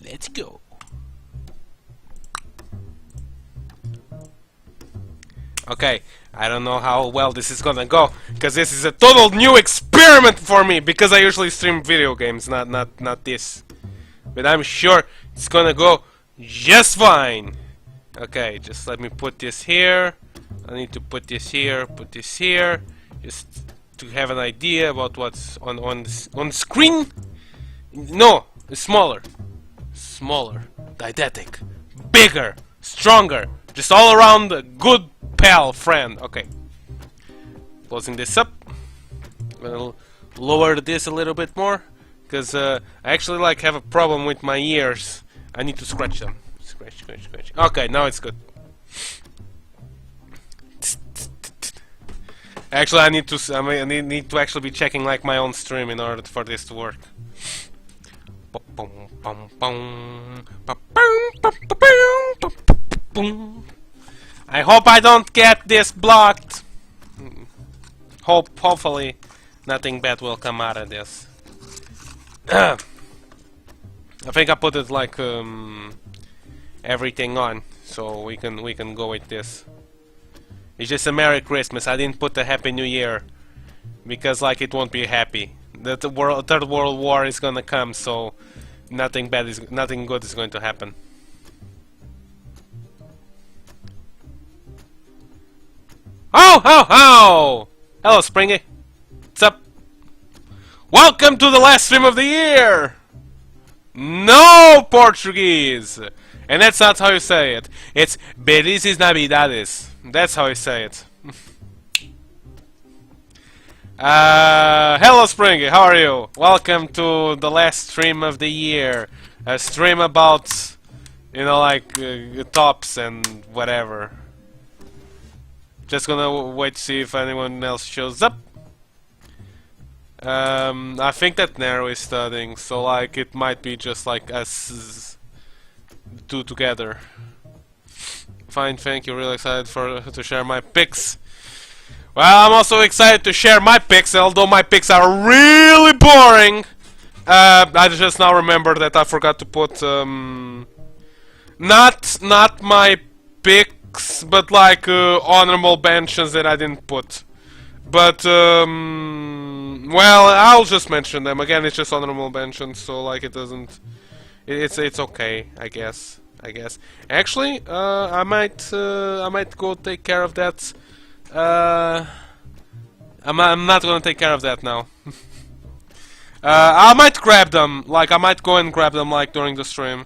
Let's go. Okay, I don't know how well this is gonna go, because this is a total new experiment for me, because I usually stream video games, not this. But I'm sure it's gonna go just fine. Okay, just let me put this here. I need to put this here, just to have an idea about what's on screen. No, it's smaller, didactic, bigger, stronger, just all around a good pal friend. Okay, closing this up. I'm gonna lower this a little bit more, because I actually have a problem with my ears. I need to scratch them. Scratch. Okay, now it's good. Actually, I need to actually be checking my own stream in order for this to work. I hope I don't get this blocked. Hopefully, nothing bad will come out of this. I think I put it everything on, so we can go with this. It's just a Merry Christmas. I didn't put the Happy New Year because it won't be happy. The Third World War is gonna come, so nothing good is going to happen. Oh! Hello, Springy. What's up? Welcome to the last stream of the year. No Portuguese, and that's not how you say it. It's Felices Navidades. That's how you say it. Hello, Springy. How are you? Welcome to the last stream of the year. A stream about, tops and whatever. Just gonna wait to see if anyone else shows up. I think that Nero is studying, so it might be just us two together. Fine, thank you. Really excited to share my pics. Well, I'm also excited to share my pics, although my pics are really boring. I just now remember that I forgot to put not my pics, but honorable mentions that I didn't put. But well, I'll just mention them again. It's just honorable mentions, so it doesn't. It's okay, I guess. Actually, I might go take care of that. I'm not gonna take care of that now. I might grab them. I might go and grab them during the stream.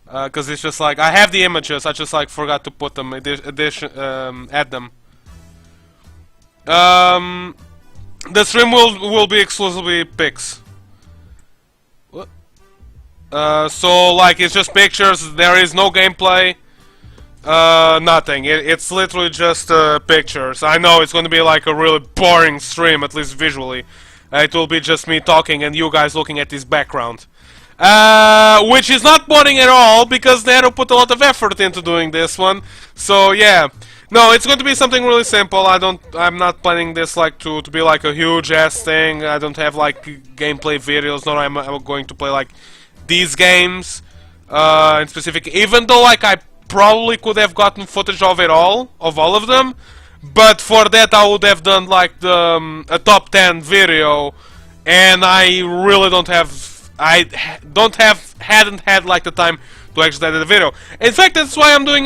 Cause it's just I have the images. I just forgot to put them add them. The stream will be exclusively pics. What? So it's just pictures. There is no gameplay. Nothing. It's literally just pictures. I know it's going to be a really boring stream, at least visually. It will be just me talking and you guys looking at this background. Which is not boring at all, because Nero put a lot of effort into doing this one. So yeah. No, it's going to be something really simple. I'm not planning this to be a huge ass thing. I don't have gameplay videos. No, I'm going to play these games in specific. Even though I probably could have gotten footage of all of them, but for that I would have done a top 10 video, and I really hadn't had the time to actually edit the video. In fact, that's why I'm doing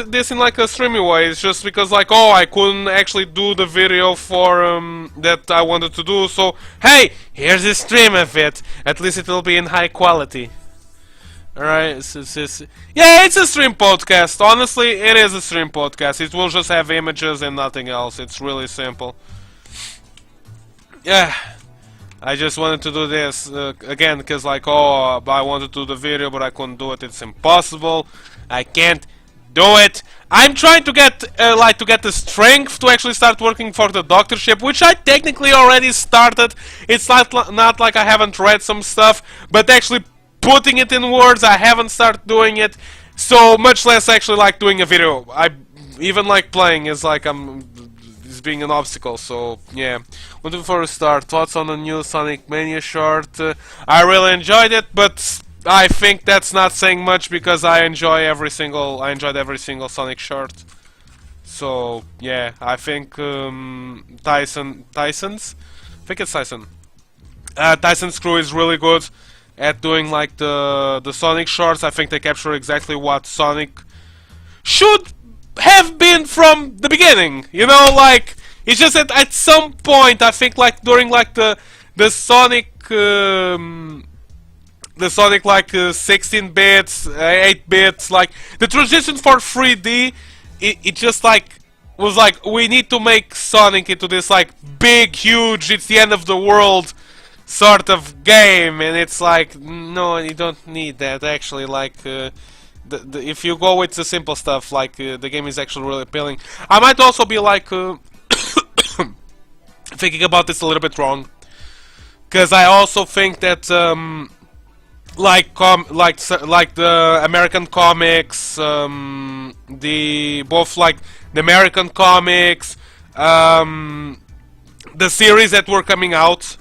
this in a streamy way. It's just because oh, I couldn't actually do the video for that I wanted to do, so hey, here's a stream of it. At least it will be in high quality. Alright, yeah, it's a stream podcast. Honestly, it is a stream podcast. It will just have images and nothing else. It's really simple. Yeah, I just wanted to do this again because oh, I wanted to do the video, but I couldn't do it. It's impossible. I can't do it. I'm trying to get the strength to actually start working for the doctorship, which I technically already started. It's not like I haven't read some stuff, but actually putting it in words, I haven't started doing it, so much less actually doing a video. I even playing is is being an obstacle, so yeah. Before we start, thoughts on the new Sonic Mania short? I really enjoyed it, but I think that's not saying much because I enjoyed every single Sonic short. So yeah, I think Tyson's, I think it's Tyson. Tyson's crew is really good at doing like the Sonic shorts. I think they capture exactly what Sonic should have been from the beginning. You know, like it's just that at some point, I think like during like the Sonic. The Sonic like 16 bits, 8 bits, like the transition for 3D, it just like was like we need to make Sonic into this like big, huge, it's the end of the world sort of game, and it's like no, you don't need that actually. Like if you go with the simple stuff, like the game is actually really appealing. I might also be like thinking about this a little bit wrong, because I also think that. Like the American comics, both like the American comics, the series that were coming out,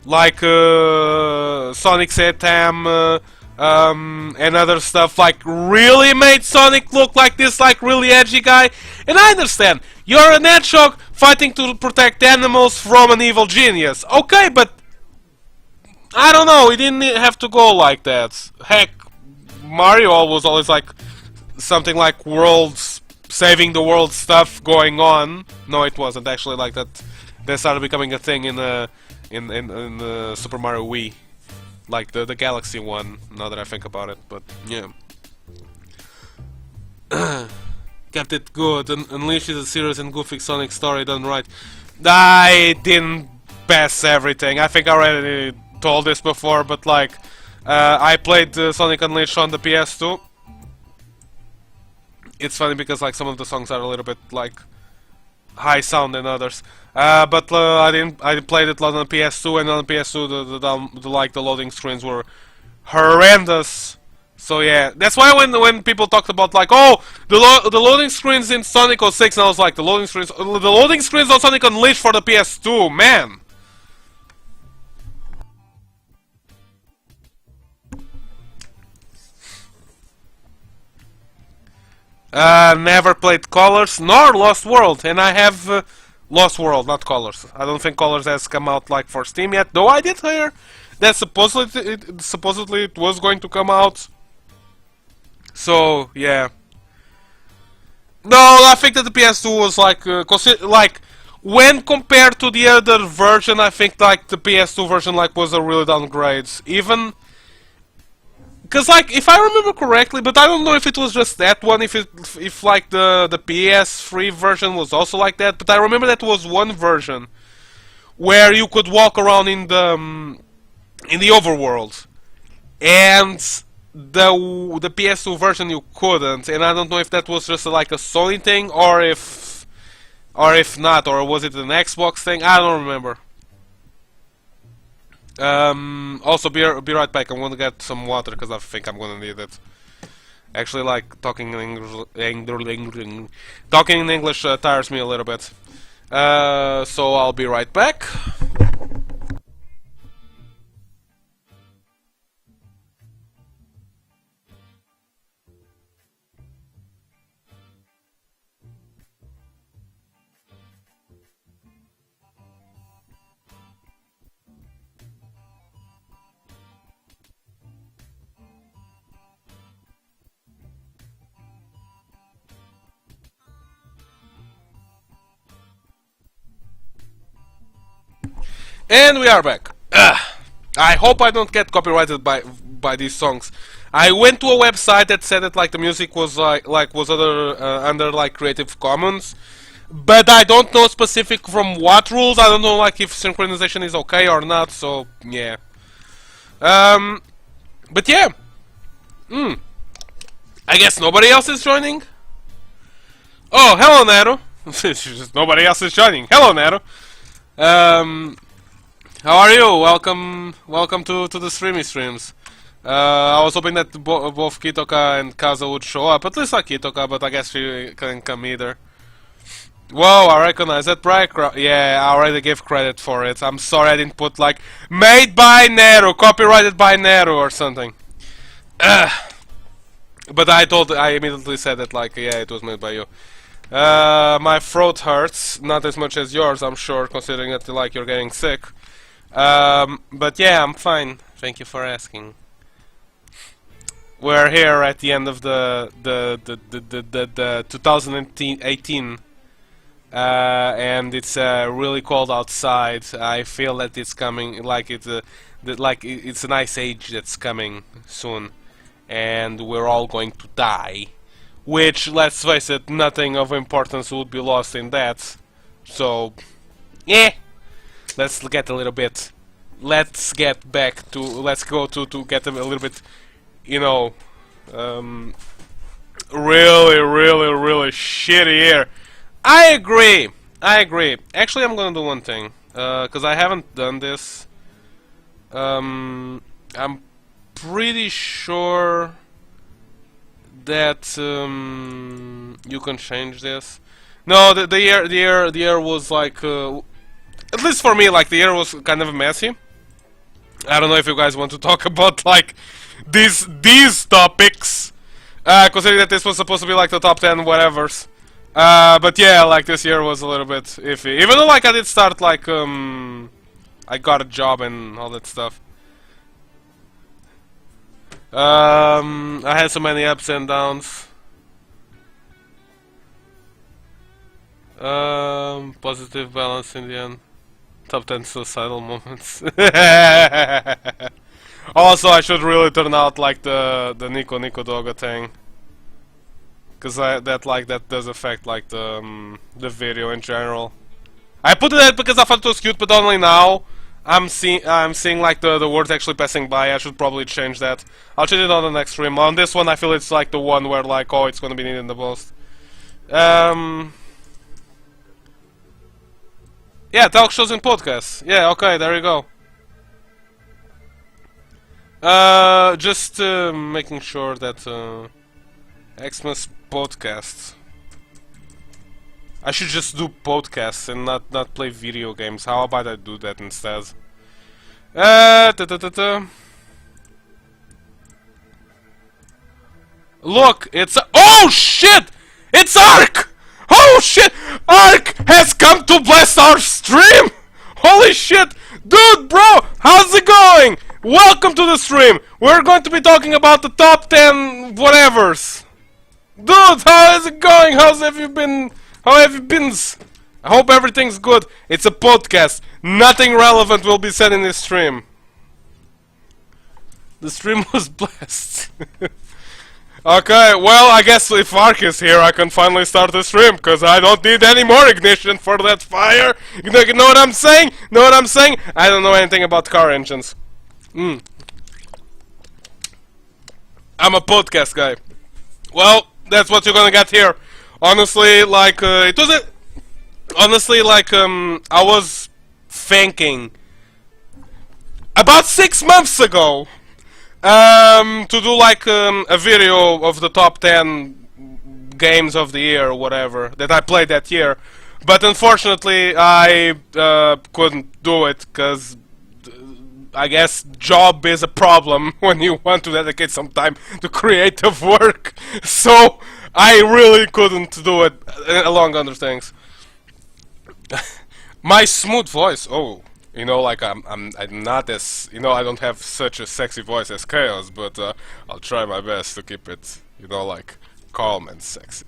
like Sonic Satam, and other stuff, like really made Sonic look like this, like really edgy guy. And I understand you're an hedgehog fighting to protect animals from an evil genius. Okay, but I don't know, it didn't have to go like that. Heck, Mario was always like something like worlds, saving the world stuff going on. No, it wasn't actually like that. That started becoming a thing in Super Mario Wii, like the Galaxy one. Now that I think about it, but yeah, kept it good. Unleash is a serious and goofy Sonic story done right. I didn't pass everything. I think I already told this before, but like I played Sonic Unleashed on the PS2. It's funny because like some of the songs are a little bit like high sound than others, but I didn't played it on the PS2, and on the PS2 the loading screens were horrendous. So yeah, that's why when people talked about like, oh, the loading screens in Sonic 06, and I was like, the loading screens on Sonic Unleashed for the PS2, man. Never played Colors nor Lost World, and I have Lost World, not Colors. I don't think Colors has come out like for Steam yet, though I did hear that supposedly it was going to come out. So yeah. No, I think that the PS2 was like like when compared to the other version, I think like the PS2 version like was a really downgrade. Even because, like, if I remember correctly, but I don't know if it was just that one, if like the PS3 version was also like that. But I remember that was one version where you could walk around in the overworld, and the PS2 version you couldn't. And I don't know if that was just like a Sony thing, or if not, or was it an Xbox thing? I don't remember. Also, be right back. I'm gonna get some water because I think I'm gonna need it. Actually, like talking in English tires me a little bit. So I'll be right back. And we are back. I hope I don't get copyrighted by these songs. I went to a website that said that like the music was under like Creative Commons, but I don't know specific from what rules. I don't know like if synchronization is okay or not. So yeah. But yeah. I guess nobody else is joining. Oh, hello, Nero. Nobody else is joining. Hello, Nero. How are you? Welcome to the streams. I was hoping that both Kitoka and Kaza would show up. At least like Kitoka, but I guess she couldn't come either. Whoa, I recognize that background. Yeah, I already gave credit for it. I'm sorry I didn't put like made by Nero, copyrighted by Nero or something. But I immediately said that, like, yeah, it was made by you. My throat hurts, not as much as yours, I'm sure, considering that, like, you're getting sick. But yeah, I'm fine. Thank you for asking. We're here at the end of the 2018, and it's really cold outside. I feel that it's coming, like it's an ice age that's coming soon, and we're all going to die. Which, let's face it, nothing of importance would be lost in that. So, yeah, let's get a little bit. Let's get back to. Let's go to get a little bit. You know, really shitty here. I agree. Actually, I'm gonna do one thing, cause I haven't done this. I'm pretty sure that you can change this. No, the year was like, at least for me, like the year was kind of messy. I don't know if you guys want to talk about like these topics, considering that this was supposed to be like the top 10 whatevers. But yeah, like this year was a little bit iffy. Even though like I did start like I got a job and all that stuff. I had so many ups and downs. Positive balance in the end. Top 10 suicidal moments. Also, I should really turn out like the Nico Doga thing, cause that does affect like the video in general. I put it there because I thought it was cute, but only now I'm seeing like the words actually passing by. I should probably change that. I'll change it on the next stream. On this one, I feel it's like the one where like, oh, it's gonna be needed the most. Yeah, talk shows and podcasts. Yeah, okay, there you go. Just making sure that Xmas podcasts. I should just do podcasts and not play video games. How about I do that instead? Look, it's oh shit! It's Ark! Oh shit! Ark has come to bless our stream! Holy shit! Dude, bro, how's it going? Welcome to the stream! We're going to be talking about the top 10 whatevers. Dude, how is it going? How have you been? I hope everything's good. It's a podcast. Nothing relevant will be said in this stream. The stream was blessed. Okay, well, I guess if Ark is here, I can finally start the stream, because I don't need any more ignition for that fire. You know what I'm saying? Know what I'm saying? I don't know anything about car engines. I'm a podcast guy. Well, that's what you're gonna get here. Honestly, like, it wasn't... Honestly, like, I was thinking... About 6 months ago... to do like a video of the top 10 games of the year or whatever that I played that year, but unfortunately I couldn't do it because I guess job is a problem when you want to dedicate some time to creative work. So I really couldn't do it along other things. My smooth voice, oh. You know, like I'm not as, you know, I don't have such a sexy voice as Chaos, but I'll try my best to keep it, you know, like calm and sexy.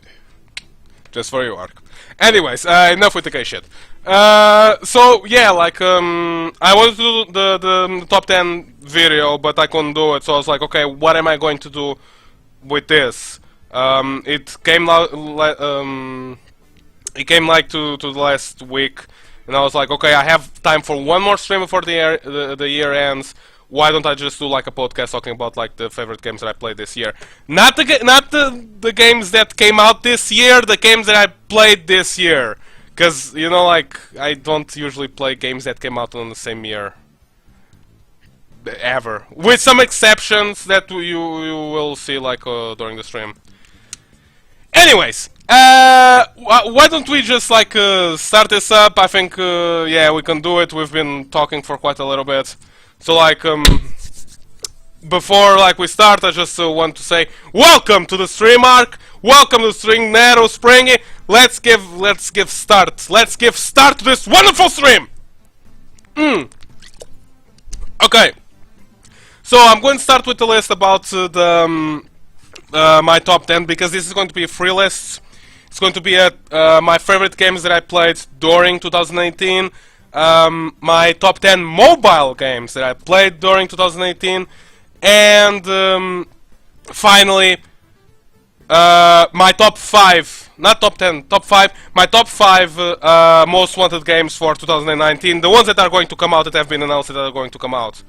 Just for you, Ark. Anyways, enough with the gay shit. So yeah, like I wanted to do the top 10 video, but I couldn't do it. So I was like, okay, what am I going to do with this? It came out, it came like to the last week. And I was like, okay, I have time for one more stream before the year ends. Why don't I just do like a podcast talking about like the favorite games that I played this year? Not the games that came out this year, the games that I played this year. Cause you know, like I don't usually play games that came out on the same year. Ever, with some exceptions that you will see like during the stream. Anyways. Why don't we just like start this up? I think yeah, we can do it. We've been talking for quite a little bit. So like before like we start, I just want to say welcome to the stream, Mark. Welcome to String Nero Springy. Let's give start to this wonderful stream. Okay, so I'm going to start with the list about my top 10, because this is going to be a free list. It's going to be my favorite games that I played during 2018, my top 10 mobile games that I played during 2018, and finally my top 5, not top 10, top 5, my top 5 most wanted games for 2019, the ones that are going to come out, that have been announced that are going to come out.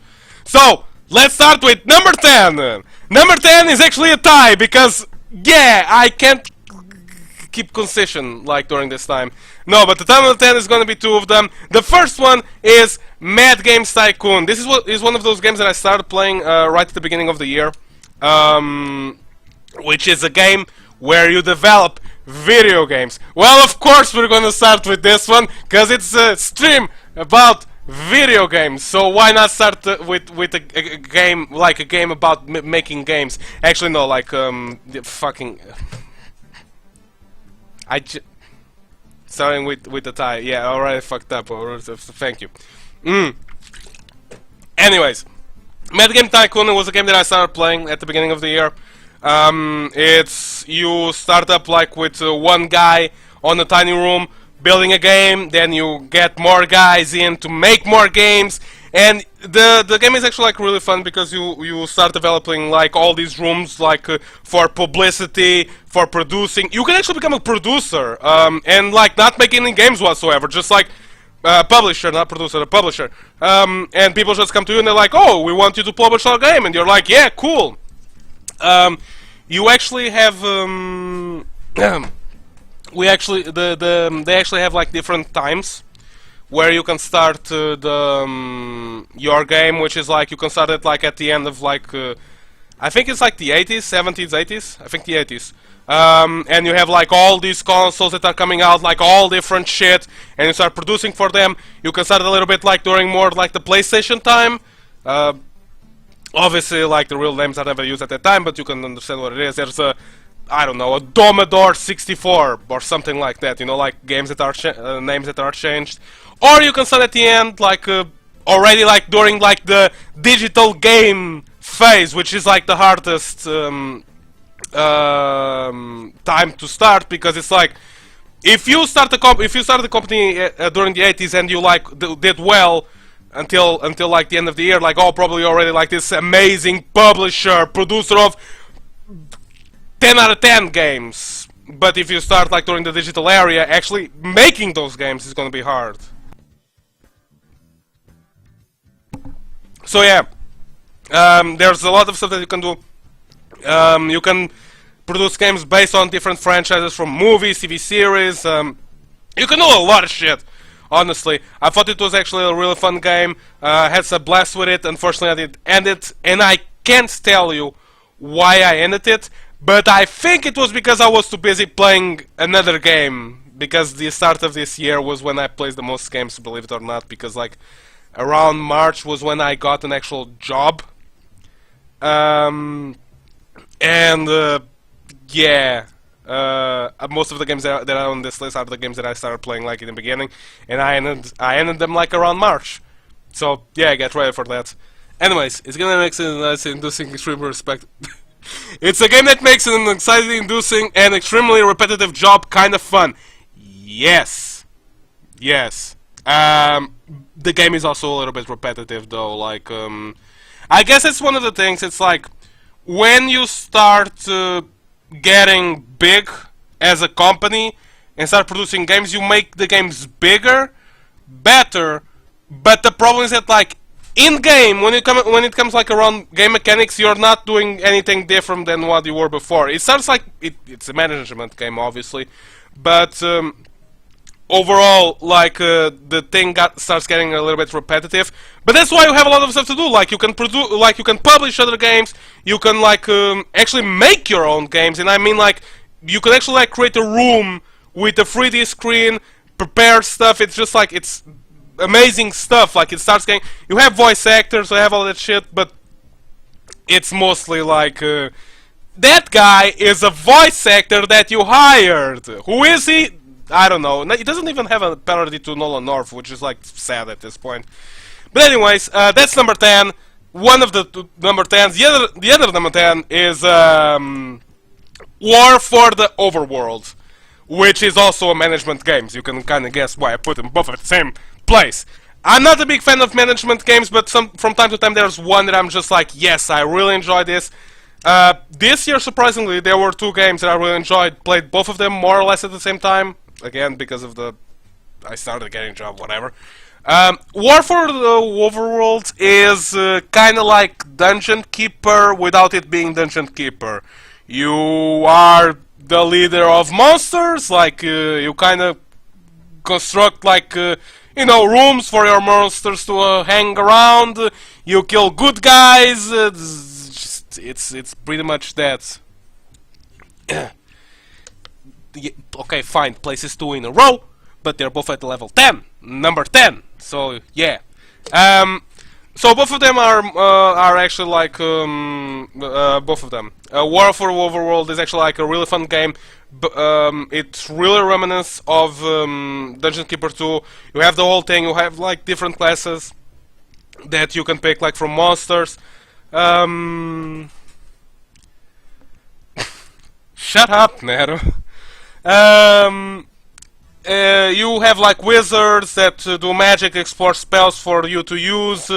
So, let's start with number 10. Number 10 is actually a tie, because, yeah, I can't keep concession, like, during this time. No, but the number 10 is going to be 2 of them. The first one is Mad Games Tycoon. This is one of those games that I started playing right at the beginning of the year. Which is a game where you develop video games. Well, of course we're gonna start with this one, because it's a stream about video games. So why not start with a game, like a game about making games? Actually, no, like fucking. Starting with the tie. Yeah, alright, fucked up. Thank you. Anyways, Mad Game Tycoon was a game that I started playing at the beginning of the year. You start up like with one guy on a tiny room building a game, then you get more guys in to make more games, and the game is actually like really fun, because you start developing like all these rooms like for publicity, for producing. You can actually become a producer, and like not make any games whatsoever, just like publisher, not producer, a publisher. And people just come to you and they're like, oh, we want you to publish our game, and you're like, yeah, cool. You actually have they actually have like different times where you can start your game, which is like you can start it like at the end of like I think it's like the 80s, 70s, 80s, I think the 80s. And you have like all these consoles that are coming out, like all different shit, and you start producing for them. You can start a little bit like during more like the PlayStation time. Obviously, like the real names are never used at that time, but you can understand what it is. There's a, I don't know, a Domodor 64 or something like that. You know, like games that are names that are changed. Or you can start at the end, like already like during like the digital game phase, which is like the hardest time to start, because it's like if you start a company during the 80s and you like did well until like the end of the year, like, oh, probably already like this amazing publisher, producer of 10 out of 10 games. But if you start like during the digital area, actually making those games is gonna be hard. So yeah, there's a lot of stuff that you can do. You can produce games based on different franchises, from movies, TV series. You can do a lot of shit. Honestly, I thought it was actually a really fun game. Had some blast with it. Unfortunately, I did end it, and I can't tell you why I ended it. But I think it was because I was too busy playing another game. Because the start of this year was when I played the most games, believe it or not. Because like around March was when I got an actual job. Yeah. Most of the games that are on this list are the games that I started playing like in the beginning, and I ended them like around March. So yeah, get ready for that. Anyways, it's gonna make an inducing extreme respect. It's a game that makes an anxiety-inducing and extremely repetitive job kind of fun. Yes, yes. The game is also a little bit repetitive though. Like, I guess it's one of the things. It's like when you start getting big as a company and start producing games, you make the games bigger, better, but the problem is that like in game, when it comes like around game mechanics, you're not doing anything different than what you were before. It starts like it's a management game, obviously, but overall, like the thing starts getting a little bit repetitive. But that's why you have a lot of stuff to do. Like you can produce, like you can publish other games. You can like actually make your own games, and I mean like you can actually like create a room with a 3D screen, prepare stuff. It's just like it's amazing stuff. Like it starts getting. You have voice actors, you have all that shit, but it's mostly like that guy is a voice actor that you hired. Who is he? I don't know. He doesn't even have a parody to Nolan North, which is like sad at this point. But anyways, that's number 10. One of the number 10s. The other number 10 is War for the Overworld, which is also a management game. You can kind of guess why I put them both at the same place. I'm not a big fan of management games, but from time to time there's one that I'm just like, yes, I really enjoy this. This year, surprisingly, there were 2 games that I really enjoyed. Played both of them more or less at the same time. Again, because of I started getting a job, whatever. War for the Overworld is kind of like Dungeon Keeper without it being Dungeon Keeper. You are the leader of monsters, like you kind of construct like you know, rooms for your monsters to hang around. You kill good guys. It's pretty much that. Okay, fine. Places 2 in a row, but they're both at level 10, number 10. So yeah. So both of them are actually like both of them. War for Overworld is actually like a really fun game. It's really reminiscent of Dungeon Keeper 2. You have the whole thing. You have like different classes that you can pick, like from monsters. Shut up, Nero. You have like wizards that do magic, explore spells for you to use.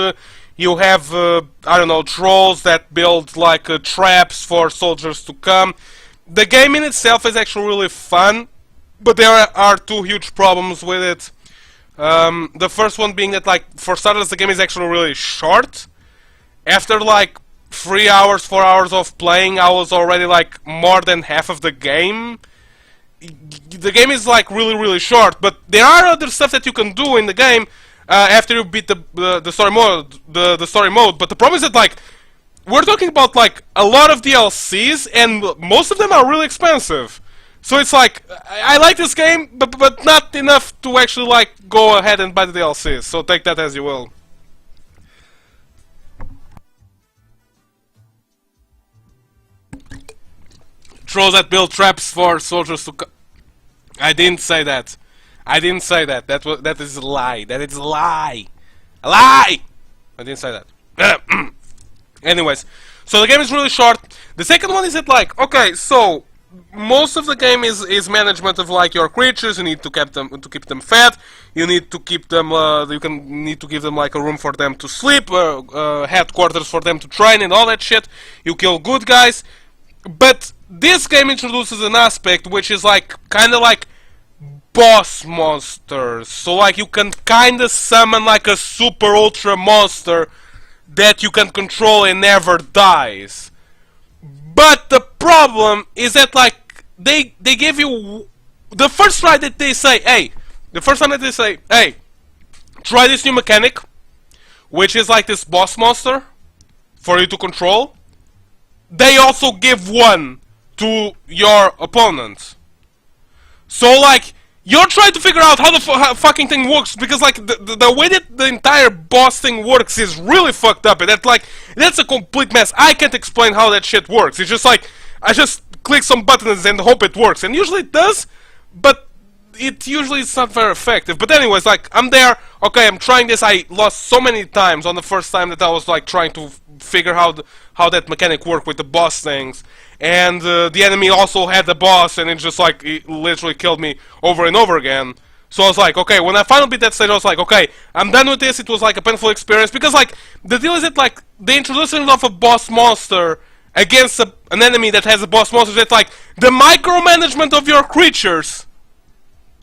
You have, I don't know, trolls that build like traps for soldiers to come. The game in itself is actually really fun, but there are 2 huge problems with it. The first one being that, like, for starters, the game is actually really short. After like 3 hours, 4 hours of playing, I was already like more than half of the game. The game is like really short, but there are other stuff that you can do in the game after you beat the story mode. The story mode, but the problem is that like we're talking about like a lot of DLCs, and most of them are really expensive. So it's like I like this game, but not enough to actually like go ahead and buy the DLCs. So take that as you will. Trolls that build traps for soldiers to I didn't say that. I didn't say that. That is a lie. That is a lie. A lie! I didn't say that. Anyways, so the game is really short. The second one is that like, okay, so most of the game is management of like your creatures. You need to keep them fed. You need to keep them. Need to give them like a room for them to sleep, headquarters for them to train, and all that shit. You kill good guys, but this game introduces an aspect which is like kind of like boss monsters. So like you can kind of summon like a super ultra monster that you can control and never dies. But the problem is that like they give you the first try that they say, hey, try this new mechanic, which is like this boss monster for you to control. They also give one to your opponent. So like you're trying to figure out how the fucking thing works, because like the way that the entire boss thing works is really fucked up, and that's a complete mess. I can't explain how that shit works. It's just like I just click some buttons and hope it works, and usually it does, but it usually is not very effective. But anyways, like I'm there, okay, I'm trying this. I lost so many times on the first time that I was like trying to figure out how that mechanic worked with the boss things. And the enemy also had the boss, and it just like it literally killed me over and over again. So I was like, okay, when I finally beat that stage, I was like, okay, I'm done with this. It was like a painful experience, because like the deal is that like the introduction of a boss monster against an enemy that has a boss monster, that's like the micromanagement of your creatures.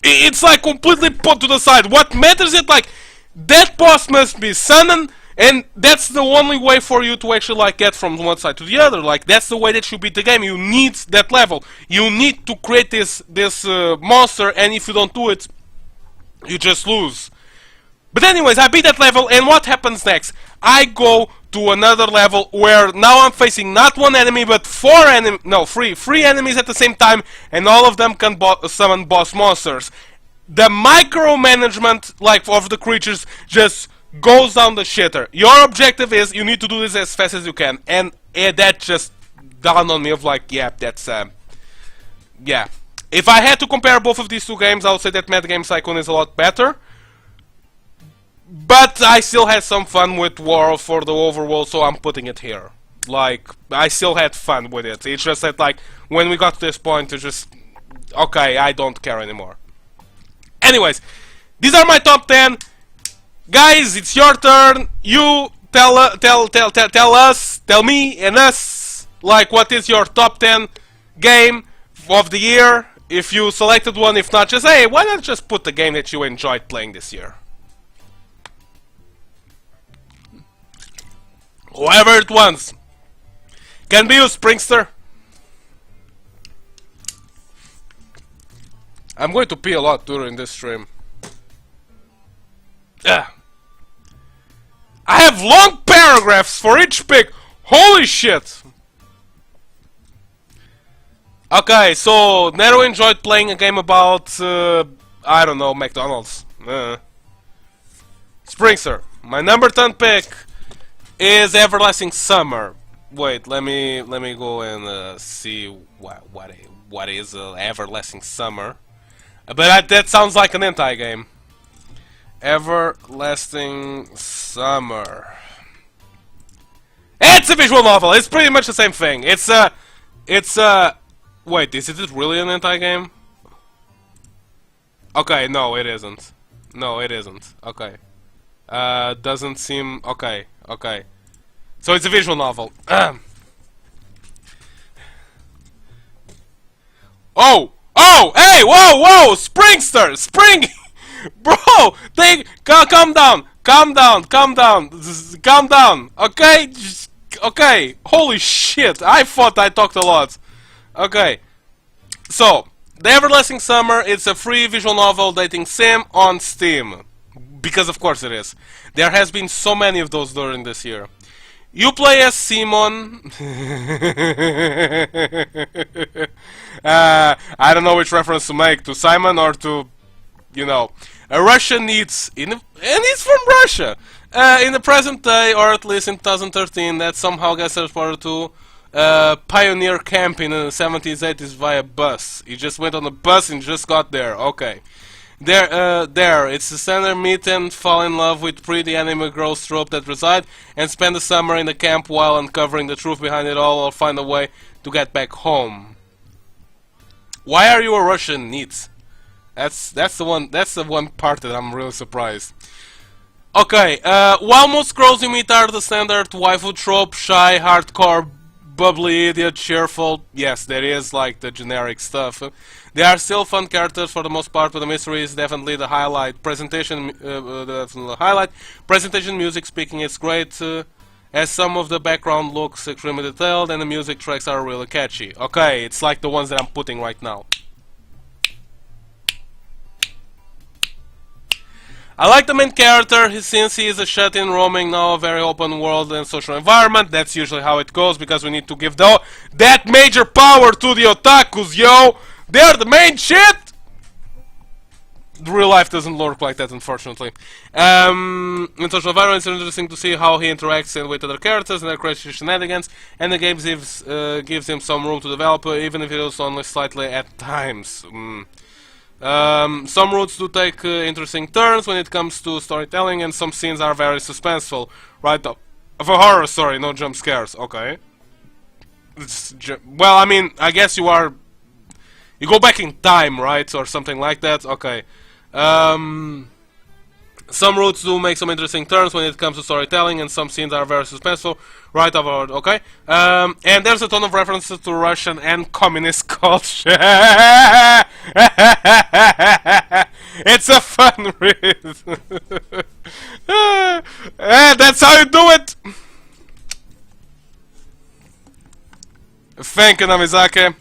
It's like completely put to the side. What matters is like that boss must be summoned. And that's the only way for you to actually like get from one side to the other. Like that's the way that you beat the game. You need that level. You need to create this monster, and if you don't do it, you just lose. But anyways, I beat that level, and what happens next? I go to another level where now I'm facing not one enemy but three enemies at the same time, and all of them can summon boss monsters. The micromanagement like of the creatures just goes down the shitter. Your objective is you need to do this as fast as you can, and that just dawned on me of like, yeah, that's yeah. If I had to compare both of these two games, I would say that Mad Game Tycoon is a lot better. But I still had some fun with War for the Overworld, so I'm putting it here. Like, I still had fun with it. It's just that, like, when we got to this point, it's just... Okay, I don't care anymore. Anyways, these are my top 10. Guys, it's your turn. You tell us, tell me and us, like, what is your top 10 game of the year? If you selected one, if not, just, hey, why not just put the game that you enjoyed playing this year? Whoever it wants. Can be you, Springster. I'm going to pee a lot during this stream. I have long paragraphs for each pick. Holy shit. Okay, so Nero enjoyed playing a game about, I don't know, McDonald's. Springster, my number 10 pick is Everlasting Summer. Wait, let me go and see what is Everlasting Summer. But that sounds like an hentai game. Everlasting Summer. It's a visual novel. It's pretty much the same thing. It's wait, is it really an hentai game? Okay, no, it isn't. No, it isn't. Okay. Doesn't seem... Okay, okay. So it's a visual novel. Oh! Oh! Hey! Whoa! Whoa! Springster! Spring! Bro! Calm down! Calm down! Calm down! Calm down! Okay? Okay. Holy shit! I thought I talked a lot. Okay. So, The Everlasting Summer is a free visual novel dating sim on Steam. Because of course it is. There has been so many of those during this year. You play as Simon. I don't know which reference to make, to Simon or to, you know, a Russian needs, and he's from Russia. In the present day, or at least in 2013, that somehow gets transported to pioneer camp in the 70s, 80s via bus. He just went on a bus and just got there. Okay. There, it's the standard meet and fall in love with pretty anime girls trope that reside and spend the summer in the camp while uncovering the truth behind it all or find a way to get back home. Why are you a Russian neat? That's the one part that I'm really surprised. Okay, while most girls you meet are the standard waifu trope, shy, hardcore, bubbly, idiot, cheerful, yes, there is like the generic stuff. They are still fun characters for the most part, but the mystery is definitely the highlight. Presentation, Presentation, music, speaking is great, as some of the background looks extremely detailed, and the music tracks are really catchy. Okay, it's like the ones that I'm putting right now. I like the main character, since he is a shut-in roaming now a very open world and social environment. That's usually how it goes, because we need to give that major power to the otakus, yo! They're the main shit! Real life doesn't work like that, unfortunately. In social environment, it's interesting to see how he interacts with other characters and their crazy shenanigans, and the game gives him some room to develop, even if it is only slightly at times. Some routes do take interesting turns when it comes to storytelling, and some scenes are very suspenseful. Right of a horror story, no jump scares. Okay. Well, I mean, I guess you go back in time, right, or something like that. Okay. Some routes do make some interesting turns when it comes to storytelling, and some scenes are very suspenseful. Right over, okay. And there's a ton of references to Russian and communist culture. It's a fun read. That's how you do it. Thank you, Namizake.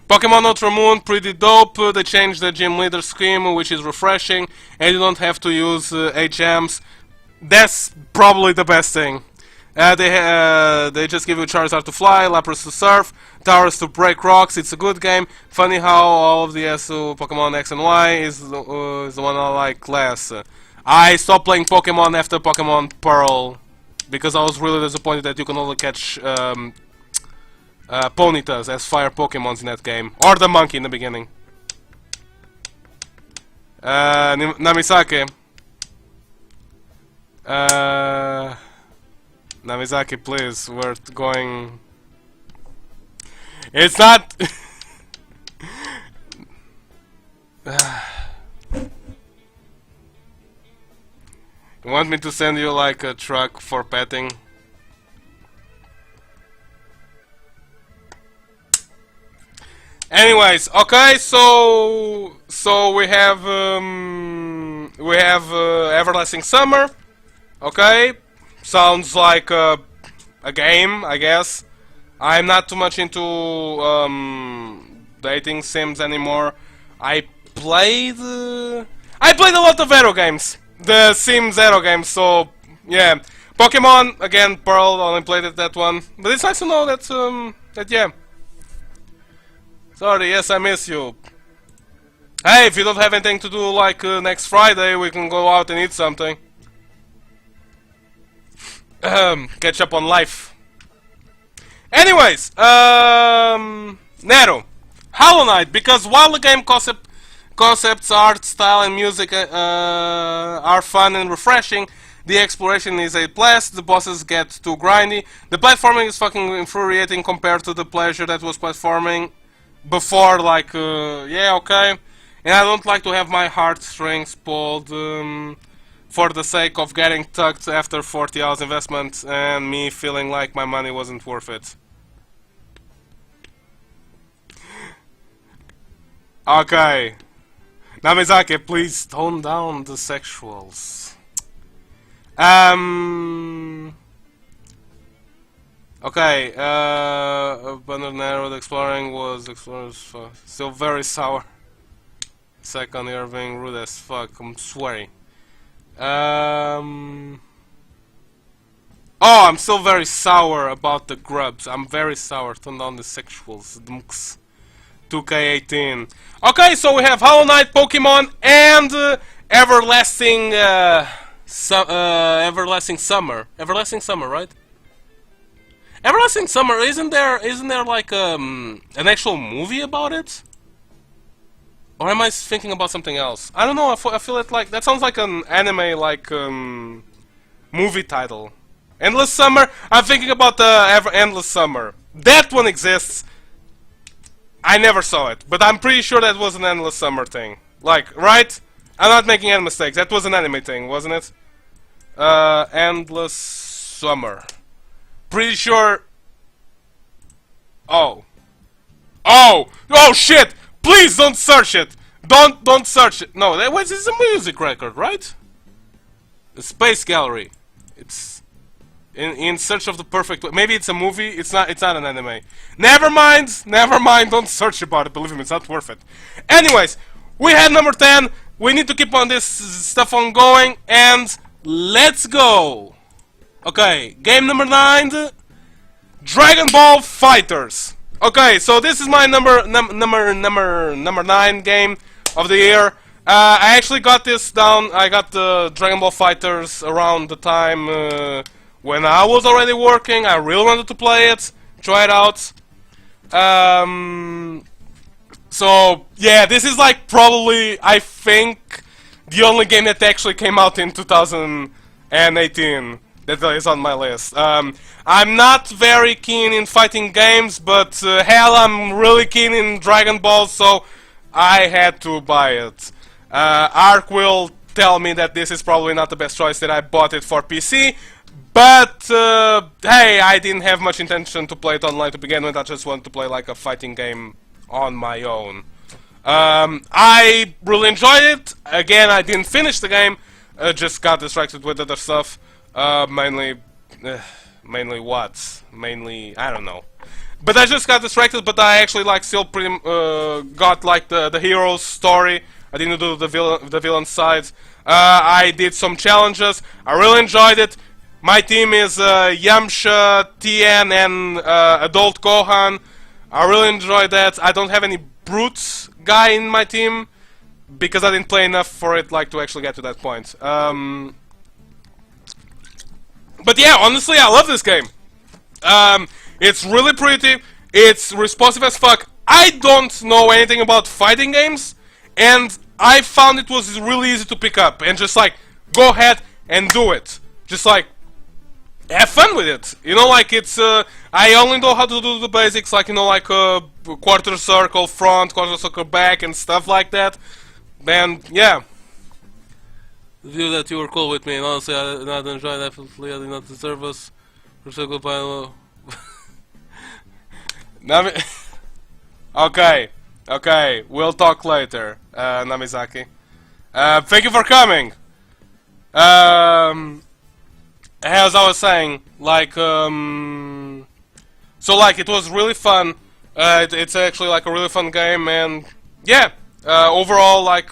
Pokemon Ultra Moon, pretty dope. They changed the gym leader scheme, which is refreshing, and you don't have to use HMs. That's probably the best thing. They just give you Charizard to fly, Lapras to surf, Towers to break rocks. It's a good game. Funny how all of the SU Pokemon X and Y is the one I like less. I stopped playing Pokemon after Pokemon Pearl because I was really disappointed that you can only catch Ponytas as fire Pokemons in that game, or the monkey in the beginning. Namisake. Namisake, please. We're going. It's not. You want me to send you like a truck for petting? Anyways, okay, so we have Everlasting Summer. Okay, sounds like a game, I guess. I'm not too much into dating sims anymore. I played a lot of Aero games, the Sims Aero games. So yeah, Pokemon again, Pearl. Only played it that one, but it's nice to know that yeah. Sorry, yes, I miss you. Hey, if you don't have anything to do like next Friday, we can go out and eat something. Catch up on life. Anyways, Nero, Hollow Knight, because while the game concepts, art, style, and music are fun and refreshing, the exploration is a blast, the bosses get too grindy, the platforming is fucking infuriating compared to the pleasure that was platforming before, like, yeah, okay. And I don't like to have my heartstrings pulled for the sake of getting tucked after 40 hours investment and me feeling like my money wasn't worth it. Okay. Namizake, please tone down the sexuals. Okay, Abandoned Narrow Exploring was still very sour. Second Irving, rude as fuck, I'm swearing. Oh, I'm still very sour about the grubs. I'm very sour. Turn down the sexuals. 2K18. Okay, so we have Hollow Knight, Pokemon, and Everlasting Everlasting Summer. Everlasting Summer, right? Everlasting Summer, isn't there like an actual movie about it? Or am I thinking about something else? I don't know, I feel it like that sounds like an anime like movie title. Endless Summer? I'm thinking about the Endless Summer. That one exists. I never saw it, but I'm pretty sure that was an Endless Summer thing. Like, right? I'm not making any mistakes. That was an anime thing, wasn't it? Endless Summer. Pretty sure. Oh. Oh! Oh shit! Please don't search it! Don't search it! No, that was it's a music record, right? The Space Gallery. It's in search of the perfect way. Maybe it's a movie, it's not an anime. Never mind, don't search about it, believe me, it's not worth it. Anyways, we had number 10, we need to keep on this stuff on going, and let's go! Okay, game number 9, Dragon Ball Fighters. Okay, so this is my number 9 game of the year. I actually got this down. I got the Dragon Ball Fighters around the time when I was already working. I really wanted to play it, try it out. So yeah, this is like probably, I think, the only game that actually came out in 2018 that is on my list. I'm not very keen in fighting games, but hell, I'm really keen in Dragon Ball, so I had to buy it. Ark will tell me that this is probably not the best choice, that I bought it for PC, but hey, I didn't have much intention to play it online to begin with. I just wanted to play like a fighting game on my own. I really enjoyed it. Again, I didn't finish the game, just got distracted with other stuff. Mainly what? Mainly, I don't know. But I just got distracted, but I actually like still pretty got like the hero's story. I didn't do the villain side. I did some challenges. I really enjoyed it. My team is Yamcha, Tien, and Adult Gohan. I really enjoyed that. I don't have any brute guy in my team because I didn't play enough for it like to actually get to that point. But yeah, honestly, I love this game. It's really pretty. It's responsive as fuck. I don't know anything about fighting games, and I found it was really easy to pick up and just like go ahead and do it. Just like have fun with it. You know, like it's I only know how to do the basics, like you know, like quarter circle front, quarter circle back, and stuff like that. And yeah. The view that you were cool with me, and honestly, I did not enjoy that. Definitely, I did not deserve us. For so goodbye. Okay, okay, we'll talk later, Namizaki. Thank you for coming. As I was saying, like, so like it was really fun. It's actually like a really fun game, and yeah, overall, like,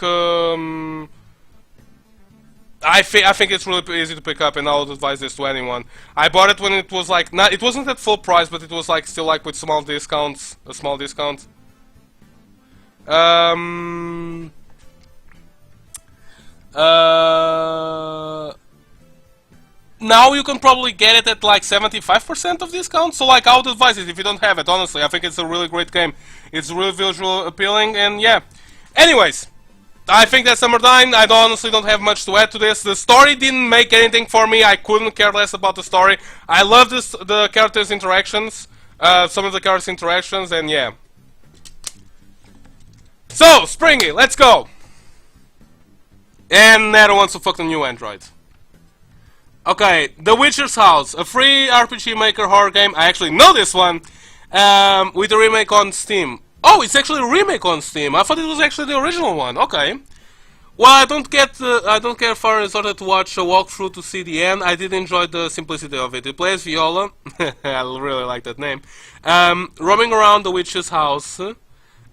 I think it's really easy to pick up, and I would advise this to anyone. I bought it when it was like it wasn't at full price, but it was like still like with small discounts, a small discount. Now you can probably get it at like 75% of discount, so like I would advise it if you don't have it, honestly. I think it's a really great game. It's really visual appealing, and yeah. Anyways, I think that's number 9. I honestly don't have much to add to this. The story didn't make anything for me. I couldn't care less about the story. I love the characters' interactions, some of the characters' interactions, and yeah. So, Springy, let's go! And Nero wants to fuck the new android. Okay, The Witcher's House, a free RPG Maker horror game. I actually know this one, with a remake on Steam. Oh, it's actually a remake on Steam. I thought it was actually the original one. Okay. Well, I don't care far in order to watch a walkthrough to see the end. I did enjoy the simplicity of it. It plays Viola. I really like that name. Roaming around the witch's house.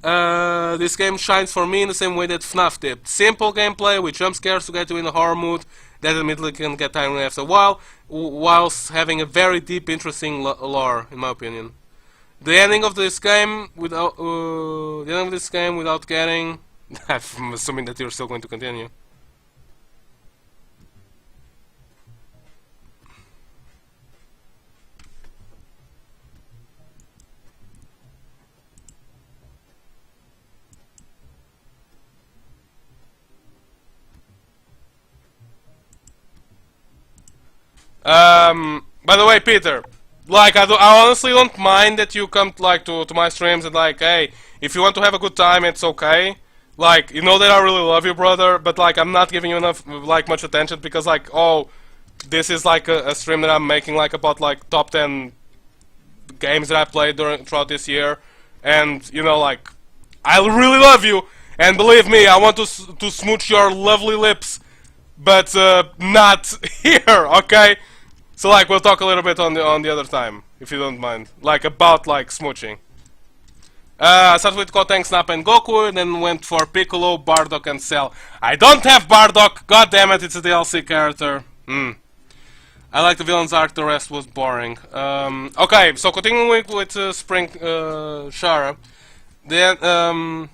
This game shines for me in the same way that FNAF did. Simple gameplay with jump scares to get you in a horror mood that admittedly can get tiring after a while, whilst having a very deep, interesting lore, in my opinion. The ending of this game without getting. I'm assuming that you're still going to continue. By the way, Peter, like I honestly don't mind that you come like to my streams and like, hey, if you want to have a good time, it's okay. Like, you know that I really love you, brother, but like I'm not giving you enough like much attention because like, oh, this is like a stream that I'm making like about like top 10 games that I played throughout this year, and you know like I really love you, and believe me, I want to smooch your lovely lips, but not here, okay? So like we'll talk a little bit on the other time, if you don't mind, like about like smooching. I started with Gotenks, Snap, and Goku, and then went for Piccolo, Bardock, and Cell. I don't have Bardock! God damn it, it's a DLC character. I like the villain's arc, the rest was boring. Okay, so continuing with Spring Shara. The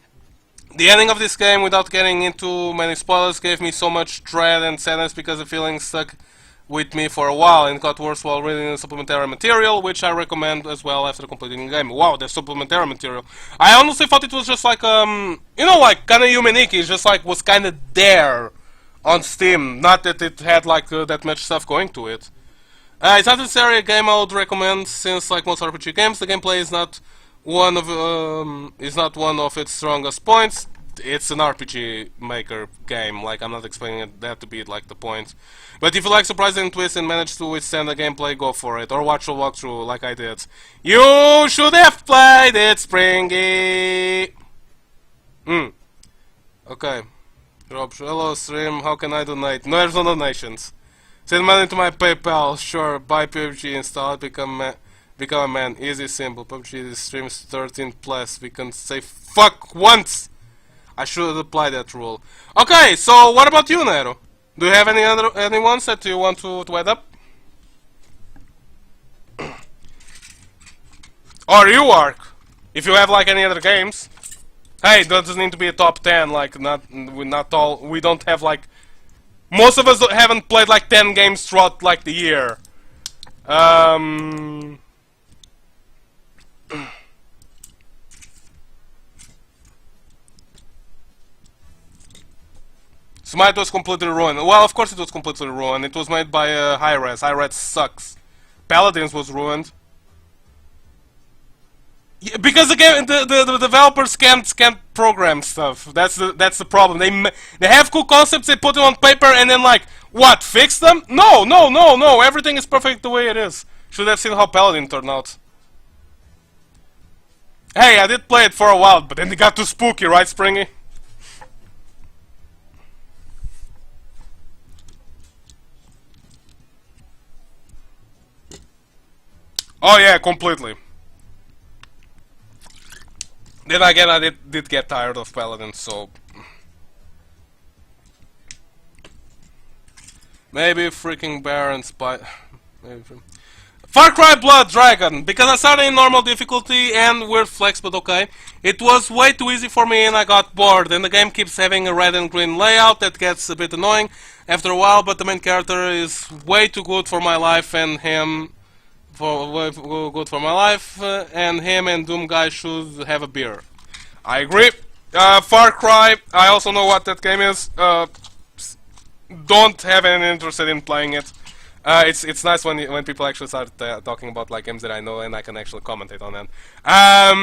ending of this game, without getting into many spoilers, gave me so much dread and sadness because the feeling stuck with me for a while and got worse while reading the supplementary material, which I recommend as well after completing the game. Wow, the supplementary material. I honestly thought it was just like, you know, like kinda unique. It's just like was kinda there on Steam, not that it had like that much stuff going to it. It's not necessarily a game I would recommend, since like most RPG games, the gameplay is not one of its strongest points. It's an RPG Maker game, like I'm not explaining that to be like the point. But if you like surprising twists and manage to withstand the gameplay, go for it, or watch a walkthrough like I did. You should have played it, Springy! Okay. Rob, hello stream, how can I donate? No, there's no donations. Send money to my PayPal, sure, buy PUBG, install it, become a man, easy, simple. PUBG streams 13 plus, we can say fuck once! I should apply that rule. Okay, so what about you, Nero? Do you have any ones that you want to add up? Or you, Ark? If you have like any other games. Hey, that doesn't need to be a top 10, like not all, we don't have like, most of us haven't played like 10 games throughout like the year. Smite was completely ruined. Well, of course it was completely ruined. It was made by Hi-Res. Hi-Res sucks. Paladins was ruined. Yeah, because the game, the developers can't program stuff. That's the problem. They have cool concepts. They put them on paper and then like what? Fix them? No, no, no, no. Everything is perfect the way it is. Should have seen how Paladin turned out. Hey, I did play it for a while, but then it got too spooky, right, Springy? Oh yeah, completely. Then again, I did get tired of Paladin, so... Maybe freaking Bear and Spy... Maybe... Far Cry Blood Dragon! Because I started in normal difficulty and weird flex, but okay. It was way too easy for me and I got bored. And the game keeps having a red and green layout that gets a bit annoying after a while, but the main character is way too good for my life and him... good for my life, and him and Doom Guy should have a beer. I agree. Far Cry, I also know what that game is. Don't have any interest in playing it. It's nice when people actually start talking about like games that I know and I can actually commentate on them. I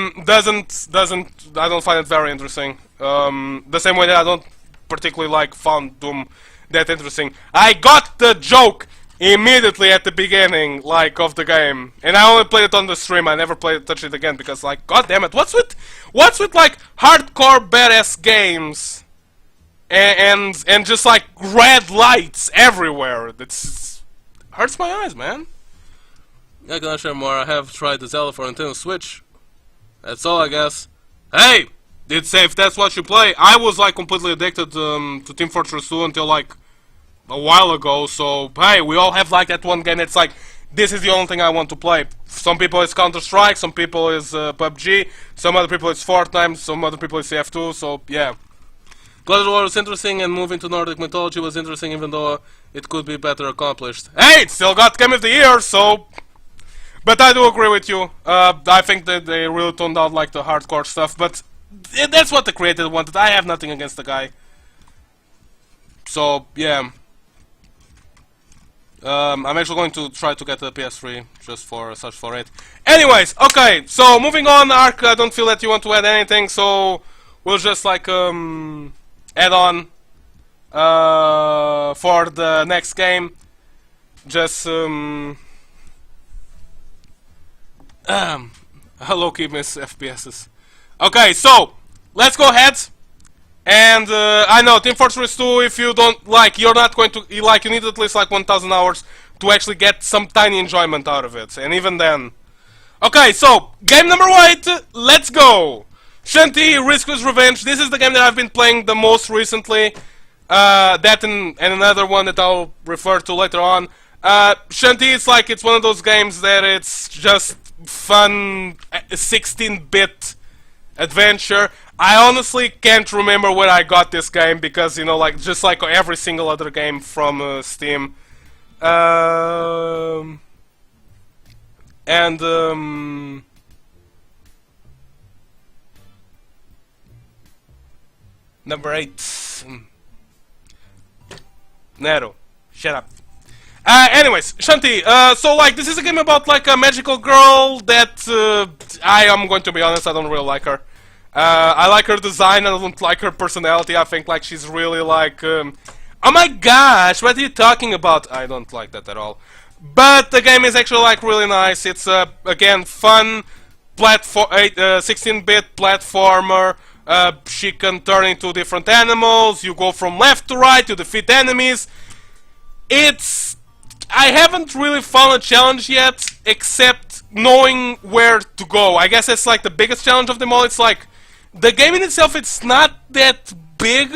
don't find it very interesting. The same way that I don't particularly found Doom that interesting. I got the joke immediately at the beginning, of the game, and I only played it on the stream. I never touched it again because, god damn it, what's with hardcore badass games and just red lights everywhere? It's hurts my eyes, man. I can share more. I have tried the Zelda for Nintendo Switch. That's all, I guess. Hey, did say if that's what you play. I was completely addicted to Team Fortress 2 until a while ago, so hey, we all have that one game that's this is the only thing I want to play. Some people it's Counter-Strike, some people it's PUBG, some other people it's Fortnite, some other people it's CF2, so yeah. God of War was interesting and moving to Nordic mythology was interesting even though it could be better accomplished. Hey, it still got Game of the Year, so... But I do agree with you. I think that they really toned out the hardcore stuff, but that's what the creator wanted. I have nothing against the guy. So, yeah. I'm actually going to try to get a PS3 just for search for it. Anyways, okay, so moving on, Ark, I don't feel that you want to add anything, so we'll just add on for the next game. Just hello, keep miss FPSs. Okay, so let's go ahead. And I know Team Fortress 2, if you don't you're not going to you need at least 1,000 hours to actually get some tiny enjoyment out of it, and even then. Okay, so game number 8, let's go. Shanty Risku's Revenge. This is the game that I've been playing the most recently. That and another one that I'll refer to later on. Shanty, it's it's one of those games that it's just fun, 16-bit adventure. I honestly can't remember where I got this game because, just like every single other game from Steam. Number 8. Nero, shut up. Anyways, Shanti, so this is a game about a magical girl that I am going to be honest, I don't really like her. I like her design, I don't like her personality. I think she's really oh my gosh, what are you talking about? I don't like that at all. But the game is actually really nice. It's again fun platform 16-bit platformer. She can turn into different animals. You go from left to right to defeat enemies. I haven't really found a challenge yet, except knowing where to go. I guess that's the biggest challenge of them all. It's the game in itself, it's not that big,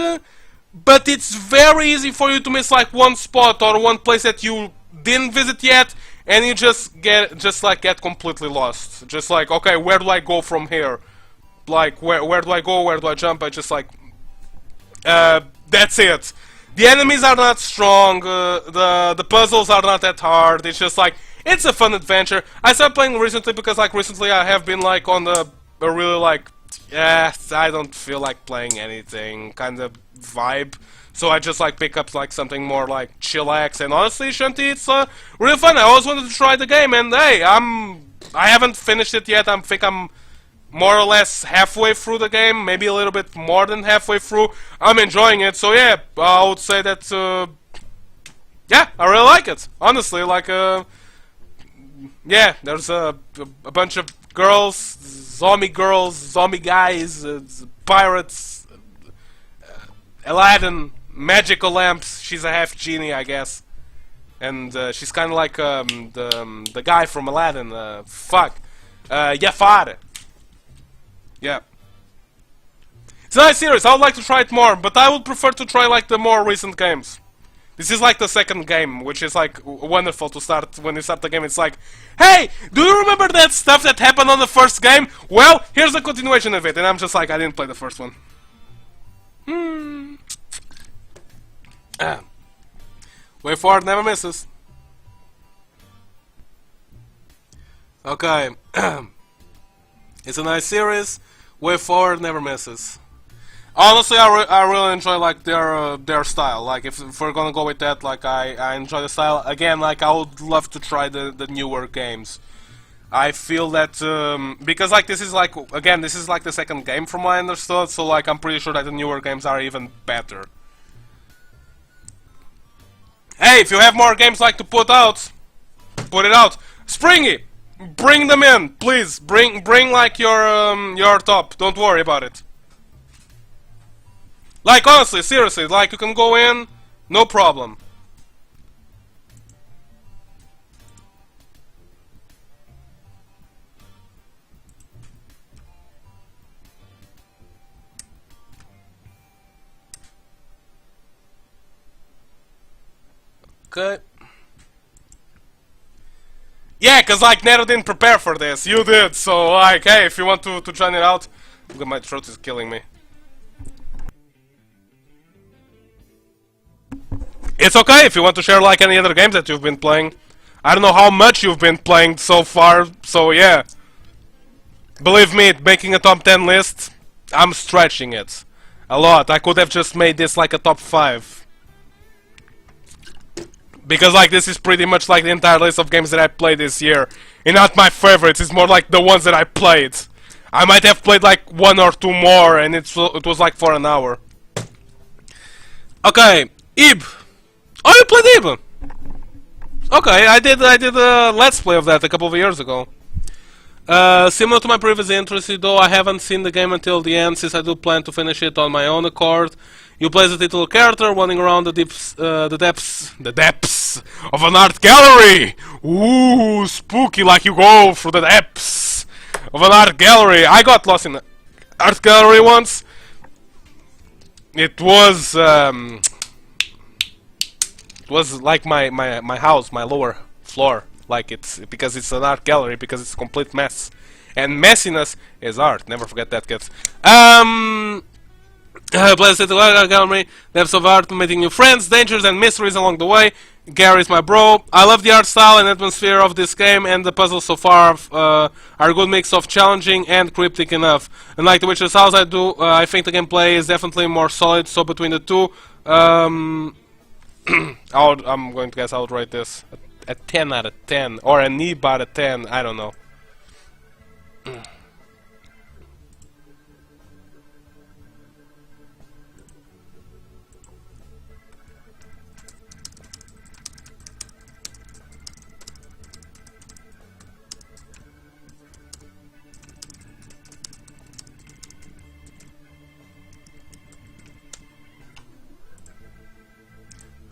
but it's very easy for you to miss one spot or one place that you didn't visit yet, and you just get completely lost. Just okay, where do I go from here? Where do I go? Where do I jump? I just that's it. The enemies are not strong. The puzzles are not that hard. It's just it's a fun adventure. I started playing recently because recently I have been on a really yeah, I don't feel like playing anything kind of vibe. So I just like pick up like something more like chillax. And honestly, Shanti, it's really fun. I always wanted to try the game, and hey, I haven't finished it yet. I think I'm more or less halfway through the game, maybe a little bit more than halfway through. I'm enjoying it, so yeah, I would say that, yeah, I really like it. Honestly, like, yeah, there's a bunch of girls, zombie guys, pirates, Aladdin, magical lamps. She's a half genie, I guess. And she's kind of like the guy from Aladdin, Jafar. Yeah. It's a nice series, I would like to try it more, but I would prefer to try like the more recent games. This is like the second game, which is like wonderful to start. When you start the game, it's like, hey, do you remember that stuff that happened on the first game? Well, here's a continuation of it, and I'm just like, I didn't play the first one. Way forward never misses. Okay. It's a nice series. Way forward never misses. Honestly, I really enjoy like their style. Like if we're gonna go with that, like I enjoy the style. Again, like I would love to try the newer games. I feel that because like this is like again this is like the second game from what I understood. So like I'm pretty sure that the newer games are even better. Hey, if you have more games like to put it out. Springy, bring them in, please. Bring like your top. Don't worry about it. Like honestly, seriously, like you can go in, no problem. Okay. Yeah, cause like Nero didn't prepare for this. You did, so like, hey, if you want to join it out, my throat is killing me. It's okay if you want to share like any other games that you've been playing. I don't know how much you've been playing so far, so yeah. Believe me, making a top 10 list, I'm stretching it a lot. I could have just made this like a top 5. Because like this is pretty much like the entire list of games that I played this year. And not my favorites, it's more like the ones that I played. I might have played like 1 or 2 more and it was like for an hour. Okay, Ib. Oh, you played Ib? Okay, I did a let's play of that a couple of years ago. Similar to my previous entry, though I haven't seen the game until the end, since I do plan to finish it on my own accord. You play as a titular character, wandering around the depths of an art gallery. Ooh, spooky! Like you go through the depths of an art gallery. I got lost in an art gallery once. It was like my house, my lower floor. Like it's because it's an art gallery, because it's a complete mess, and messiness is art. Never forget that, kids. Blessed gallery, depths of art, meeting new friends, dangers and mysteries along the way. Gary's my bro. I love the art style and atmosphere of this game, and the puzzles so far are a good mix of challenging and cryptic enough. Unlike The Witcher's House, I think the gameplay is definitely more solid. So between the two, I'm going to guess I would rate this a 10 out of 10 or an E out of 10. I don't know.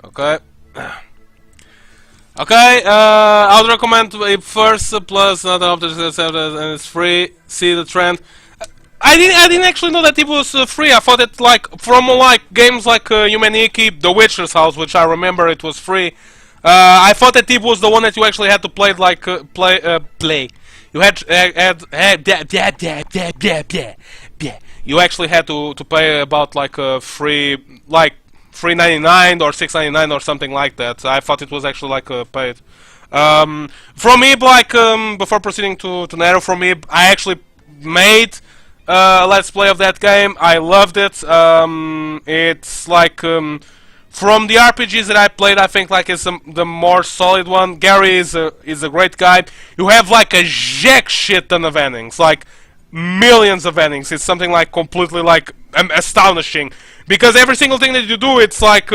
Okay. Okay, I would recommend it first, plus another option and it's free. See the trend. I didn't actually know that it was free. I thought it like from like games like Humaniki, The Witcher's House, which I remember it was free. I thought that it was the one that you actually had to play like play. You had you actually had to pay about like free like $3.99 or $6.99 or something like that. I thought it was actually like paid. From me, like before proceeding to Nero, from me, I actually made let's play of that game. I loved it. It's like from the RPGs that I played, I think like it's the more solid one. Gary is a great guy. You have like a jack shit ton of endings, like millions of endings. It's something like completely like astonishing, because every single thing that you do, it's like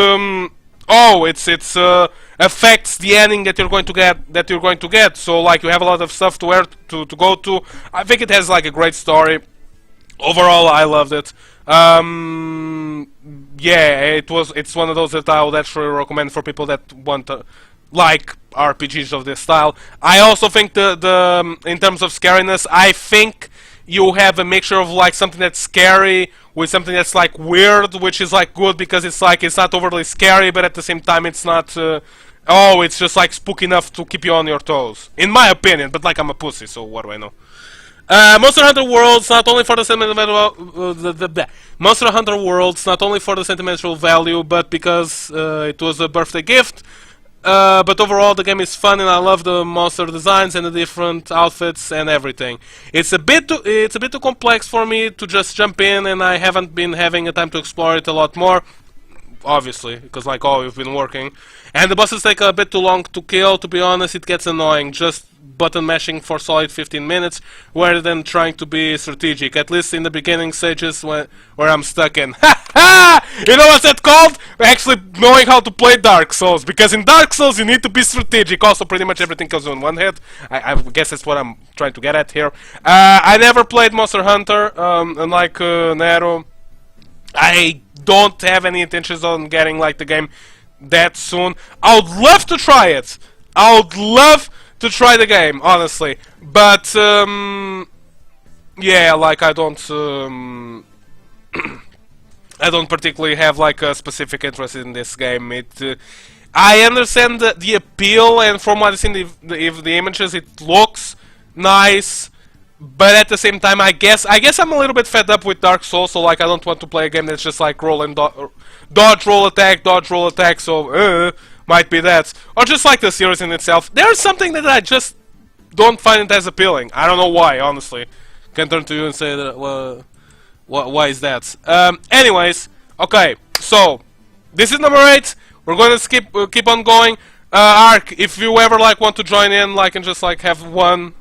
it's affects the ending that you're going to get. So like you have a lot of stuff to where to go to. I think it has like a great story. Overall, I loved it. Yeah, it's one of those that I would actually recommend for people that want to like RPGs of this style. I also think the in terms of scariness, I think you have a mixture of like something that's scary with something that's like weird, which is like good because it's like it's not overly scary, but at the same time it's not. It's just like spooky enough to keep you on your toes, in my opinion. But like I'm a pussy, so what do I know? Monster Hunter Worlds, not only for the sentimental Monster Hunter Worlds, not only for the sentimental value, but because it was a birthday gift. But overall, the game is fun, and I love the monster designs and the different outfits and everything. It's a bit too complex for me to just jump in, and I haven't been having a time to explore it a lot more. Obviously, because like we've been working, and the bosses take a bit too long to kill. To be honest, it gets annoying just button mashing for solid 15 minutes rather than trying to be strategic, at least in the beginning stages where I'm stuck in. You know what's that called? Actually knowing how to play Dark Souls, because in Dark Souls you need to be strategic. Also pretty much everything goes on one hit. I guess that's what I'm trying to get at here. I never played Monster Hunter, unlike Nero. I don't have any intentions on getting like the game that soon. I would love to try it. I would love to try the game, honestly. But yeah, like I don't I don't particularly have like a specific interest in this game. I understand the appeal, and from what I've seen the images, it looks nice. But at the same time, I guess I'm a little bit fed up with Dark Souls, so like I don't want to play a game that's just like roll and dodge, roll, attack, dodge, roll, attack. So might be that, or just like the series in itself. There's something that I just don't find it as appealing. I don't know why, honestly. Can turn to you and say that. Well, why is that? Anyways, okay. So this is number 8. We're going to keep on going. Ark, if you ever like want to join in, like and just like have one.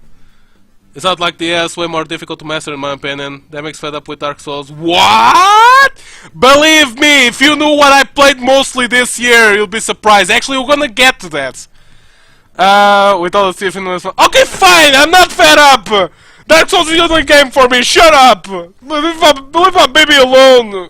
It's not like the way more difficult to master in my opinion. That makes fed up with Dark Souls. What? Believe me, if you knew what I played mostly this year, you'll be surprised. Actually, we're gonna get to that. With all the Stephen was okay, fine, I'm not fed up! Dark Souls is the only game for me, shut up! Leave my baby alone!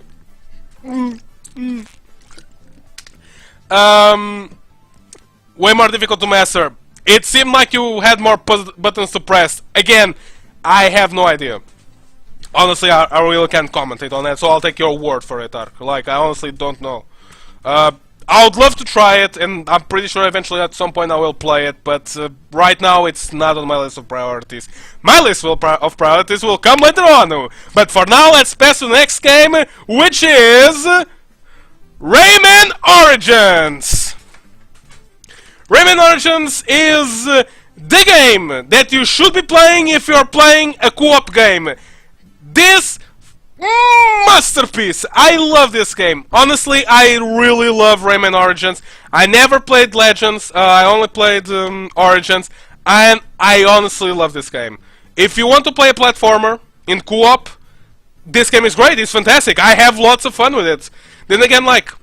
Way more difficult to master. It seemed like you had more buttons to press. Again, I have no idea. Honestly, I really can't commentate on that, so I'll take your word for it, Ark. Like, I honestly don't know. I would love to try it, and I'm pretty sure eventually at some point I will play it, but right now it's not on my list of priorities. My list of priorities will come later on. But for now, let's pass to the next game, which is Rayman Origins! Rayman Origins is the game that you should be playing if you're playing a co-op game. This masterpiece! I love this game. Honestly, I really love Rayman Origins. I never played Legends, I only played Origins, and I honestly love this game. If you want to play a platformer in co-op, this game is great, it's fantastic. I have lots of fun with it. Then again, like,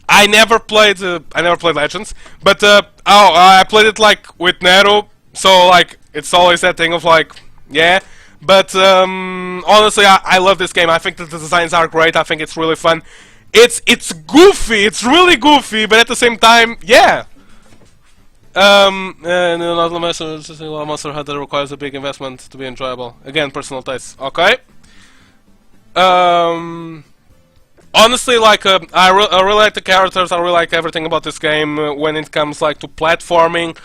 I never played Legends, but I played it like with Nero, so like it's always that thing of like, yeah. But honestly, I love this game. I think that the designs are great. I think it's really fun. It's goofy. It's really goofy, but at the same time, yeah. And another Monster Hunter requires a big investment to be enjoyable. Again, personal taste. Okay. Honestly, like, I really like the characters, I really like everything about this game when it comes, like, to platforming.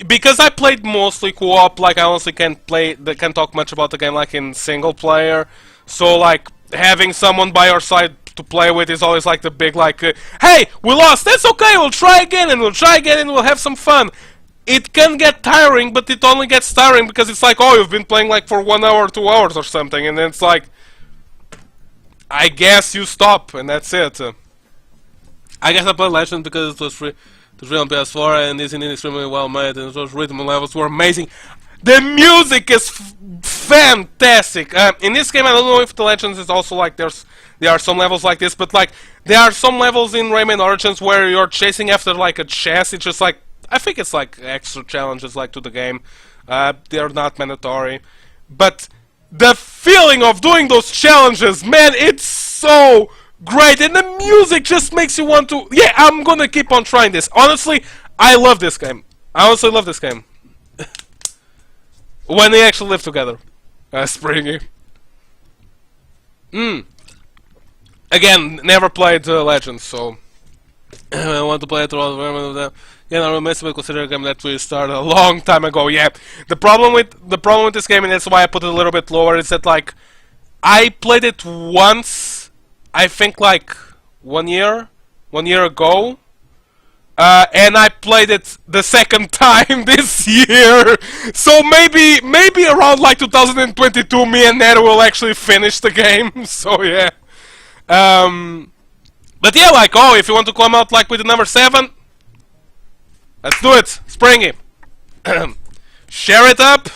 Because I played mostly co-op, like, I honestly can't talk much about the game, like, in single player. So, like, having someone by your side to play with is always, like, the big, like, hey, we lost, that's okay, we'll try again, and we'll try again, and we'll have some fun. it can get tiring, but it only gets tiring because it's like, oh, you've been playing like for 1 hour, 2 hours or something, and then it's like, I guess you stop, and that's it. I guess I played Legend because it was free. It was free on PS4, and is indeed extremely well made, and those rhythm levels were amazing. The music is fantastic. In this game, I don't know if the Legends is also like there are some levels like this, but like there are some levels in Rayman Origins where you're chasing after like a chest. It's just like, I think it's like extra challenges like to the game. They're not mandatory, but the feeling of doing those challenges, man, it's so great, and the music just makes you want to. Yeah, I'm gonna keep on trying this. Honestly, I love this game. I honestly love this game. When they actually live together. Springy. Again, never played Legends, so I want to play it throughout the them. Yeah, I remember consider a game that we started a long time ago. Yeah, the problem with this game, and that's why I put it a little bit lower, is that like I played it once, I think like 1 year ago. And I played it the second time this year, so maybe around like 2022, me and Ned will actually finish the game. So yeah, but yeah, like, oh, if you want to come out like with the number 7, let's do it, Springy. Share it up.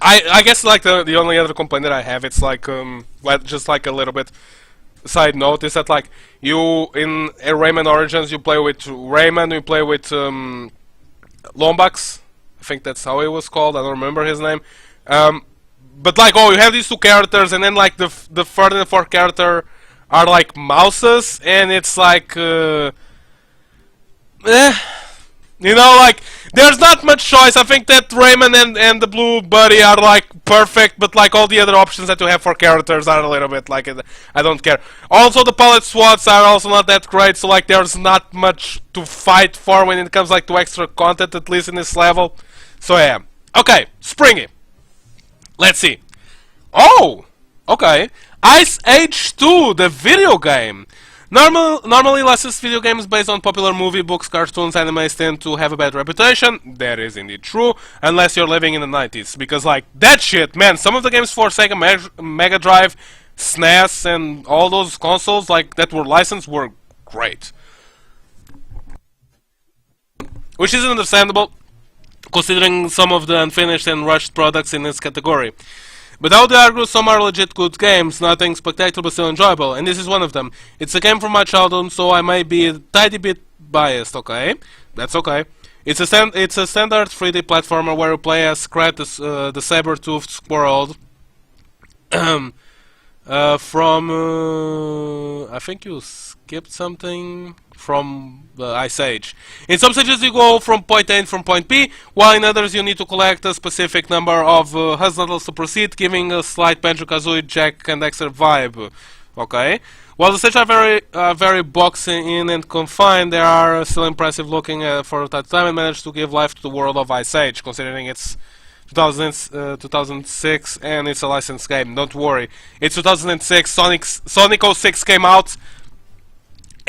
I guess like the only other complaint that I have, it's like just like a little bit side note, is that like you in Rayman Origins you play with Rayman, you play with Lombax, I think that's how he was called, I don't remember his name, but like, oh, you have these two characters, and then like the third and the fourth character are like mouses, and it's like you know, like, there's not much choice. I think that Rayman and the Blue Buddy are like perfect, but like all the other options that you have for characters are a little bit like, I don't care. Also, the palette SWATs are also not that great, so like there's not much to fight for when it comes like to extra content, at least in this level. So yeah. Okay, Springy. Let's see. Oh! Okay. Ice Age 2, the video game. Normally licensed video games based on popular movie, books, cartoons, animes tend to have a bad reputation. That is indeed true, unless you're living in the 90s. Because like, that shit, man, some of the games for Sega Mega Drive, SNES, and all those consoles like that were licensed were great. Which is understandable, considering some of the unfinished and rushed products in this category. But I would argue some are legit good games, nothing spectacular but still enjoyable, and this is one of them. It's a game from my childhood, so I might be a tiny bit biased, okay? That's okay. It's a standard 3D platformer where you play as Kratos, the saber-toothed squirrel. I think you skipped something from Ice Age. In some stages you go from point A and from point B, while in others you need to collect a specific number of Huzzlers to proceed, giving a slight Banjo-Kazooie, Jack and Dexter vibe. Okay. While the stages are very boxy in and confined, they are still impressive looking for that time and managed to give life to the world of Ice Age, considering it's 2006 and it's a licensed game. Don't worry, it's 2006. Sonic 06 came out.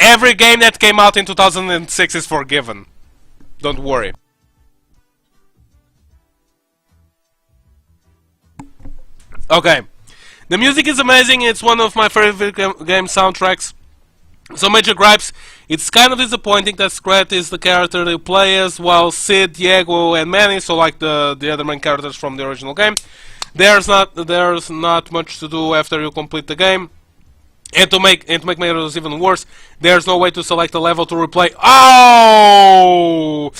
Every game that came out in 2006 is forgiven. Don't worry. Okay, the music is amazing. It's one of my favorite game soundtracks. Some major gripes: it's kind of disappointing that Scrat is the character you play as, while Sid, Diego, and Manny, so like the other main characters from the original game, there's not much to do after you complete the game. And to make matters even worse, there's no way to select a level to replay. Oh,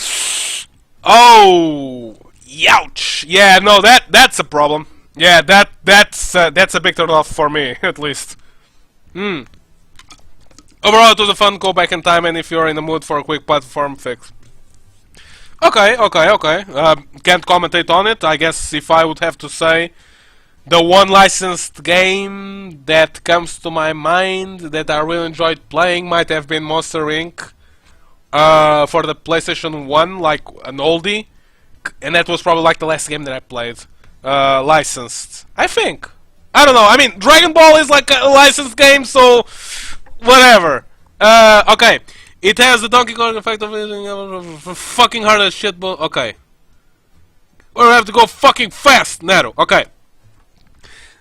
youch! Yeah, no, that's a problem. Yeah, that's a big turn off for me, at least. Overall, it was a fun go back in time, and if you're in the mood for a quick platform fix. Okay. Can't commentate on it. I guess if I would have to say, the one licensed game that comes to my mind that I really enjoyed playing might have been Monster Inc. For the PlayStation 1, like an oldie. And that was probably like the last game that I played. Licensed. I think. I don't know. I mean, Dragon Ball is like a licensed game, so whatever. Okay. It has the Donkey Kong effect of fucking hard as shit, but okay. We have to go fucking fast, Nero. Okay.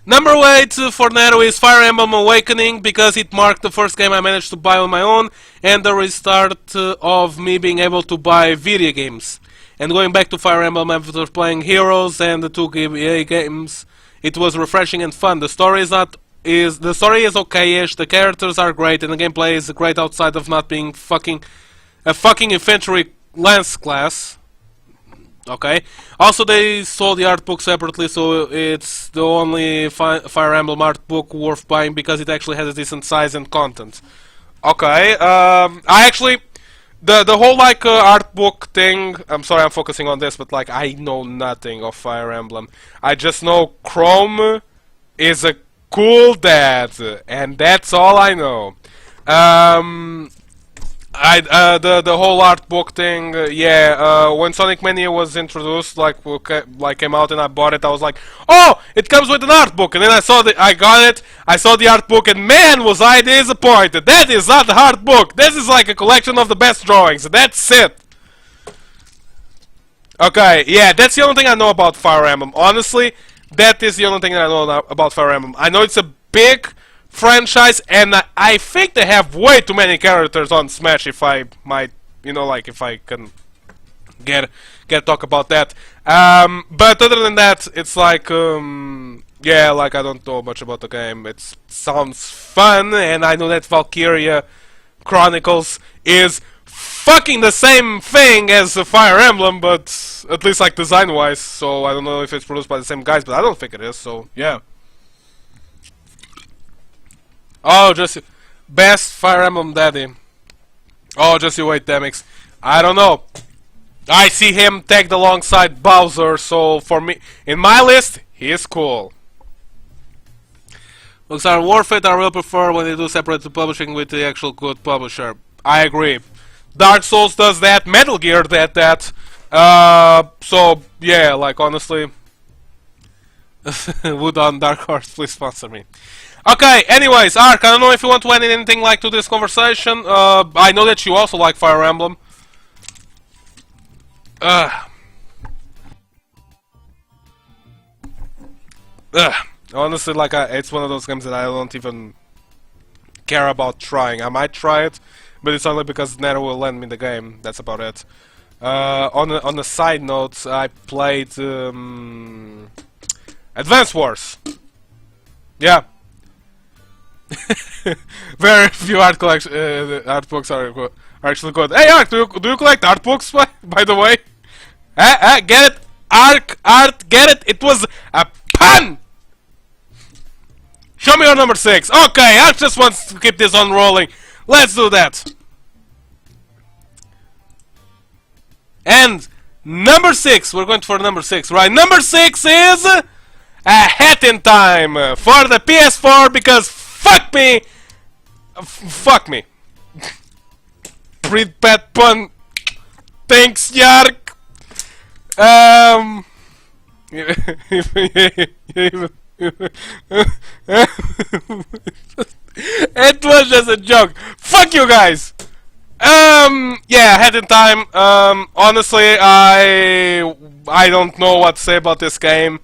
Number 8 for Nero is Fire Emblem Awakening, because it marked the first game I managed to buy on my own and the restart of me being able to buy video games. And going back to Fire Emblem after playing Heroes and the 2 GBA games, it was refreshing and fun. The story is okay-ish, the characters are great, and the gameplay is great outside of not being a fucking infantry lance class. Okay. Also, they sold the art book separately, so it's the only Fire Emblem art book worth buying because it actually has a decent size and content. Okay. I actually, the whole like art book thing. I'm sorry, I'm focusing on this, but like I know nothing of Fire Emblem. I just know Chrome is a cool dad, and that's all I know. The whole art book thing, yeah. When Sonic Mania was introduced, like came out, and I bought it, I was like, oh, it comes with an art book. And then I got it, I saw the art book, and man, was I disappointed. That is not the art book. This is like a collection of the best drawings. That's it. Okay, yeah, that's the only thing I know about Fire Emblem. Honestly, that is the only thing I know about Fire Emblem. I know it's a big franchise, and I think they have way too many characters on Smash. If I might, you know, like if I can get talk about that. But other than that, it's like yeah, like I don't know much about the game. It sounds fun, and I know that Valkyria Chronicles is fucking the same thing as Fire Emblem, but at least like design-wise. So I don't know if it's produced by the same guys, but I don't think it is. So yeah. Oh, just best Fire Emblem daddy. Oh, just you wait, Demix. I don't know. I see him tagged alongside Bowser, so for me, in my list, he is cool. Looks are worth it. I will prefer when they do separate the publishing with the actual good publisher. I agree. Dark Souls does that. Metal Gear did that. So yeah, like honestly, Wood on Dark Horse, please sponsor me. Okay, anyways, Ark, I don't know if you want to add anything like to this conversation. I know that you also like Fire Emblem. Honestly, like, it's one of those games that I don't even care about trying. I might try it, but it's only because Nero will lend me the game. That's about it. On a side note, I played Advance Wars. Yeah. Very few art books are actually good. Hey, Ark, do you collect art books? By the way, get it, art, get it. It was a pun. Show me your number 6. Okay, Ark just wants to keep this on rolling. Let's do that. And number 6, we're going for number 6, right? Number 6 is a Hat in Time for the PS4 because. Fuck me! Fuck me. Pretty bad pun. Thanks, Yark. It was just a joke. Fuck you guys. Yeah, Hat in Time. Honestly, I don't know what to say about this game.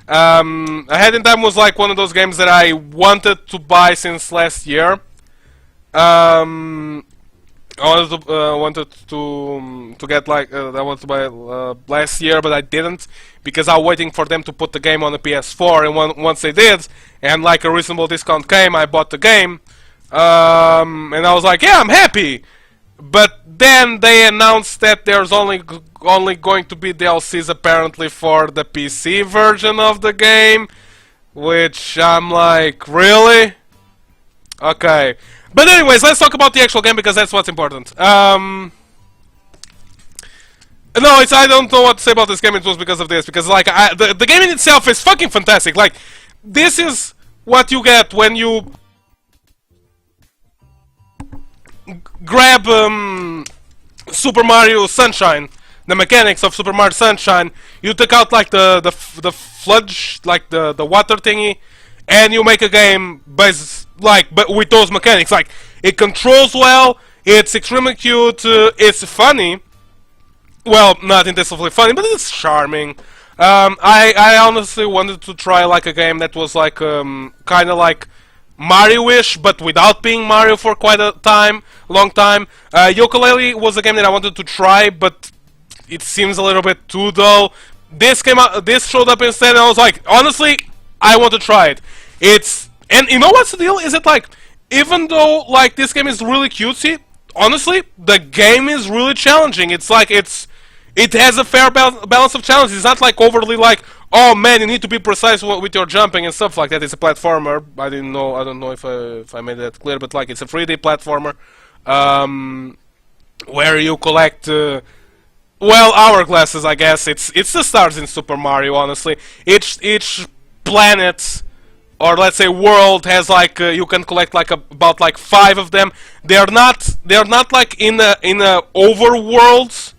Ahead in Time was like one of those games that I wanted to buy since last year. I wanted to get like I wanted to buy last year, but I didn't because I was waiting for them to put the game on the PS4. And once they did, and like a reasonable discount came, I bought the game. And I was like, yeah, I'm happy. But then they announced that there's only going to be DLCs apparently for the PC version of the game, which I'm like, really? Okay. But anyways, let's talk about the actual game because that's what's important. No, I don't know what to say about this game. It was because of this, because like the game in itself is fucking fantastic. Like, this is what you get when you grab Super Mario Sunshine, the mechanics of Super Mario Sunshine. You take out like the sludge, like the water thingy, and you make a game based but with those mechanics. Like, it controls well, It's extremely cute. It's funny. Well, not intensively funny, but it's charming. I honestly wanted to try like a game that was like kind of like Mario-ish, but without being Mario for quite a long time. Yooka-Laylee was a game that I wanted to try, but it seems a little bit too dull. This came out. This showed up instead, and I was like, honestly, I want to try it. And you know what's the deal? Is it like, even though like this game is really cutesy, honestly, the game is really challenging. It's like it has a fair balance of challenges. It's not like overly like, oh man, you need to be precise with your jumping and stuff like that. It's a platformer. I don't know if I made that clear, but like it's a 3D platformer, where you collect, well, hourglasses. I guess it's the stars in Super Mario. Honestly, each planet, or let's say world, has like you can collect like about like 5 of them. They're not like in a overworld.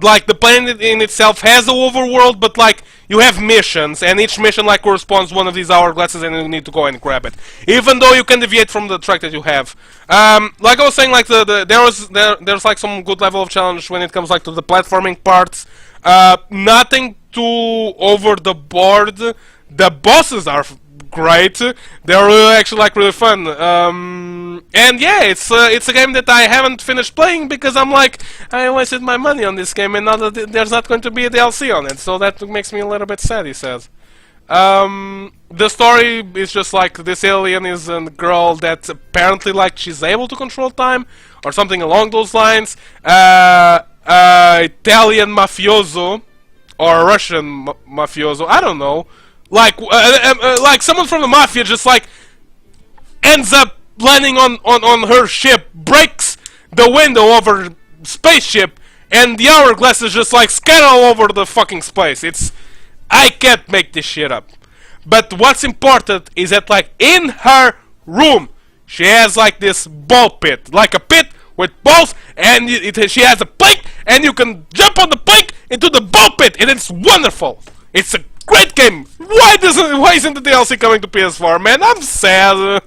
Like the planet in itself has a overworld, but like you have missions, and each mission like corresponds to one of these hourglasses, and you need to go and grab it. Even though you can deviate from the track that you have. Like I was saying, like there's like some good level of challenge when it comes like to the platforming parts. Nothing too over the board. The bosses are great. They're actually like really fun. And yeah, it's a game that I haven't finished playing because I'm like, I wasted my money on this game, and now that there's not going to be a DLC on it, so that makes me a little bit sad. He says. The story is just like this alien is a girl that apparently like she's able to control time or something along those lines. Italian mafioso or Russian mafioso, I don't know. Like someone from the mafia just like ends up landing on her ship, breaks the window of her spaceship, and the hourglasses just like scatter all over the fucking space. I can't make this shit up. But what's important is that like in her room she has like this ball pit, like a pit with balls, and she has a plank, and you can jump on the plank into the ball pit, and it's wonderful. It's a great game. Why isn't the DLC coming to PS4, man? I'm sad.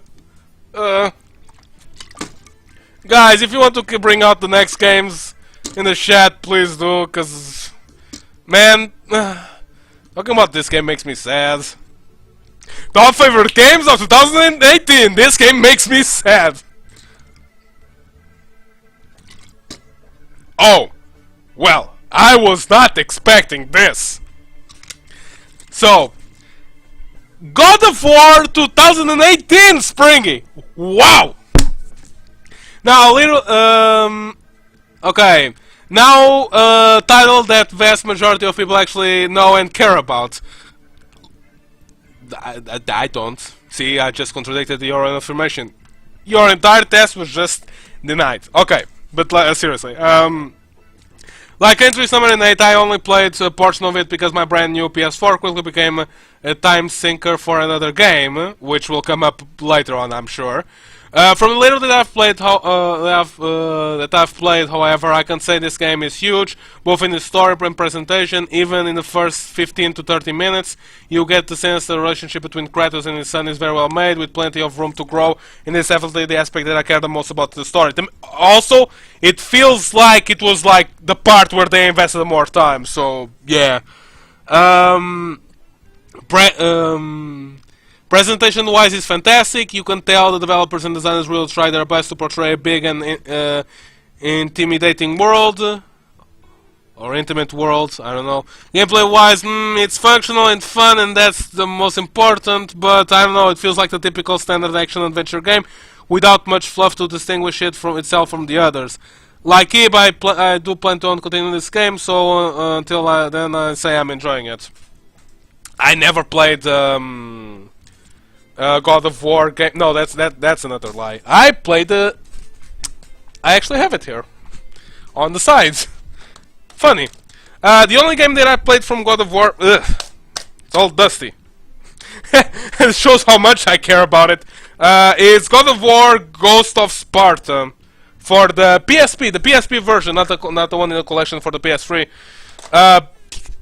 Guys, if you want to bring out the next games in the chat, please do, cause man, talking about this game makes me sad. Top favorite games of 2018. This game makes me sad. Oh, well, I was not expecting this. So, God of War 2018, Springy. Wow. Now, a little, okay. Now, a title that vast majority of people actually know and care about. I don't. See, I just contradicted your own affirmation. Your entire test was just denied. Okay, but seriously, like Entry Summer in 8, I only played a portion of it because my brand new PS4 quickly became a time sinker for another game, which will come up later on, I'm sure. From the little that I've played, however, I can say this game is huge, both in the story and presentation. Even in the first 15 to 30 minutes, you get the sense the relationship between Kratos and his son is very well made, with plenty of room to grow, and it's definitely the aspect that I care the most about the story. Also, it feels like it was like the part where they invested more time, so yeah. Presentation-wise, it's fantastic. You can tell the developers and designers really try their best to portray a big and intimidating world. Or intimate world, I don't know. Gameplay-wise, it's functional and fun, and that's the most important, but I don't know, it feels like the typical standard action-adventure game without much fluff to distinguish it from itself from the others. Like Ib, I do plan to continue this game, so until then I say I'm enjoying it. I never played God of War game. No, that's another lie. I played the. I actually have it here, on the sides. Funny. The only game that I played from God of War, it's all dusty. It shows how much I care about it. It's God of War: Ghost of Sparta for the PSP, the PSP version, not the one in the collection for the PS3.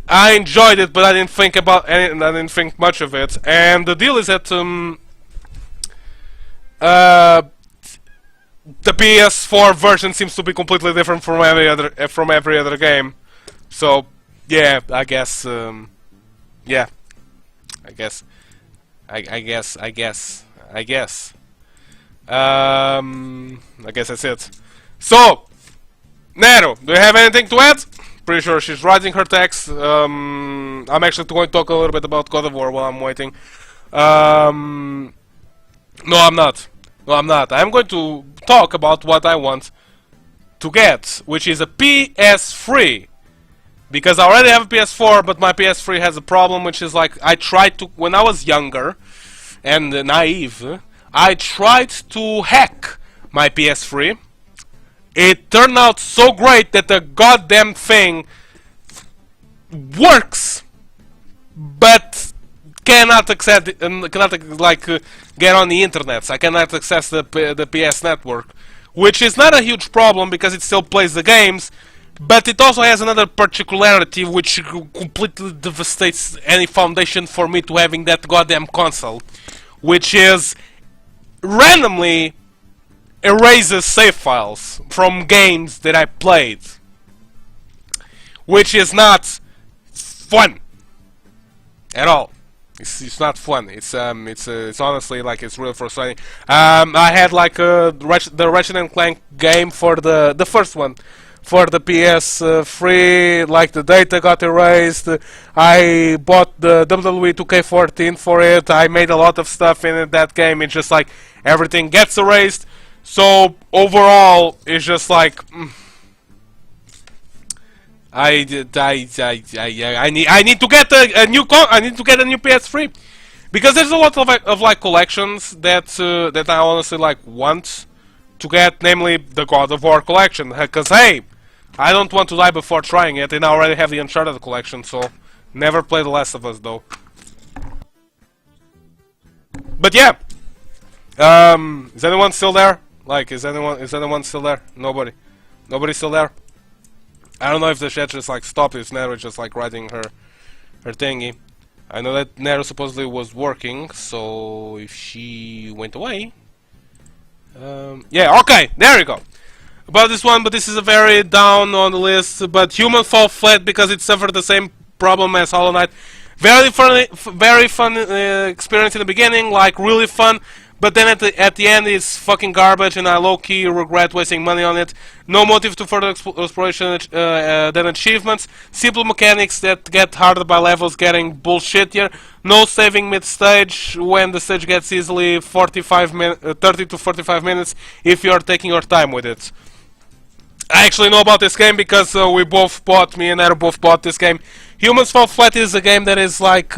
I enjoyed it, but I didn't think about it, I didn't think much of it. And the deal is that the PS4 version seems to be completely different from every other game. So yeah, I guess yeah, I guess I guess I guess that's it. So Nero, do you have anything to add? Pretty sure she's writing her text. I'm actually going to talk a little bit about God of War while I'm waiting. No, I'm not. No, I'm not. I'm going to talk about what I want to get, which is a PS3. Because I already have a PS4, but my PS3 has a problem, which is like, I tried to, when I was younger and naive, I tried to hack my PS3. It turned out so great that the goddamn thing works, but cannot access get on the internet. I cannot access the PS network, which is not a huge problem because it still plays the games. But it also has another particularity which completely devastates any foundation for me to having that goddamn console, which is randomly erases save files from games that I played, which is not fun at all. It's not fun. It's honestly like it's really frustrating. I had like the Ratchet and Clank game for the first one for the PS3. Like the data got erased. I bought the WWE 2K14 for it. I made a lot of stuff in that game. It's just like everything gets erased. So overall, it's just like I need to get a new PS3 because there's a lot of like collections that that I honestly like want to get, namely the God of War collection. Because hey, I don't want to die before trying it, and I already have the Uncharted collection. So never play The Last of Us though. But yeah, is anyone still there? Like, is anyone still there? Nobody's still there. I don't know if the chat just like stopped. It's Nero just like writing her thingy. I know that Nero supposedly was working, so if she went away, yeah, okay, there you go. About this one, but this is a very down on the list. But Human Fall Flat because it suffered the same problem as Hollow Knight. Very fun experience in the beginning, like really fun. But then at the end it's fucking garbage, and I low-key regret wasting money on it. No motive to further exploration than achievements. Simple mechanics that get harder by levels getting bullshittier. No saving mid-stage when the stage gets easily 30 to 45 minutes if you are taking your time with it. I actually know about this game because me and Nero both bought this game. Humans Fall Flat is a game that is like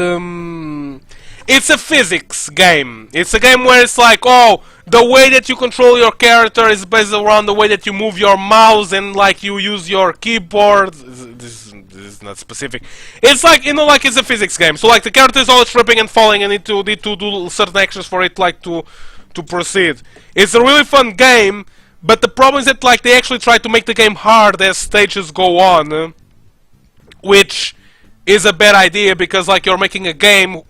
it's a physics game. It's a game where it's like, oh, the way that you control your character is based around the way that you move your mouse and like you use your keyboard. This is not specific. It's like, you know, like it's a physics game. So like the character is always tripping and falling and need to do certain actions for it like to proceed. It's a really fun game, but the problem is that like they actually try to make the game hard as stages go on, which is a bad idea because like you're making a game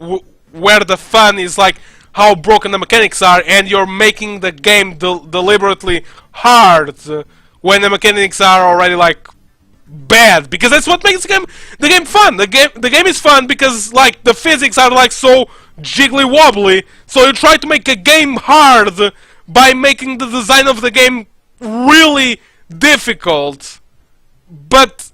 where the fun is like how broken the mechanics are, and you're making the game deliberately hard when the mechanics are already like bad, because that's what makes the game fun. The game is fun because like the physics are like so jiggly wobbly, so you try to make a game hard by making the design of the game really difficult, but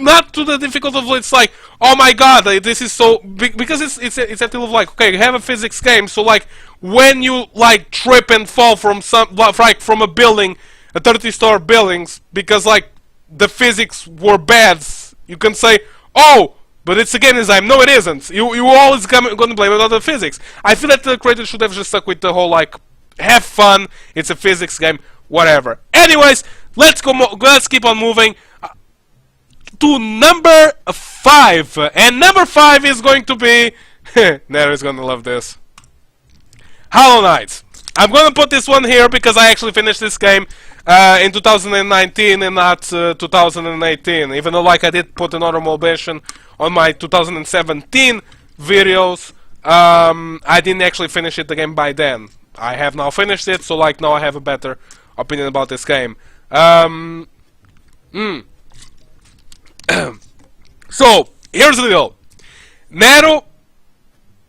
not to the difficulty of it's like, oh my god, this is so because it's a deal of like, okay, you have a physics game, so like when you like trip and fall from from a building, a 30-story buildings, because like the physics were bad, you can say, oh, but it's a game design. No, it isn't. You always going to blame it on the physics. I feel that the creator should have just stuck with the whole like, have fun. It's a physics game, whatever. Anyways, let's keep on moving to number 5, and number 5 is going to be Nero is gonna love this. Hollow Knight. I'm gonna put this one here because I actually finished this game in 2019 and not 2018. Even though like I did put an honorable mention on my 2017 videos, I didn't actually finish the game by then. I have now finished it, so like now I have a better opinion about this game. Um, mm. So here's the deal. Nero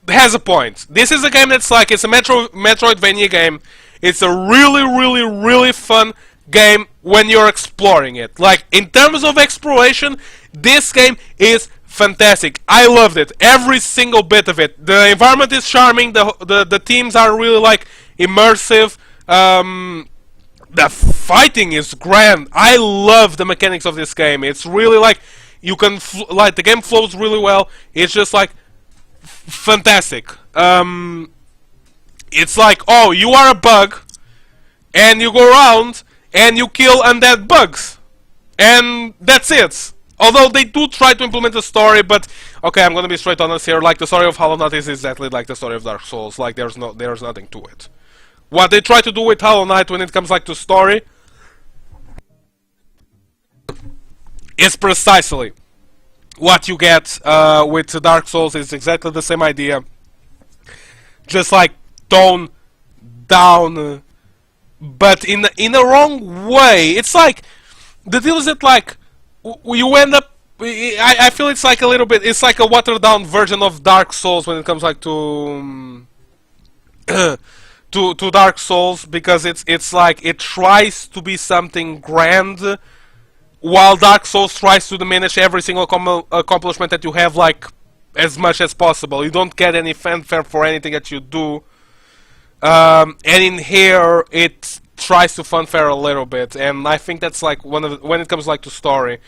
has a point. This is a game that's like, it's a Metroidvania game. It's a really fun game when you're exploring it. Like, in terms of exploration, this game is fantastic. I loved it, every single bit of it. The environment is charming. The themes are really like immersive. The fighting is grand. I love the mechanics of this game. It's really like, you can like, the game flows really well. It's just like fantastic. It's like, oh, you are a bug, and you go around and you kill undead bugs, and that's it. Although they do try to implement a story, but okay, I'm gonna be straight honest here. Like, the story of Hollow Knight is exactly like the story of Dark Souls. Like, there's nothing to it. What they try to do with Hollow Knight when it comes like to story is precisely what you get with Dark Souls. Is exactly the same idea, just like toned down, but in a wrong way. It's like, the deal is that like you end up. I feel it's like a little bit. It's like a watered down version of Dark Souls when it comes like to to Dark Souls, because it's like it tries to be something grand, while Dark Souls tries to diminish every single accomplishment that you have, like, as much as possible. You don't get any fanfare for anything that you do. And in here, it tries to fanfare a little bit, and I think that's like one of the, when it comes like to story.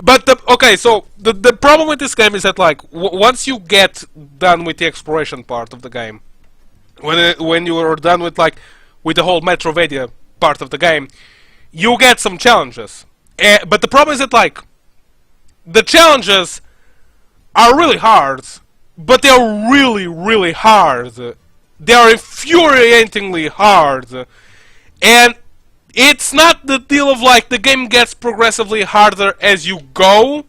But okay, so the problem with this game is that like once you get done with the exploration part of the game, when you are done with like with the whole Metroidvania part of the game, you get some challenges. But the problem is that like the challenges are really hard, but they're really hard. They are infuriatingly hard. And it's not the deal of like the game gets progressively harder as you go.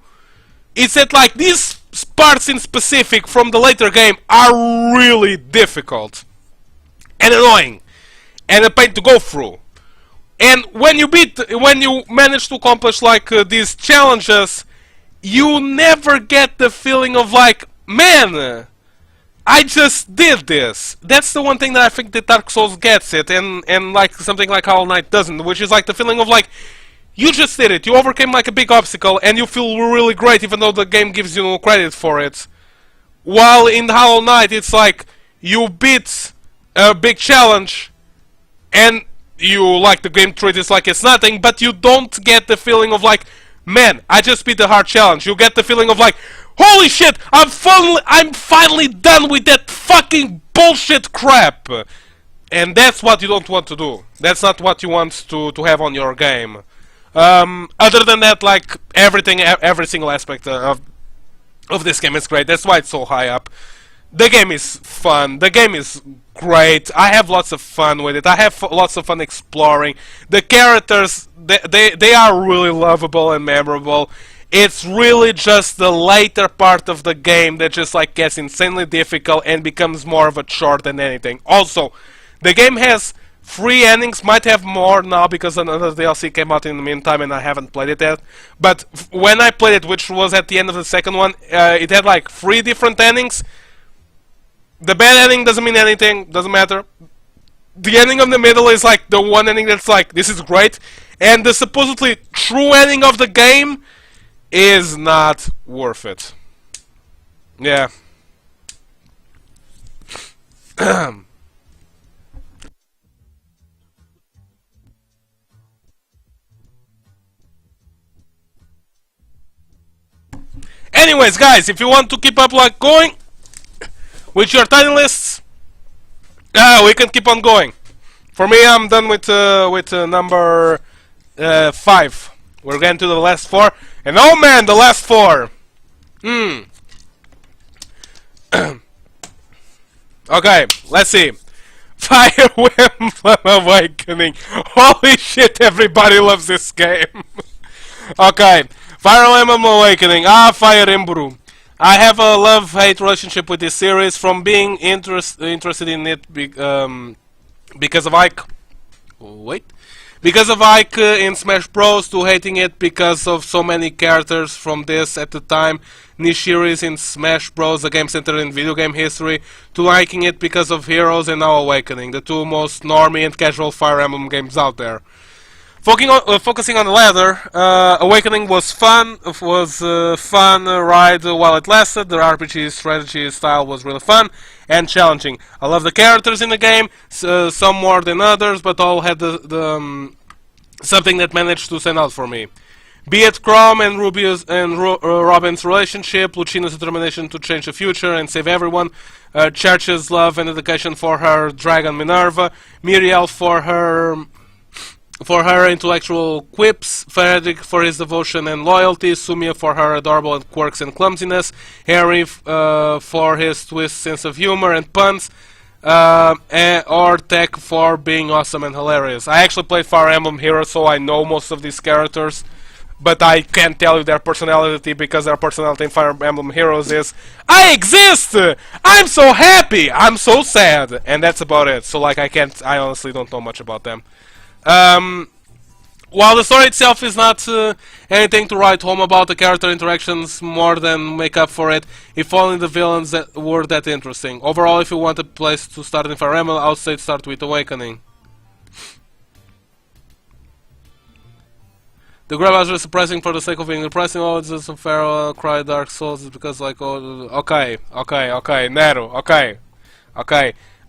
It's that like these parts in specific from the later game are really difficult and annoying and a pain to go through. And when you manage to accomplish like these challenges, you never get the feeling of like, man, I just did this. That's the one thing that I think that Dark Souls gets it, and like something like Hollow Knight doesn't, which is like the feeling of like, you just did it. You overcame like a big obstacle, and you feel really great, even though the game gives you no credit for it. While in Hollow Knight, it's like you beat a big challenge, and you like the game treats it like it's nothing, but you don't get the feeling of like, man, I just beat a hard challenge. You get the feeling of like, holy shit, I'm finally done with that fucking bullshit crap. And that's what you don't want to do. That's not what you want to have on your game. Other than that, like everything, every single aspect of this game is great. That's why it's so high up. The game is fun. The game is great. I have lots of fun with it. I have lots of fun exploring. The characters, they are really lovable and memorable. It's really just the later part of the game that just like gets insanely difficult and becomes more of a chore than anything. Also, the game has 3 endings, might have more now because another DLC came out in the meantime and I haven't played it yet. But when I played it, which was at the end of the second one, it had like 3 different endings. The bad ending doesn't mean anything, doesn't matter. The ending of the middle is like the one ending that's like, this is great. And the supposedly true ending of the game is not worth it. Yeah. Anyways, guys, if you want to keep up like going with your tiny lists, we can keep on going. For me, I'm done with number 5. We're getting to the last 4, and oh man, the last 4. Okay, let's see. Fire Emblem Awakening. Holy shit, everybody loves this game. Okay, Fire Emblem Awakening. Fire Emblem. I have a love-hate relationship with this series, from being interested in it because of Because of Ike in Smash Bros. To hating it because of so many characters from this at the time, Nishiris in Smash Bros. A game centered in video game history, to liking it because of Heroes and now Awakening, the two most normie and casual Fire Emblem games out there. Focusing on the latter, Awakening was fun. It was fun ride while it lasted. The RPG strategy style was really fun and challenging. I love the characters in the game, some more than others, but all had something that managed to stand out for me. Be it Chrom and Ruby's and Robin's relationship, Lucina's determination to change the future and save everyone, Church's love and dedication for her dragon Minerva, Miriel for her intellectual quips, Frederick for his devotion and loyalty, Sumia for her adorable quirks and clumsiness, Harry for his twist sense of humor and puns, or Tech for being awesome and hilarious. I actually played Fire Emblem Heroes, so I know most of these characters, but I can't tell you their personality because their personality in Fire Emblem Heroes is I exist! I'm so happy! I'm so sad! And that's about it. So like I honestly don't know much about them. While the story itself is not anything to write home about, the character interactions more than make up for it, if only the villains that were that interesting. Overall, if you want a place to start in Fire Emblem, I would say start with Awakening. The grab is surprising for the sake of being depressing. Oh, it's just a Pharaoh cry Dark Souls is because like oh okay, Nero, okay.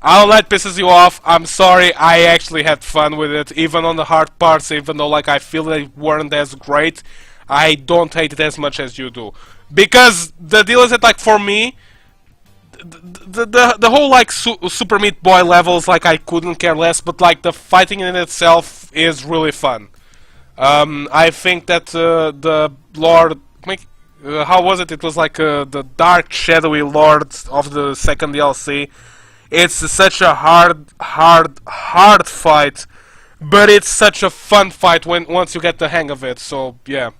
I'll let pisses you off. I'm sorry, I actually had fun with it, even on the hard parts, even though like I feel they weren't as great. I don't hate it as much as you do. Because the deal is that like for me, the whole like Super Meat Boy levels, like I couldn't care less, but like the fighting in itself is really fun. I think that the Lord, how was it? It was like the Dark Shadowy Lord of the second DLC. It's such a hard fight, but it's such a fun fight once you get the hang of it. So yeah.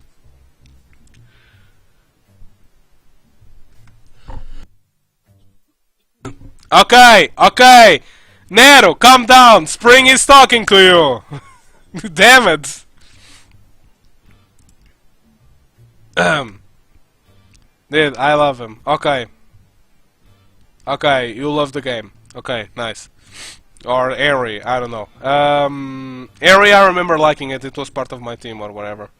Okay, Nero, calm down. Spring is talking to you. Damn it. Dude, I love him. Okay, you love the game. Okay, nice. Or Airy, I don't know. Airy, I remember liking it. It was part of my team or whatever.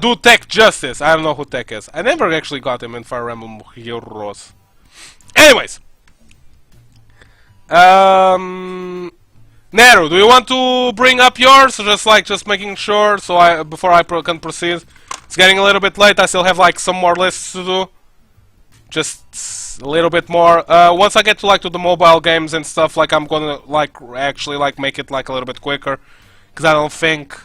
Do Tech Justice. I don't know who Tech is. I never actually got him in Fire Emblem Heroes. Anyways. Nero, do you want to bring up yours? Just making sure so before I can proceed. It's getting a little bit late. I still have like some more lists to do. Just a little bit more. Once I get to the mobile games and stuff, like I'm gonna actually make it like a little bit quicker, because I don't think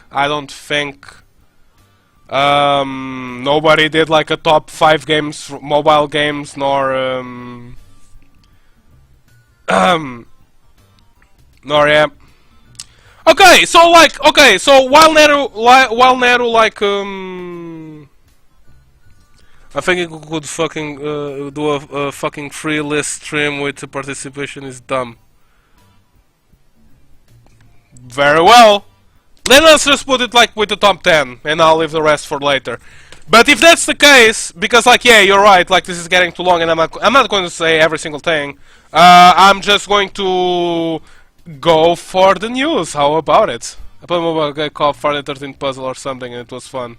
nobody did like a top 5 games, mobile games, nor yeah. Okay, so while Nero I think we could fucking do a fucking free list stream with the participation is dumb. Very well. Then let's just put it like with the top 10, and I'll leave the rest for later. But if that's the case, because like yeah, you're right, like this is getting too long, and I'm not going to say every single thing. I'm just going to go for the news. How about it? I played a mobile game called Friday the 13th Puzzle or something, and it was fun.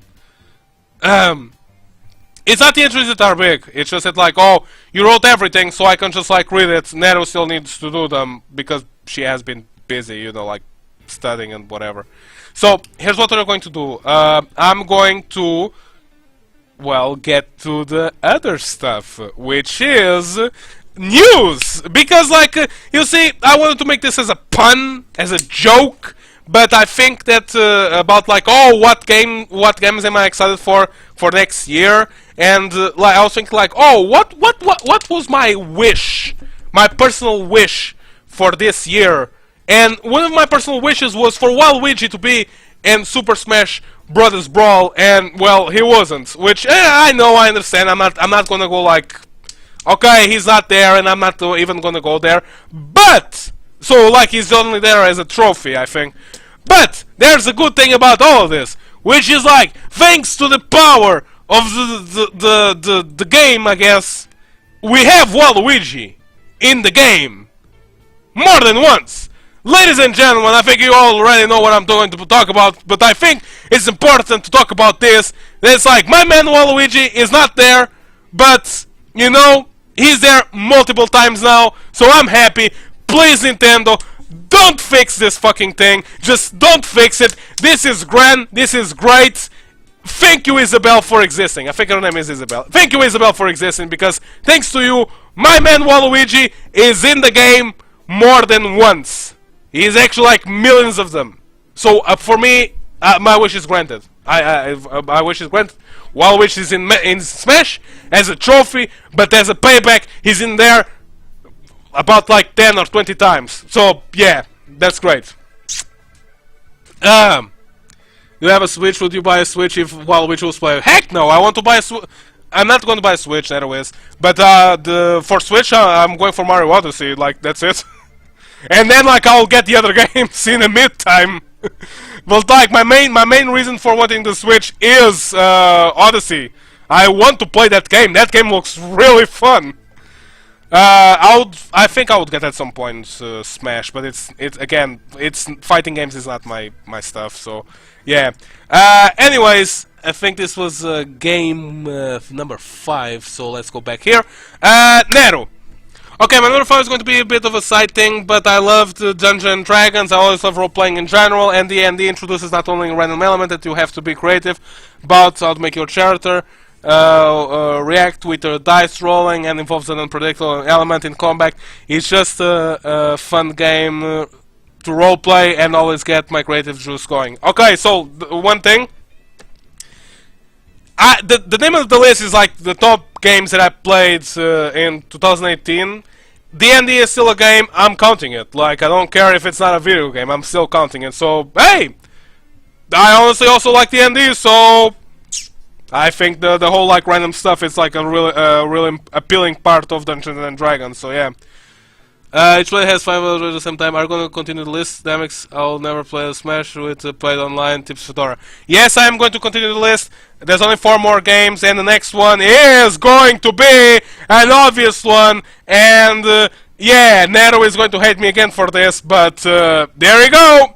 It's not the entries that are big, it's just that like, oh, you wrote everything, so I can just like read it. Nero still needs to do them, because she has been busy, you know, like studying and whatever. So, here's what we're going to do. I'm going to, well, get to the other stuff, which is news! Because like, you see, I wanted to make this as a pun, as a joke, but I think that about like, oh, what games am I excited for next year? And like, I was thinking like, oh, what was my wish, my personal wish for this year? And one of my personal wishes was for Waluigi to be in Super Smash Brothers Brawl, and well, he wasn't. Which I know, I understand. I'm not gonna go like, okay, he's not there, and I'm not even gonna go there. But So like he's only there as a trophy, I think. But there's a good thing about all of this, which is like thanks to the power of the game, I guess, we have Waluigi in the game more than once. Ladies and gentlemen, I think you all already know what I'm going to talk about, but I think it's important to talk about this. It's like my man Waluigi is not there, but you know, he's there multiple times now, so I'm happy. Please, Nintendo, don't fix this fucking thing. Just don't fix it. This is grand. This is great. Thank you, Isabel, for existing. I think her name is Isabel. Thank you, Isabel, for existing, because thanks to you, my man Waluigi is in the game more than once. He's actually like millions of them. So for me, my wish is granted. My wish is granted. Waluigi is in Smash as a trophy, but as a payback, he's in there about like 10 or 20 times. So yeah, that's great. You have a Switch? Would you buy a Switch if Waluigi was playing? Heck no! I want to buy a Switch. I'm not going to buy a Switch, anyways. But for Switch, I'm going for Mario Odyssey. Like that's it. And then like I'll get the other games in the mid-time. But like my main reason for wanting the Switch is Odyssey. I want to play that game. That game looks really fun. I think I would get at some point Smash, but it's again, it's fighting games is not my stuff. So yeah. Anyways, I think this was game number 5. So let's go back here. Nero. Okay, my number 5 is going to be a bit of a side thing, but I loved Dungeons and Dragons. I always love role-playing in general, and D&D introduces not only a random element that you have to be creative about how to make your character react with dice rolling, and involves an unpredictable element in combat. It's just a fun game to roleplay and always get my creative juice going. Okay, so one thing. The name of the list is like the top games that I played in 2018. D&D is still a game, I'm counting it. Like, I don't care if it's not a video game, I'm still counting it. So, hey! I honestly also like D&D, so I think the whole like random stuff is like a really appealing part of Dungeons and Dragons, so yeah. Each player has 5 others at the same time. Are you going to continue the list? Damix, I'll never play a Smash with played online. Tips Fedora. Yes, I am going to continue the list. There's only 4 more games, and the next one is going to be an obvious one. And yeah, Nero is going to hate me again for this, but there you go.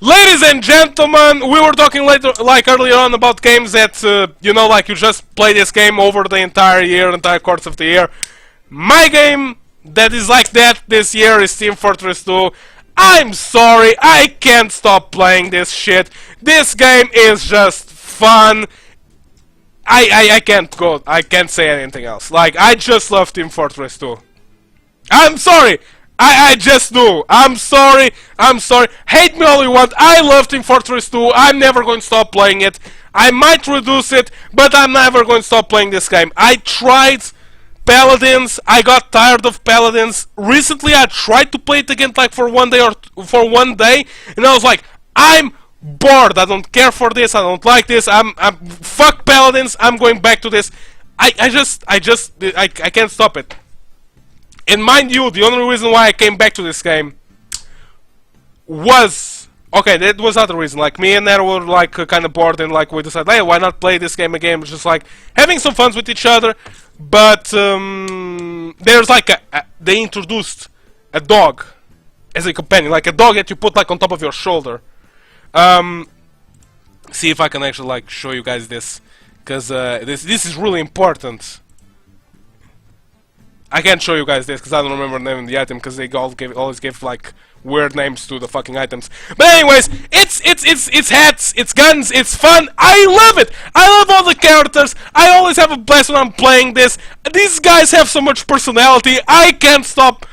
Ladies and gentlemen, we were talking earlier on about games that you know, like you just play this game over the entire course of the year. My game that is like that this year is Team Fortress 2. I'm sorry, I can't stop playing this shit. This game is just fun. I can't say anything else. Like, I just love Team Fortress 2. I'm sorry, I just do. I'm sorry. Hate me all you want. I love Team Fortress 2. I'm never going to stop playing it. I might reduce it, but I'm never going to stop playing this game. I tried Paladins. I got tired of Paladins. Recently, I tried to play it again, like for one day, and I was like, I'm bored. I don't care for this. I don't like this. I'm fuck Paladins. I'm going back to this. I can't stop it. And mind you, the only reason why I came back to this game was, okay, that was not the reason. Like, me and Nero were like kind of bored, and like we decided, hey, why not play this game again? Just like having some fun with each other. But there's like they introduced a dog as a companion, like a dog that you put like on top of your shoulder. See if I can actually like show you guys this, because this is really important. I can't show you guys this because I don't remember the name of the item, because they always give like weird names to the fucking items. But anyways, it's hats, it's guns, it's fun. I love it. I love all the characters. I always have a blast when I'm playing this. These guys have so much personality. I can't stop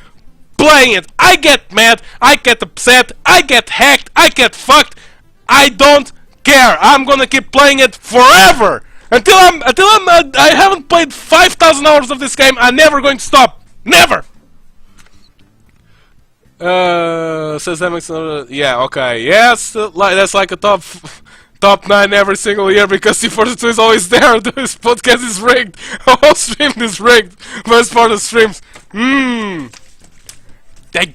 playing it. I get mad. I get upset. I get hacked. I get fucked. I don't care. I'm gonna keep playing it forever. Until I haven't played 5,000 hours of this game. I'm never going to stop. Never. Says that makes yeah, okay, yes, that's like a top 9 every single year, because C42 is always there. This podcast is rigged. The whole stream is rigged. Best part of streams. I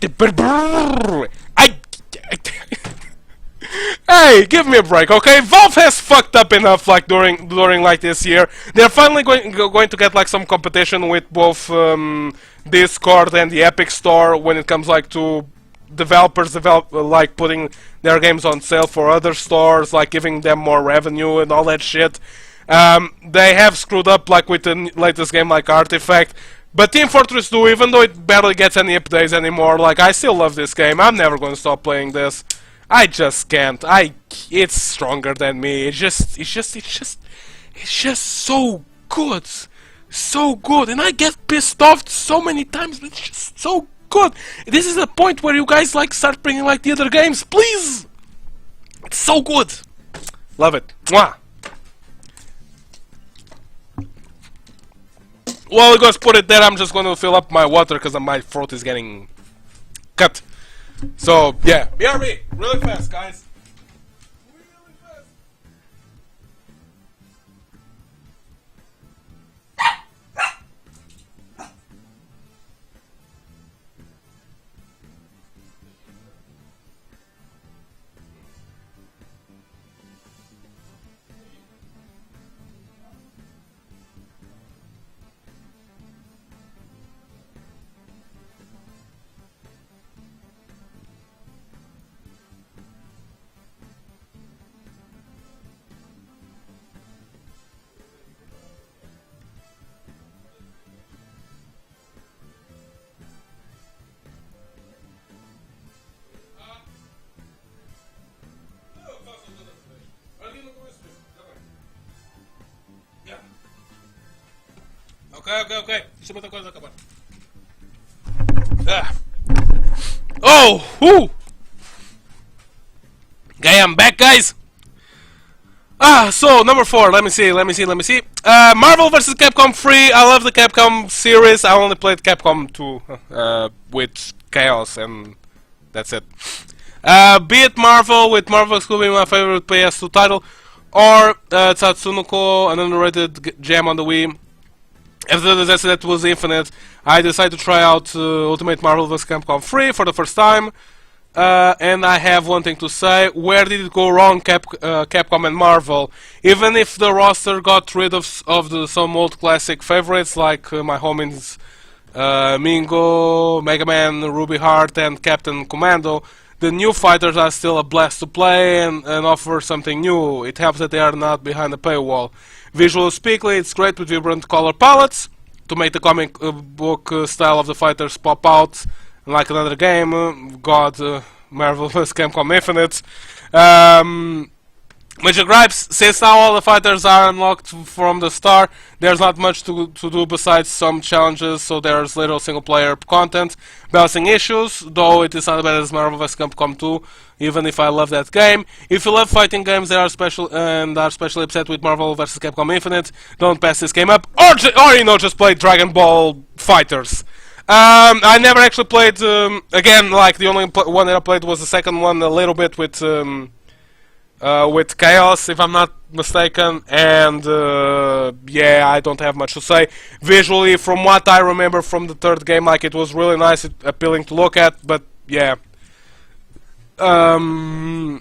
Hey, give me a break, okay? Valve has fucked up enough, like during like this year. They're finally going to get like some competition with both Discord and the Epic Store when it comes like to developers like putting their games on sale for other stores, like giving them more revenue and all that shit. They have screwed up like with the latest game like Artifact. But Team Fortress 2, even though it barely gets any updates anymore, like I still love this game. I'm never going to stop playing this. I just can't. It's stronger than me. It's just so good. So good. And I get pissed off so many times, but it's just so good. This is the point where you guys like start bringing like the other games, please. It's so good. Love it. Mwah. Well, you guys put it there. I'm just going to fill up my water because my throat is getting cut. So, yeah, BRB, really fast, guys. Really fast. Ok. Deixa eu botar coisa acabar. Oh! Okay, I'm back, guys! So, number 4, let me see. Marvel vs. Capcom 3, I love the Capcom series, I only played Capcom 2 with Chaos, and that's it. Be it Marvel, with Marvel excluding my favorite PS2 title, or Tatsunoko, an underrated gem on the Wii. After the disaster that was Infinite, I decided to try out Ultimate Marvel vs. Capcom 3 for the first time. And I have one thing to say. Where did it go wrong, Capcom and Marvel? Even if the roster got rid of some old classic favorites like my homies Mingo, Mega Man, Ruby Heart and Captain Commando, the new fighters are still a blast to play and offer something new. It helps that they are not behind a paywall. Visually speaking, it's great with vibrant color palettes to make the comic book style of the fighters pop out like another game. Marvel vs. Capcom Infinite. Major gripes, since now all the fighters are unlocked from the start, there's not much to do besides some challenges, so there's little single player content. Balancing issues, though it is not as bad as Marvel vs. Capcom 2, even if I love that game. If you love fighting games that are especially upset with Marvel vs. Capcom Infinite, don't pass this game up, or just play Dragon Ball Fighters. I never actually played, again, like the only one that I played was the second one a little bit with Chaos, if I'm not mistaken, and yeah, I don't have much to say. Visually, from what I remember from the third game, like it was really nice, appealing to look at, but yeah. I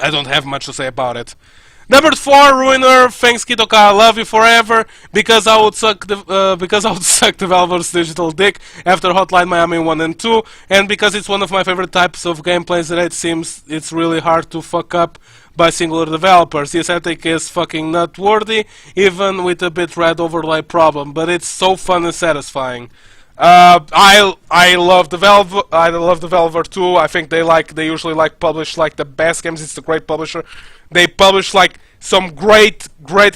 don't have much to say about it. Number 4, Ruiner. Thanks, Kitoka. I love you forever. Because I would suck developers' digital dick after Hotline Miami 1 and 2, and because it's one of my favorite types of gameplays that it seems it's really hard to fuck up by singular developers. The aesthetic is fucking nutworthy, even with a bit red overlay problem, but it's so fun and satisfying. I love Developer too. I think they usually like publish like the best games. It's a great publisher. They publish like some great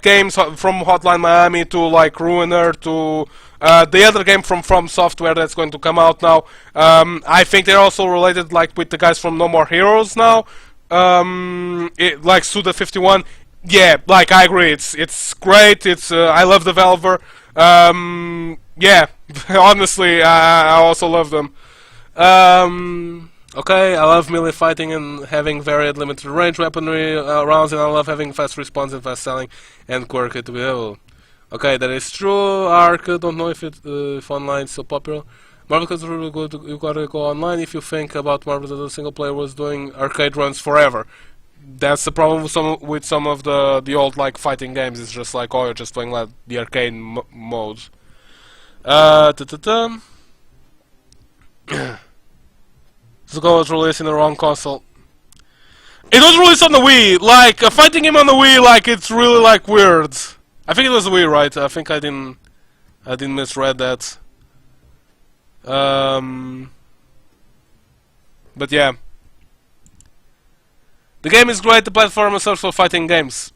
games from Hotline Miami to like Ruiner to the other game from Software that's going to come out now. I think they're also related like with the guys from No More Heroes now. Like Suda51. Yeah, like I agree. It's great. I love Developer. Yeah, honestly, I also love them. Okay, I love melee fighting and having very limited range weaponry rounds, and I love having fast response and fast selling and quirky to be able. Okay, that is true. Arc, don't know if online is so popular. Marvel is really good. You gotta go online if you think about Marvel that the single player was doing arcade runs forever. That's the problem with some of the old like fighting games. It's just like, oh, you're just playing like the arcade modes. The goal was released in the wrong console. It was released on the Wii. Like a fighting game on the Wii, like it's really like weird. I think it was the Wii, right? I think I didn't misread that. But yeah, the game is great. The platform is also for fighting games.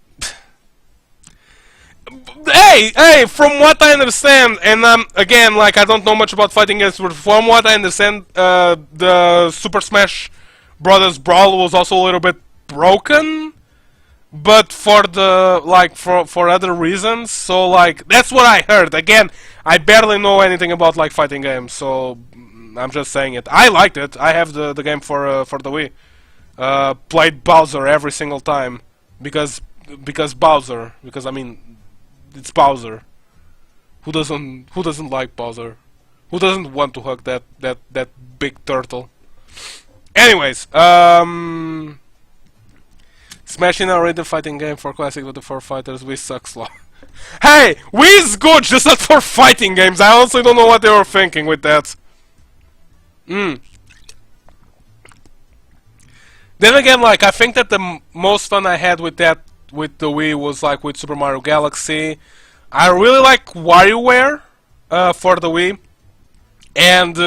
Hey, from what I understand, and again, like I don't know much about fighting games, but from what I understand, the Super Smash Brothers Brawl was also a little bit broken, but for the for other reasons. So like that's what I heard. Again, I barely know anything about like fighting games, so I'm just saying it. I liked it. I have the game for the Wii. Played Bowser every single time because Bowser. Because I mean, it's Bowser. Who doesn't like Bowser? Who doesn't want to hug that big turtle? Anyways, Smashing already fighting game for classic with the 4 fighters. Wii sucks law. Hey, Wii is good, just not for fighting games. I honestly don't know what they were thinking with that. Then again, like I think that the most fun I had with the Wii was like with Super Mario Galaxy. I really like WarioWare for the Wii, and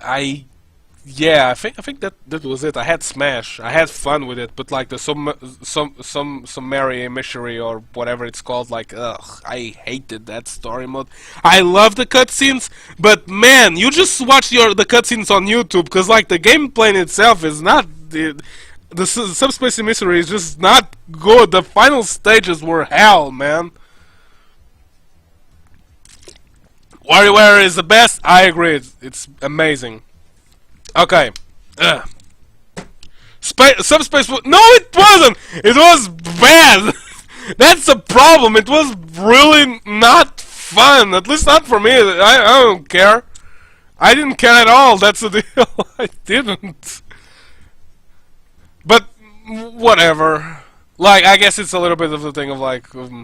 I think that was it. I had Smash. I had fun with it, but like the some Mary Missionary or whatever it's called, like I hated that story mode. I love the cutscenes, but man, you just watch the cutscenes on YouTube, because like the gameplay in itself is not the Subspace Mystery is just not good. The final stages were hell, man. WarioWare is the best. I agree. It's amazing. Okay. Subspace. No, it wasn't. It was bad. That's the problem. It was really not fun. At least not for me. I don't care. I didn't care at all. That's the deal. I didn't. But whatever. Like, I guess it's a little bit of the thing of like, the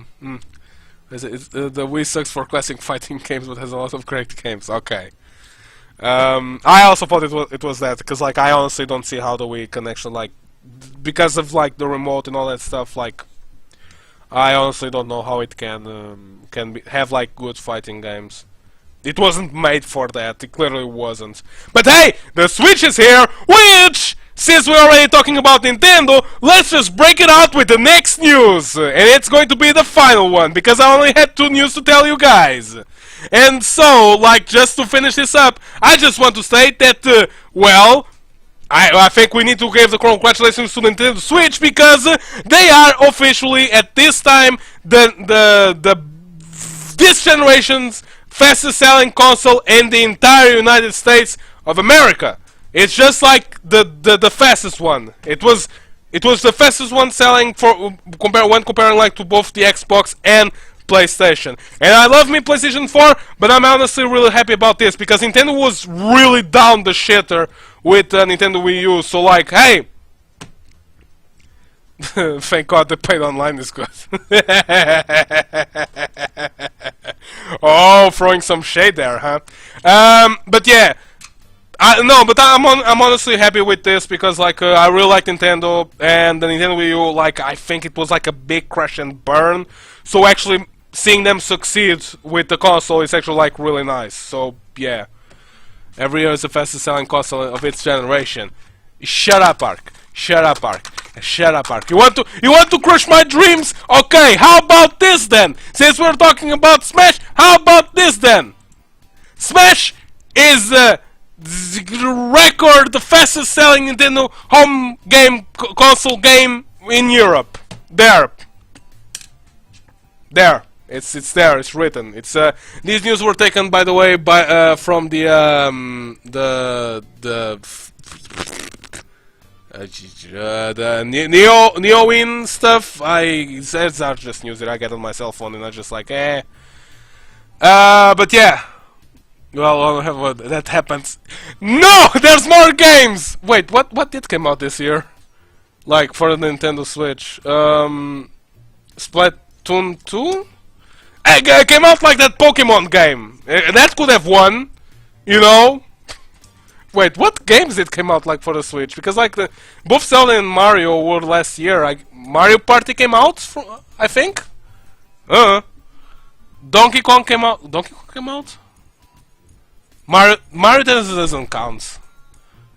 Wii sucks for classic fighting games, but has a lot of great games. Okay. I also thought it was that, because like I honestly don't see how the Wii connection, like, because of like the remote and all that stuff, like I honestly don't know how it can have like good fighting games. It wasn't made for that. It clearly wasn't. But hey, the Switch is here, which, since we're already talking about Nintendo, let's just break it out with the next news, and it's going to be the final one, because I only had 2 news to tell you guys. And so, like, just to finish this up, I just want to state that, well, I think we need to give the congratulations to Nintendo Switch, because they are officially, at this time, this generation's fastest selling console in the entire United States of America. It's just like the fastest one. It was the fastest one selling when comparing like to both the Xbox and PlayStation. And I love me PlayStation 4, but I'm honestly really happy about this, because Nintendo was really down the shitter with Nintendo Wii U. So like, hey, thank God the paid online is good. Oh, throwing some shade there, huh? But yeah. No, but I'm honestly happy with this, because like I really like Nintendo, and the Nintendo Wii U, like I think it was like a big crash and burn. So actually seeing them succeed with the console is actually like really nice. So yeah, every year is the fastest selling console of its generation. Shut up, Ark. Shut up, Ark. Shut up, Ark. You want to crush my dreams? Okay, how about this then? Since we're talking about Smash, how about this then? Smash is the fastest selling Nintendo home game console game in Europe. There. It's there. It's written. It's these news were taken, by the way, from the NeoWin stuff. It's not just news that I get on my cell phone, and I just like But yeah. Well, that happens. No! There's more games! Wait, what did come out this year? Like, for the Nintendo Switch? Splatoon 2? Came out like that Pokemon game. That could have won, you know? Wait, what games did came out like for the Switch? Because like both Zelda and Mario were last year. Like Mario Party came out, I think. Donkey Kong came out. Donkey Kong came out. Mario doesn't count.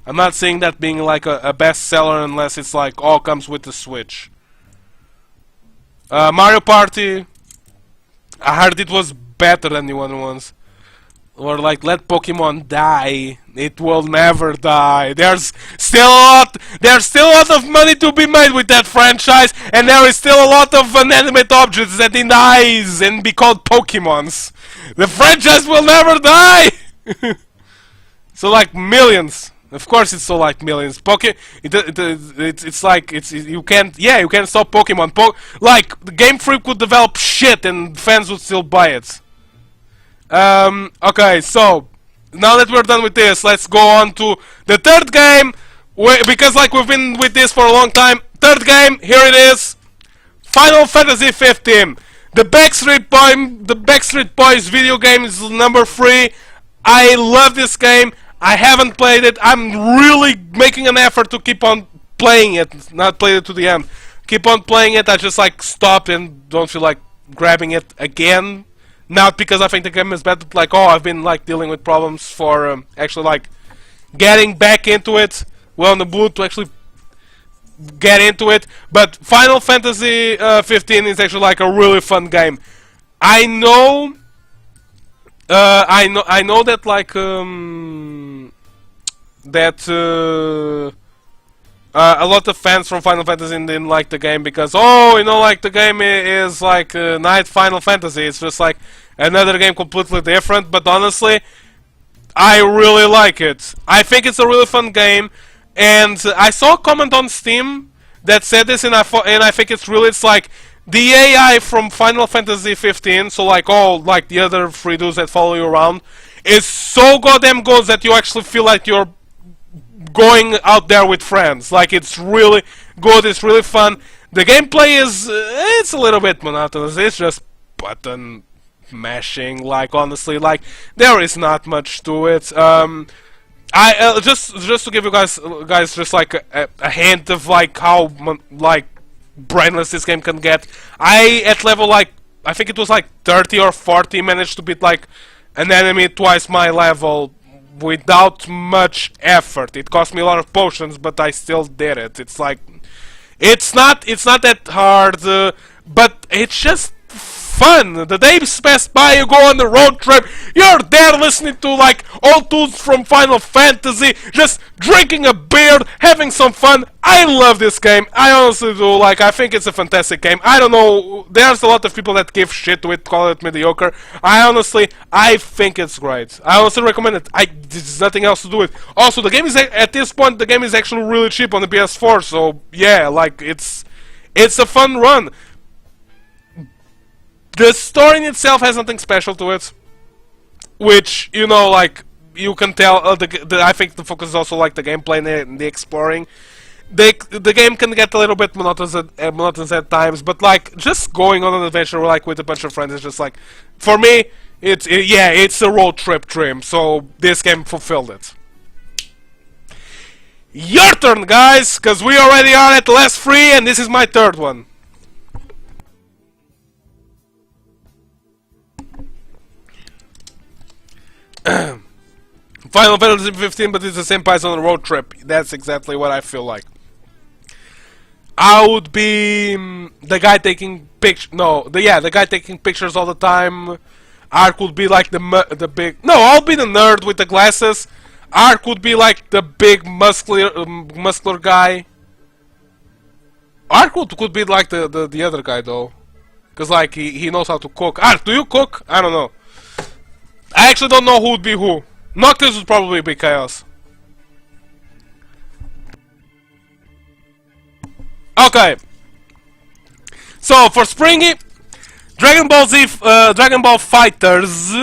I'm not saying that being like a bestseller unless it's like all comes with the Switch. Mario Party. I heard it was better than the other ones. Or like, let Pokemon die. It will never die. There's still a lot of money to be made with that franchise, and there is still a lot of inanimate objects that dies and be called Pokemons. The franchise will never die. So like millions. Of course, it's so like millions. It's like you can't stop Pokemon. Like the Game Freak would develop shit and fans would still buy it. Okay, so now that we're done with this, let's go on to the third game. Because like we've been with this for a long time. Third game, here it is. Final Fantasy 15. The Backstreet Boys video game is number 3. I love this game. I haven't played it. I'm really making an effort to keep on playing it, not play it to the end. Keep on playing it. I just like stopped and don't feel like grabbing it again. Not because I think the game is bad, but like, oh, I've been like dealing with problems for actually like getting back into it. Well, on the boot to actually get into it. But Final Fantasy 15 is actually like a really fun game. I know that like a lot of fans from Final Fantasy didn't like the game because, oh, you know, like the game is like not Final Fantasy. It's just like another game completely different. But honestly, I really like it. I think it's a really fun game. And I saw a comment on Steam that said this, and I think it's like the AI from Final Fantasy 15, so like all like the other 3 dudes that follow you around, is so goddamn good that you actually feel like you're going out there with friends. Like it's really good, it's really fun. The gameplay is it's a little bit monotonous. It's just button mashing. Like honestly, like there is not much to it. I just to give you guys just like a hint of like how like brainless this game can get. I at level like I think it was like 30 or 40 managed to beat like an enemy twice my level without much effort. It cost me a lot of potions, but I still did it. It's like it's not that hard, but it's just fun. The days pass by, you go on the road trip, you're there listening to like old dudes from Final Fantasy, just drinking a beer, having some fun. I love this game. I honestly do. Like, I think it's a fantastic game. I don't know, there's a lot of people that give shit to it, call it mediocre. I think it's great. I also recommend it. There's nothing else to do with. Also, the game is, at this point, the game is actually really cheap on the PS4, so yeah, like, it's a fun run. The story in itself has nothing special to it, which, you know, like, you can tell, I think the focus is also, like, the gameplay and the exploring. The game can get a little bit monotonous at times, but, like, just going on an adventure, like, with a bunch of friends is just, like, for me, it's a road trip dream, so this game fulfilled it. Your turn, guys, because we already are at the last 3, and this is my third one. Final Fantasy 15, but it's the same price on a road trip. That's exactly what I feel like. I would be the guy taking pictures. No, the guy taking pictures all the time. Ark would be like the big. No, I'll be the nerd with the glasses. Ark would be like the big muscular guy. Ark could be like the other guy though, cause like he knows how to cook. Ark, do you cook? I don't know. I actually don't know who would be who. Noctis would probably be Chaos. Okay. So for Springy, Dragon Dragon Ball Fighters.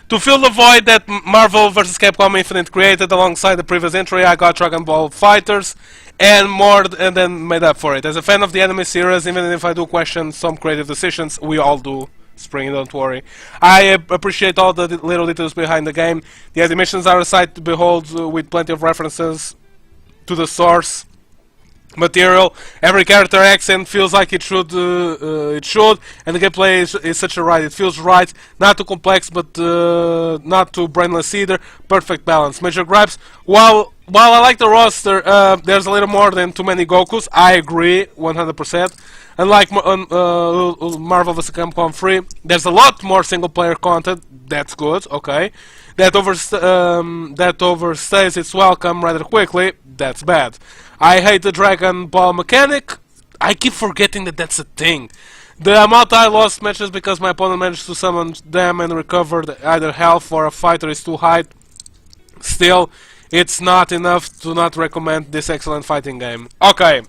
To fill the void that Marvel vs. Capcom Infinite created alongside the previous entry, I got Dragon Ball Fighters and more, and then made up for it. As a fan of the anime series, even if I do question some creative decisions, we all do, Spring, don't worry. I appreciate all the little details behind the game. The animations are a sight to behold, with plenty of references to the source material. Every character accent feels like it should, and the gameplay is such a ride. It feels right, not too complex, but not too brainless either. Perfect balance. Major gripes: while I like the roster, there's a little more than too many Gokus. I agree, 100%. Unlike Marvel vs. Capcom 3, there's a lot more single-player content. That's good, okay. That overstays its welcome rather quickly. That's bad. I hate the Dragon Ball mechanic. I keep forgetting that that's a thing. The amount I lost matches because my opponent managed to summon them and recovered either health or a fighter is too high. Still, it's not enough to not recommend this excellent fighting game. Okay.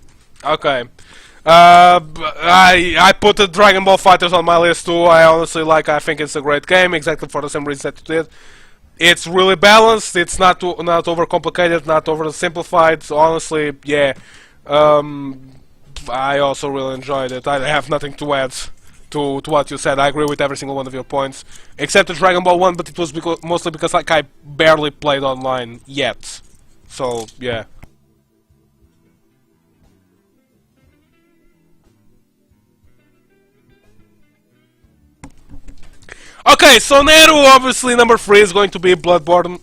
I put the Dragon Ball Fighters on my list too. I think it's a great game, exactly for the same reason that you did. It's really balanced. It's not overcomplicated, not oversimplified. So honestly, yeah. I also really enjoyed it. I have nothing to add to what you said. I agree with every single one of your points, except the Dragon Ball one. But it was mostly because like I barely played online yet. So yeah. Okay, so Nero, obviously number 3 is going to be Bloodborne.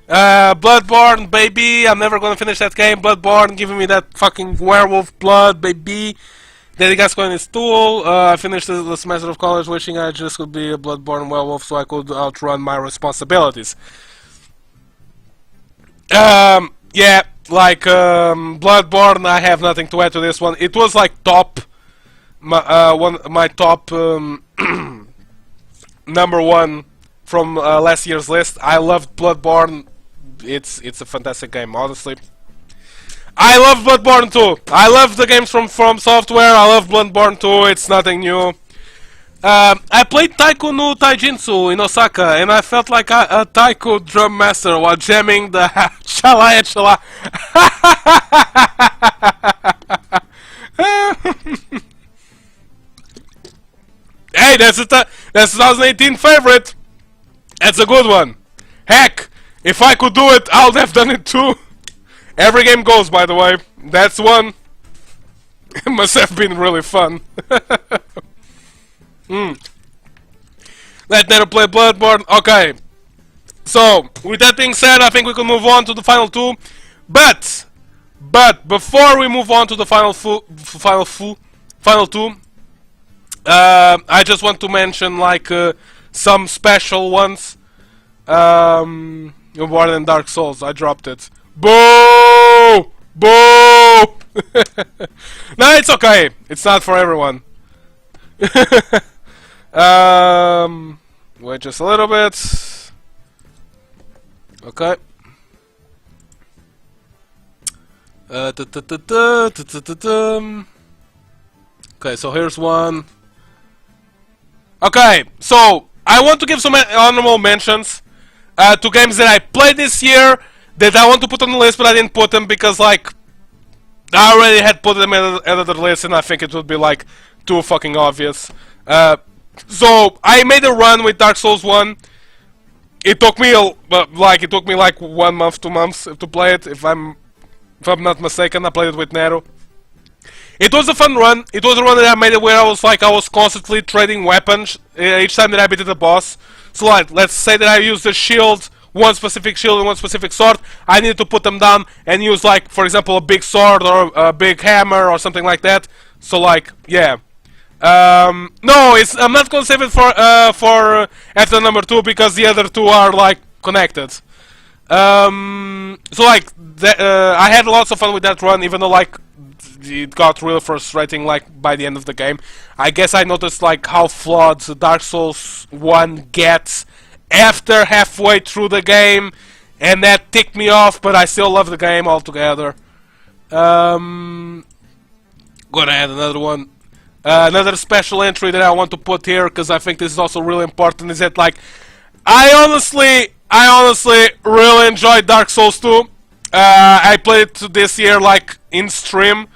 Bloodborne, baby, I'm never gonna finish that game. Bloodborne, giving me that fucking werewolf blood, baby. Then he got going in his stool. I finished the semester of college wishing I just could be a Bloodborne werewolf so I could outrun my responsibilities. Yeah, like, Bloodborne, I have nothing to add to this one. It was like top, my top, number 1 from last year's list. I loved Bloodborne. It's a fantastic game, honestly. I love Bloodborne 2. I love the games from Software. I love Bloodborne 2. It's nothing new. I played Taiko no Taijinsu in Osaka, and I felt like a taiko drum master while jamming the chala and chala. Hey, that's 2018 favorite. That's a good one. Heck, if I could do it, I would have done it too. Every game goes, by the way. That's one. It must have been really fun. Let Nero play Bloodborne. Okay. So, with that being said, I think we can move on to the final 2. But before we move on to the final 2, I just want to mention like some special ones. More than Dark Souls, I dropped it. Boo! Boo! No, it's okay. It's not for everyone. Wait just a little bit. Okay. Okay, so here's one. Okay, so I want to give some honorable mentions to games that I played this year that I want to put on the list, but I didn't put them because, like, I already had put them in the list, and I think it would be like too fucking obvious. So I made a run with Dark Souls 1. It took me like 1 month, 2 months to play it. If I'm not mistaken, I played it with Nero. It was a fun run. It was a run that I made it where I was constantly trading weapons each time that I beat the boss. So like, let's say that I used the shield, one specific shield and one specific sword. I needed to put them down and use, like, for example, a big sword or a big hammer or something like that. So like, yeah. No, I'm not gonna save it for after number 2 because the other 2 are like connected. So like, I had lots of fun with that run, even though like it got really frustrating like by the end of the game. I guess I noticed like how flawed Dark Souls 1 gets after halfway through the game, and that ticked me off, but I still love the game altogether. Gonna add another one. Another special entry that I want to put here, because I think this is also really important, is that, like, I honestly really enjoyed Dark Souls 2. I played it this year, like, in stream,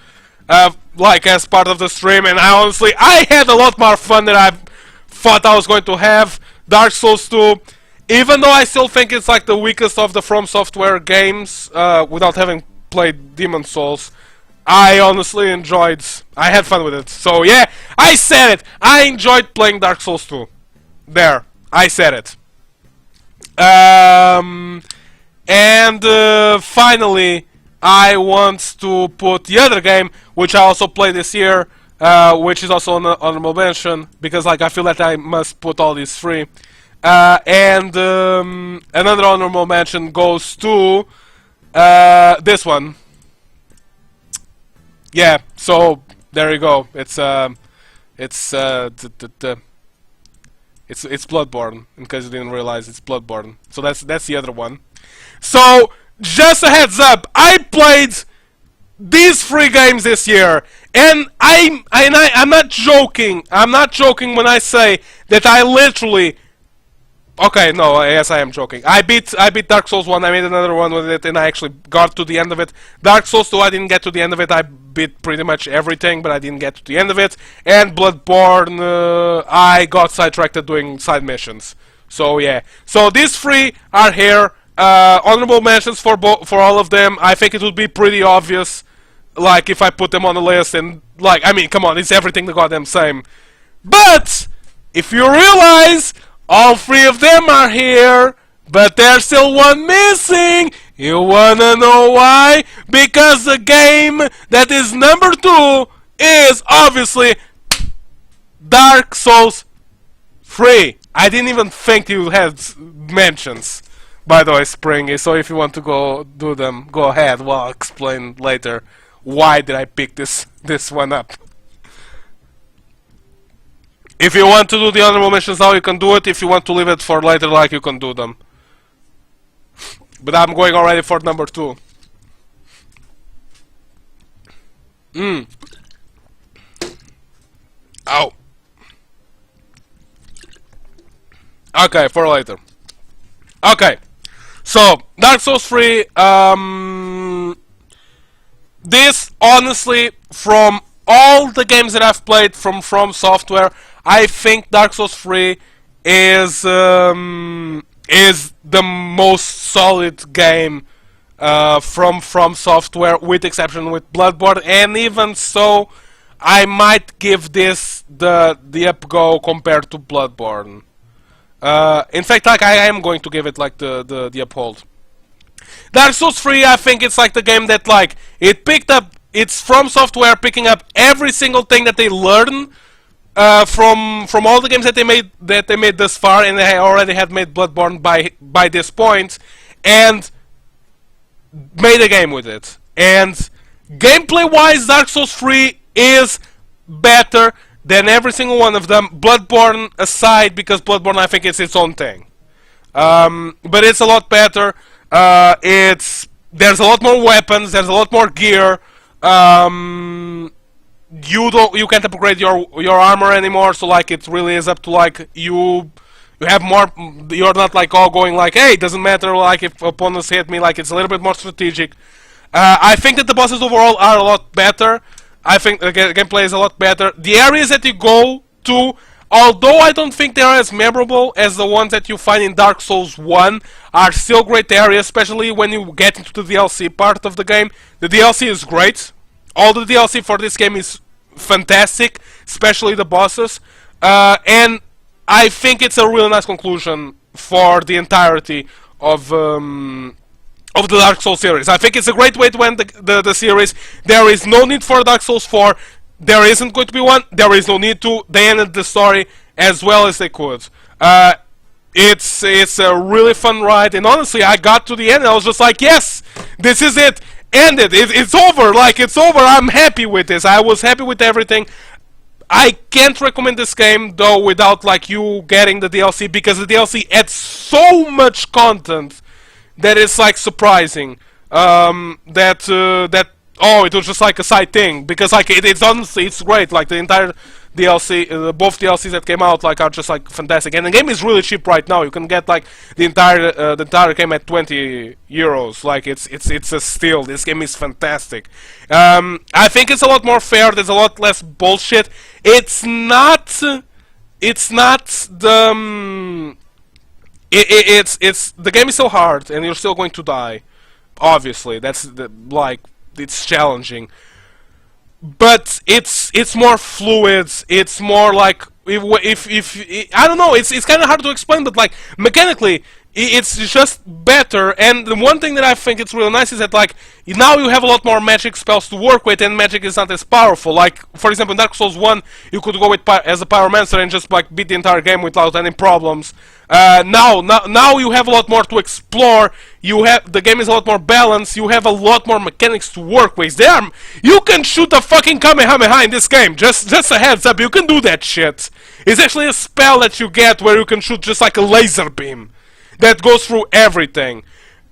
like, as part of the stream, and I had a lot more fun than I thought I was going to have. Dark Souls 2, even though I still think it's, like, the weakest of the From Software games, without having played Demon Souls, I honestly I had fun with it. So yeah, I said it! I enjoyed playing Dark Souls 2. There, I said it. Finally, I want to put the other game, which I also played this year, which is also an honorable mention, because like I feel that I must put all these three. Another honorable mention goes to this one. Yeah, so there you go. It's Bloodborne. In case you didn't realize, it's Bloodborne. So that's the other one. So just a heads up, I played these 3 games this year, and I'm not joking. I'm not joking when I say that I literally. Okay, no, yes I am joking. I beat Dark Souls 1, I made another one with it, and I actually got to the end of it. Dark Souls 2, I didn't get to the end of it. I beat pretty much everything, but I didn't get to the end of it. And Bloodborne, I got sidetracked doing side missions. So yeah. So these 3 are here. Honorable mentions for all of them. I think it would be pretty obvious, like, if I put them on the list, and, like, I mean, come on, it's everything the goddamn same. But, if you realize, all 3 of them are here, but there's still one missing. You wanna know why? Because the game that is number 2 is obviously Dark Souls 3. I didn't even think you had mentions, by the way, Springy, so if you want to go do them, go ahead. Well, I'll explain later why did I pick this one up. If you want to do the honorable mentions now, you can do it. If you want to leave it for later, like, you can do them. But I'm going already for number 2. Ow. Okay, for later. Okay. So, Dark Souls 3, this, honestly, from all the games that I've played from Software, I think Dark Souls 3 is the most solid game from Software, with exception with Bloodborne, and even so, I might give this the up go compared to Bloodborne. In fact, like, I am going to give it like the uphold. Dark Souls 3, I think it's like the game that, like, it's From Software picking up every single thing that they learn from all the games that they made thus far, and they already had made Bloodborne by this point, and made a game with it. And gameplay-wise, Dark Souls 3 is better than every single one of them, Bloodborne aside, because Bloodborne, I think, is its own thing. But it's a lot better. There's a lot more weapons. There's a lot more gear. You can't upgrade your armor anymore. So, like, it really is up to, like, you have more. You're not, like, all going like, hey, it doesn't matter, like, if opponents hit me. Like, it's a little bit more strategic. I think that the bosses overall are a lot better. I think the gameplay is a lot better. The areas that you go to, although I don't think they are as memorable as the ones that you find in Dark Souls 1, are still great areas, especially when you get into the DLC part of the game. The DLC is great. All the DLC for this game is fantastic, especially the bosses. And I think it's a really nice conclusion for the entirety of the Dark Souls series. I think it's a great way to end the series. There is no need for Dark Souls 4. There isn't going to be one. There is no need to. They ended the story as well as they could. It's a really fun ride, and honestly, I got to the end and I was just like, yes, this is it. Ended. It's over. Like, it's over. I'm happy with this. I was happy with everything. I can't recommend this game though without, like, you getting the DLC, because the DLC adds so much content that it's, like, surprising that Oh, it was just like a side thing because like it's honestly it's great. Like the entire DLC, both DLCs that came out like are just like fantastic, and the game is really cheap right now. You can get like the entire game at 20 euros. Like it's a steal. This game is fantastic. I think it's a lot more fair. There's a lot less bullshit. It's not. It's not the. It's the game is so hard, and you're still going to die. Obviously, that's like it's challenging, but it's more fluid. It's more like if I don't know. It's kind of hard to explain, but like mechanically, it's just better. And the one thing that I think it's really nice is that like now you have a lot more magic spells to work with, and magic is not as powerful. Like for example, in Dark Souls 1, you could go with as a pyromancer and just like beat the entire game without any problems. Now you have a lot more to explore. The game is a lot more balanced. You have a lot more mechanics to work with. You can shoot a fucking Kamehameha in this game. Just a heads up, you can do that shit. It's actually a spell that you get where you can shoot just like a laser beam that goes through everything.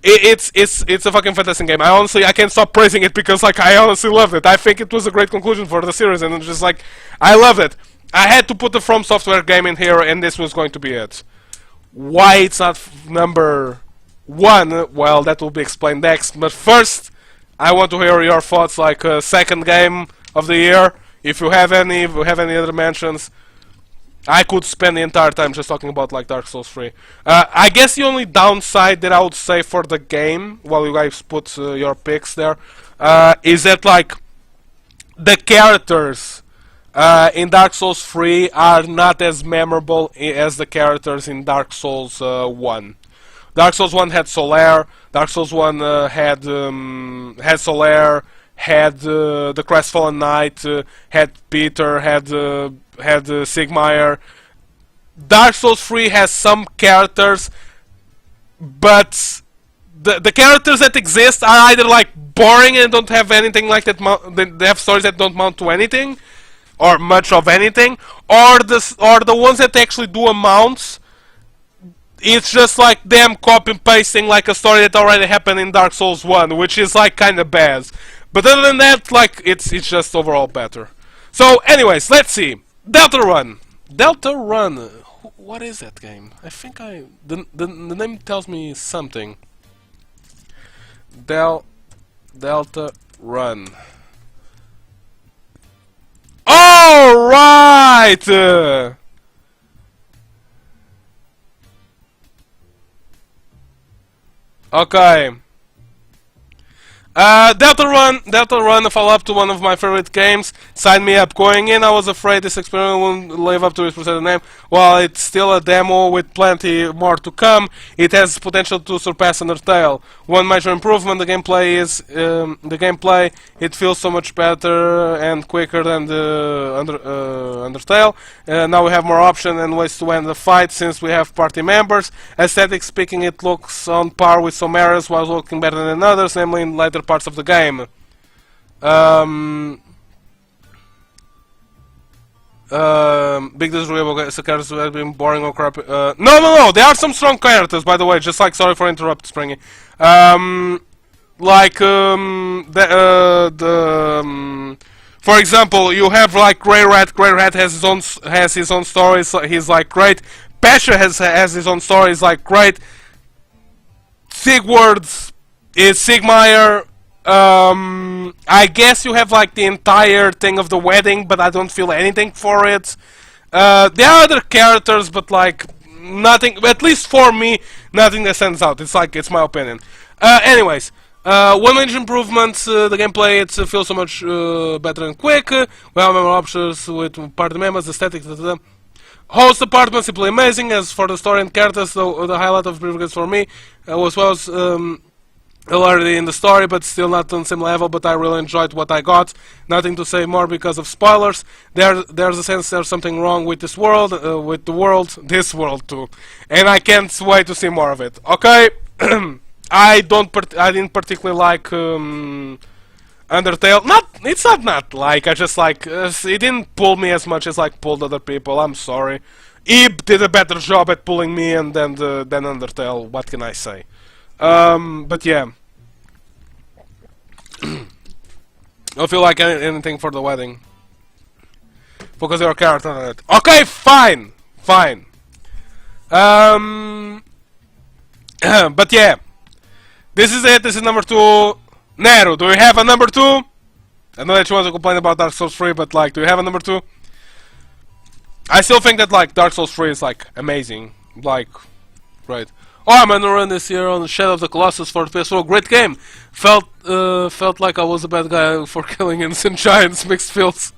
It's a fucking fantastic game. I can't stop praising it because like I honestly loved it. I think it was a great conclusion for the series, and it's just like I love it. I had to put the From Software game in here, and this was going to be it. Why it's not number 1, well, that will be explained next. But first, I want to hear your thoughts, like second game of the year. If you have any other mentions, I could spend the entire time just talking about like Dark Souls 3. I guess the only downside that I would say for the game, while you guys put your picks there, is that like the characters in Dark Souls 3 are not as memorable as the characters in Dark Souls 1. Dark Souls 1 had Solaire, Dark Souls 1 had Solaire, had the Crestfallen Knight, had Peter, had Sigmire. Dark Souls 3 has some characters, but the characters that exist are either like boring and don't have anything like that. They have stories that don't mount to anything, or much of anything, or the ones that actually do amounts. It's just like them copy and pasting like a story that already happened in Dark Souls 1, which is like kinda bad. But other than that, like it's just overall better. So anyways, let's see. Delta Run. Delta Run. What is that game? I think the name tells me something. Delta Run. All right. Okay. Delta Run, a follow-up to one of my favorite games. Sign me up. Going in, I was afraid this experiment wouldn't live up to its presented name. While it's still a demo with plenty more to come, it has potential to surpass Undertale. One major improvement, the gameplay. It feels so much better and quicker than the Undertale. Now we have more options and ways to end the fight since we have party members. Aesthetic speaking, it looks on par with some areas while looking better than others, namely in later parts of the game. Big disagreeable characters have been boring or crappy. No, there are some strong characters, by the way, just like, sorry for interrupting, Springy. For example, you have like Grey Rat. Grey Rat has his own stories. He's like great. Pasha has his own stories, like great. Sigurd is Sigmire. I guess you have like the entire thing of the wedding, but I don't feel anything for it. There are other characters, but like nothing. At least for me, nothing that stands out. It's my opinion. Anyways. One major improvement, the gameplay, it feels so much better and quick. We have more options with party members, aesthetics, host department, simply amazing. As for the story and characters, the highlight of previous for me was already in the story, but still not on the same level, but I really enjoyed what I got. Nothing to say more because of spoilers. There's a sense there's something wrong with this world, this world too. And I can't wait to see more of it. Okay? I didn't particularly like Undertale. It's not like, I just like, it didn't pull me as much as like pulled other people, I'm sorry. Ib did a better job at pulling me and than Undertale, what can I say? But yeah. Or if you like anything for the wedding. Focus your character on it. Okay, fine! Fine. But yeah. This is it, this is number 2. Nero, do you have a number 2? I know that you want to complain about Dark Souls 3, but like, do you have a number 2? I still think that like Dark Souls 3 is like amazing. Like, right. Oh, I'm gonna run this here on Shadow of the Colossus for the PS4. Great game. Felt like I was a bad guy for killing innocent giants. Mixed feels.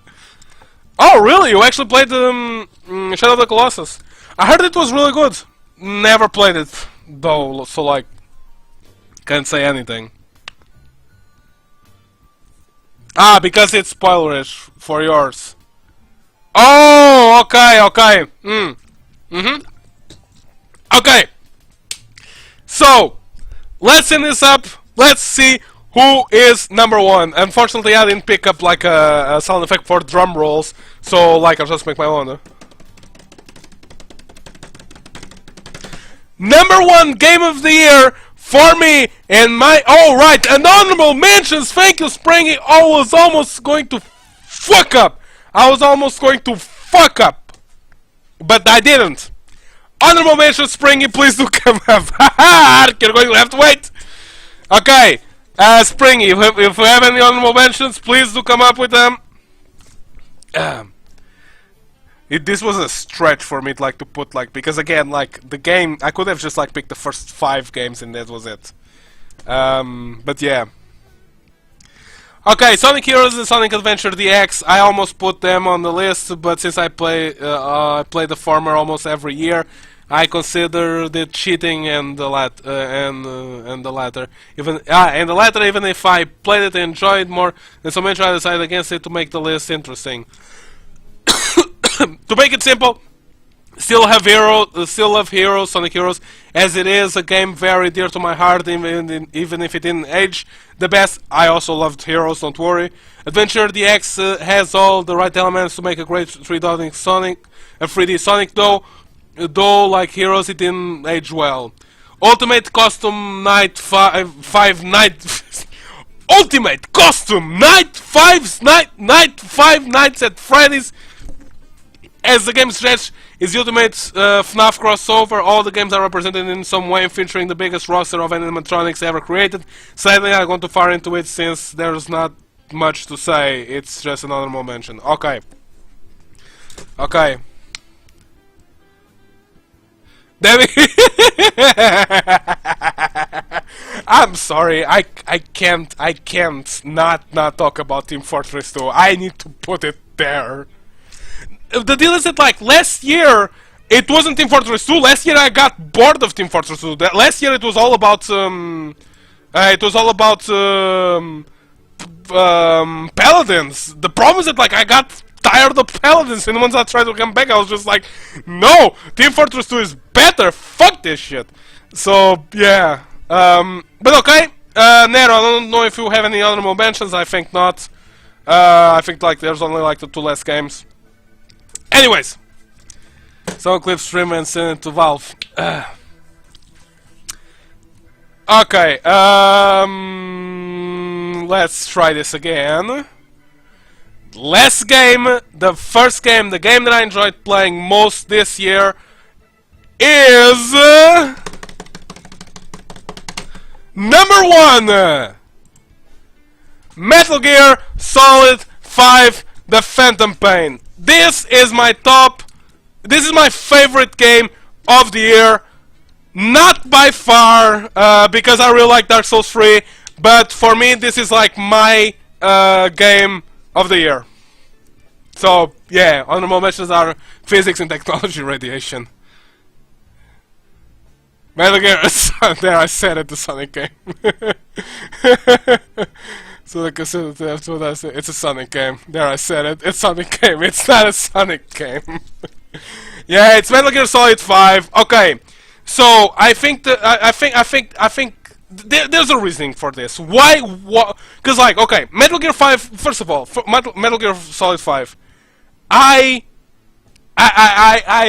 Oh, really? You actually played Shadow of the Colossus? I heard it was really good. Never played it though, so like, can't say anything. Ah, because it's spoilerish for yours. Oh, okay, okay. Okay. So, let's end this up. Let's see who is number 1. Unfortunately, I didn't pick up like a sound effect for drum rolls, so like I'll just make my own. Number 1 game of the year for me and my... Oh, right, and honorable mentions. Thank you, Springy. I was almost going to fuck up. But I didn't. Honorable mention, Springy, please do come up. Haha, you're going to have to wait. Okay, Springy, if you have any honorable mentions, please do come up with them. This was a stretch for me like to put like, because again, like the game, I could have just like picked the first 5 games and that was it. But yeah. Okay, Sonic Heroes and Sonic Adventure DX, I almost put them on the list, but since I play the former almost every year, I consider the cheating and the latter. Even if I played it and enjoyed more than so much, I decided against it to make the list interesting. To make it simple, still love Heroes, Sonic Heroes, as it is a game very dear to my heart, even if it didn't age the best. I also loved Heroes, don't worry. Adventure DX has all the right elements to make a great 3D Sonic, though like Heroes it didn't age well. Ultimate Custom Night 5 Night Ultimate Custom Night 5 Nights at Freddy's, as the game stretch is the ultimate FNAF crossover. All the games are represented in some way, featuring the biggest roster of animatronics ever created. Sadly, I gone too far into it since there's not much to say. It's just an honorable mention. Okay. Okay. I'm sorry. I can't not talk about Team Fortress 2. I need to put it there. The deal is that like last year it wasn't Team Fortress 2. Last year I got bored of Team Fortress 2. Last year it was all about Paladins. The problem is that like I got tired of Paladins, and once I tried to come back I was just like, no, Team Fortress 2 is better. Fuck this shit. So yeah. But okay. Nero, I don't know if you have any honorable mentions. I think not. I think like there's only like the 2 last games. Anyways, so clip stream and send it to Valve. Okay, let's try this again. Last game, the first game, the game that I enjoyed playing most this year is number 1, Metal Gear Solid 5: The Phantom Pain. This is my favorite game of the year. Not by far, because I really like Dark Souls 3, but for me this is like my game of the year. So yeah, honorable mentions are physics and technology radiation. Metal Gear, there I said it, the Sonic game. So like I said, that's what I said. It's a Sonic game. There I said it. It's Sonic game. It's not a Sonic game. Yeah, it's Metal Gear Solid 5. Okay, so I think there's a reasoning for this. Why? Because like, okay, Metal Gear 5. First of all, Metal Gear Solid 5. I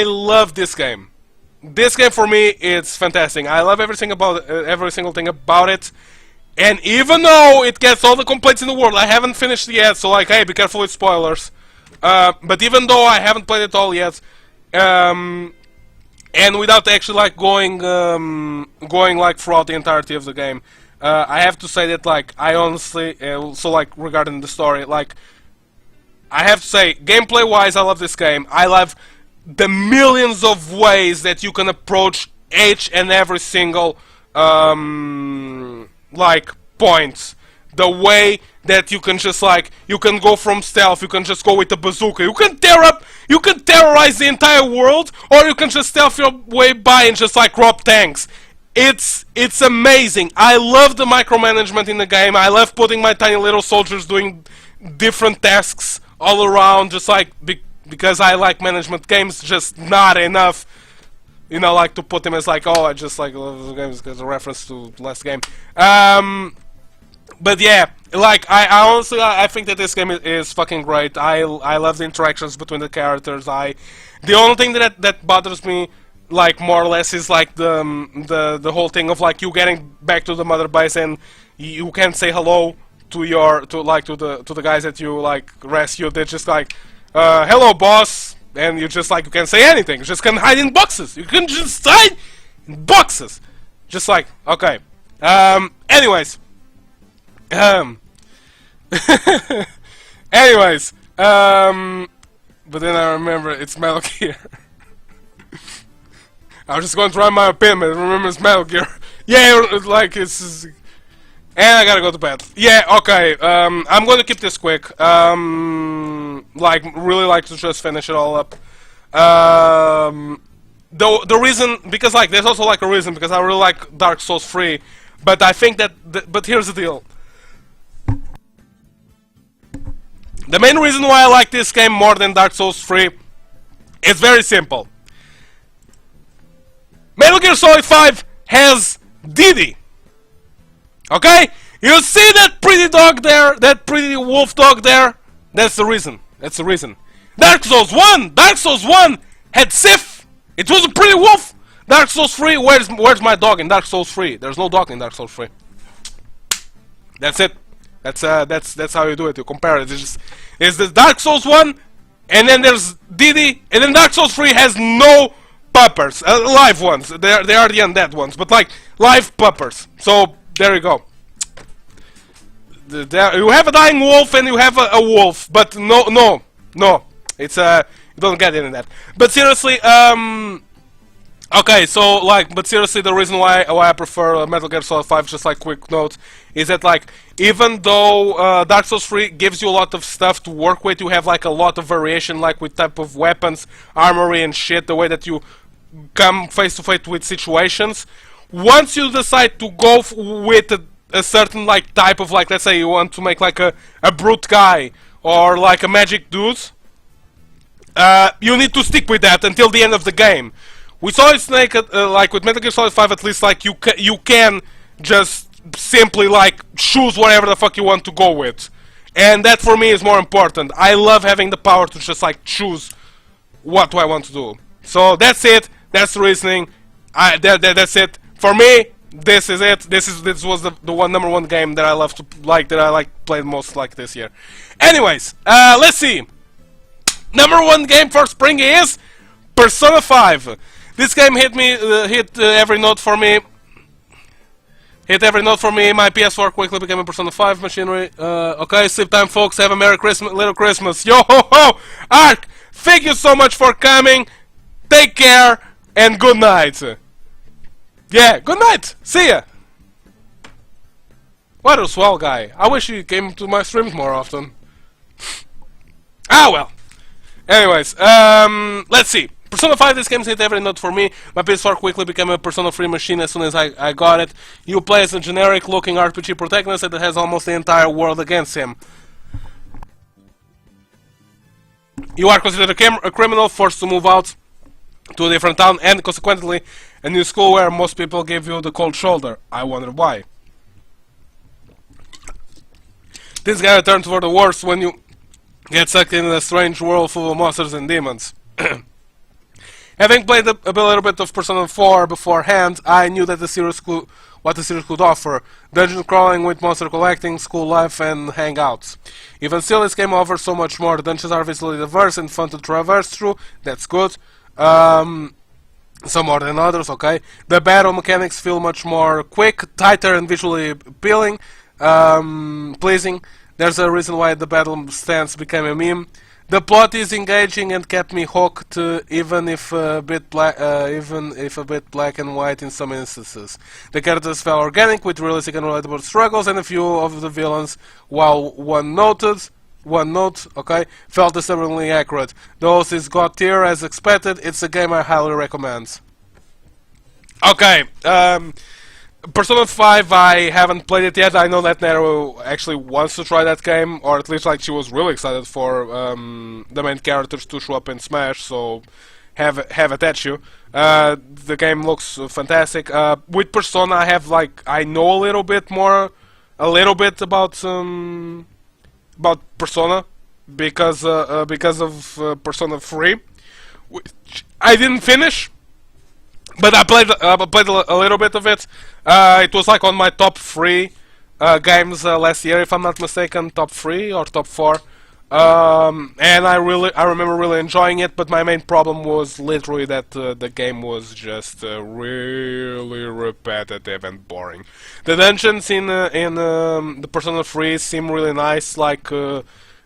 love this game. This game for me, it's fantastic. I love every single thing about it. And even though it gets all the complaints in the world, I haven't finished it yet, so like, hey, be careful with spoilers. But even though I haven't played it all yet, and without actually like going like throughout the entirety of the game, I have to say that like I honestly, so like regarding the story, like I have to say, gameplay-wise, I love this game. I love the millions of ways that you can approach each and every single like points. The way that you can just like, you can go from stealth, you can just go with the bazooka, you can terrorize the entire world, or you can just stealth your way by and just like rob tanks. It's amazing. I love the micromanagement in the game. I love putting my tiny little soldiers doing different tasks all around, just like because I like management games, just not enough, you know, like to put them as like, oh, I just like love the games because a reference to the last game. But yeah, like I honestly I think that this game is fucking great. I love the interactions between the characters. The only thing that bothers me like more or less is like the whole thing of like you getting back to the mother base and you can't say hello to the guys that you like rescued. They're just like, hello boss, and you just like, you can't say anything. You just can hide in boxes. You can just hide in boxes. Just like, okay. Anyways. Anyways. But then I remember it's Metal Gear. I was just going to write my opinion, but remember it's Metal Gear. Yeah, like it's... And I gotta go to bed. Yeah, okay, I'm gonna keep this quick. Like, really like to just finish it all up. The reason, because like, there's also like a reason, because I really like Dark Souls 3, but I think that, but here's the deal. The main reason why I like this game more than Dark Souls 3 is very simple. Metal Gear Solid 5 has Didi. Okay? You see that pretty dog there? That pretty wolf dog there? That's the reason. That's the reason. Dark Souls 1 had Sif. It was a pretty wolf. Dark Souls 3, where's my dog in Dark Souls 3? There's no dog in Dark Souls 3. That's it. That's how you do it. You compare it. It's the Dark Souls 1, and then there's Didi, and then Dark Souls 3 has no puppers, live ones. They are the undead ones, but like live puppers. So there you go. You have a dying wolf and you have a wolf, but no. It's you don't get any of that. But seriously, okay, so like, but seriously, the reason why I prefer Metal Gear Solid 5, just like quick note, is that like, even though Dark Souls 3 gives you a lot of stuff to work with, you have like a lot of variation, like with type of weapons, armory and shit, the way that you come face to face with situations. Once you decide to go with a certain like type of, like, let's say you want to make like a brute guy or like a magic dude, you need to stick with that until the end of the game. We saw it Snake like with Metal Gear Solid 5, at least like you can just simply like choose whatever the fuck you want to go with, and that for me is more important. I love having the power to just like choose what do I want to do. So that's it. That's the reasoning. That's it for me. This is it. This was the number one game that I love to like, that I like played most like this year. Anyways, let's see. Number one game for spring is Persona 5. This game hit every note for me. Hit every note for me. My PS4 quickly became a Persona 5 machinery. Okay, sleep time, folks. Have a Merry Christmas, little Christmas. Yo ho ho! Ark, thank you so much for coming. Take care and good night. Yeah, good night. See ya. What a swell guy. I wish he came to my streams more often. Ah well. Anyways, let's see. Persona 5, this game hit every note for me. My PS4 quickly became a Persona 3 machine as soon as I got it. You play as a generic looking RPG protagonist that has almost the entire world against him. You are considered a criminal, forced to move out to a different town, and consequently a new school where most people give you the cold shoulder. I wonder why. Things gonna turn for the worse when you get sucked into a strange world full of monsters and demons. Having played a little bit of Persona 4 beforehand, I knew that the series could, what the series could offer: dungeon crawling with monster collecting, school life, and hangouts. Even still, this game offers so much more. The dungeons are visually diverse and fun to traverse through. That's good. Some more than others, okay. The battle mechanics feel much more quick, tighter, and visually appealing, pleasing. There's a reason why the battle stance became a meme. The plot is engaging and kept me hooked, even if a bit black and white in some instances. The characters felt organic, with realistic and relatable struggles, and a few of the villains, while one note, okay, felt disturbingly accurate. The host is god tier as expected. It's a game I highly recommend. Okay, Persona 5, I haven't played it yet. I know that Nero actually wants to try that game, or at least like she was really excited for the main characters to show up in Smash, so have it at you. The game looks fantastic. With Persona, I know a little bit about Persona because of Persona 3, which I didn't finish. But I played a little bit of it. It was like on my top 3 games last year, if I'm not mistaken, top 3 or top 4. And I remember really enjoying it. But my main problem was literally that the game was just really repetitive and boring. The dungeons in the Persona 3 seem really nice, like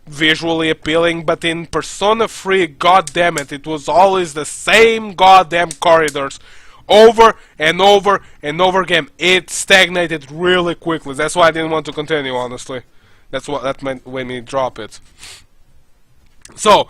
visually appealing, but in Persona 3, god damn it, it was always the same goddamn corridors over and over and over again. It stagnated really quickly. That's why I didn't want to continue, honestly. That made me drop it. So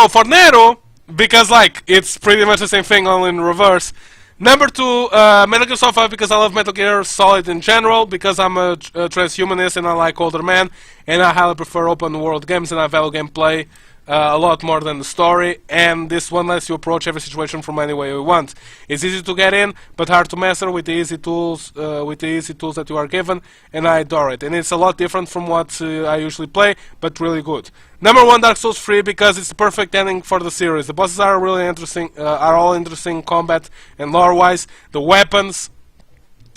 for Nero, because like it's pretty much the same thing, only in reverse. Number 2, Metal Gear Solid 5, because I love Metal Gear Solid in general, because I'm a transhumanist and I like older men, and I highly prefer open world games and I value gameplay a lot more than the story, and this one lets you approach every situation from any way you want. It's easy to get in, but hard to master with the easy tools that you are given, and I adore it. And it's a lot different from what I usually play, but really good. Number 1, Dark Souls 3, because it's the perfect ending for the series. The bosses are really interesting, are all interesting combat and lore-wise. The weapons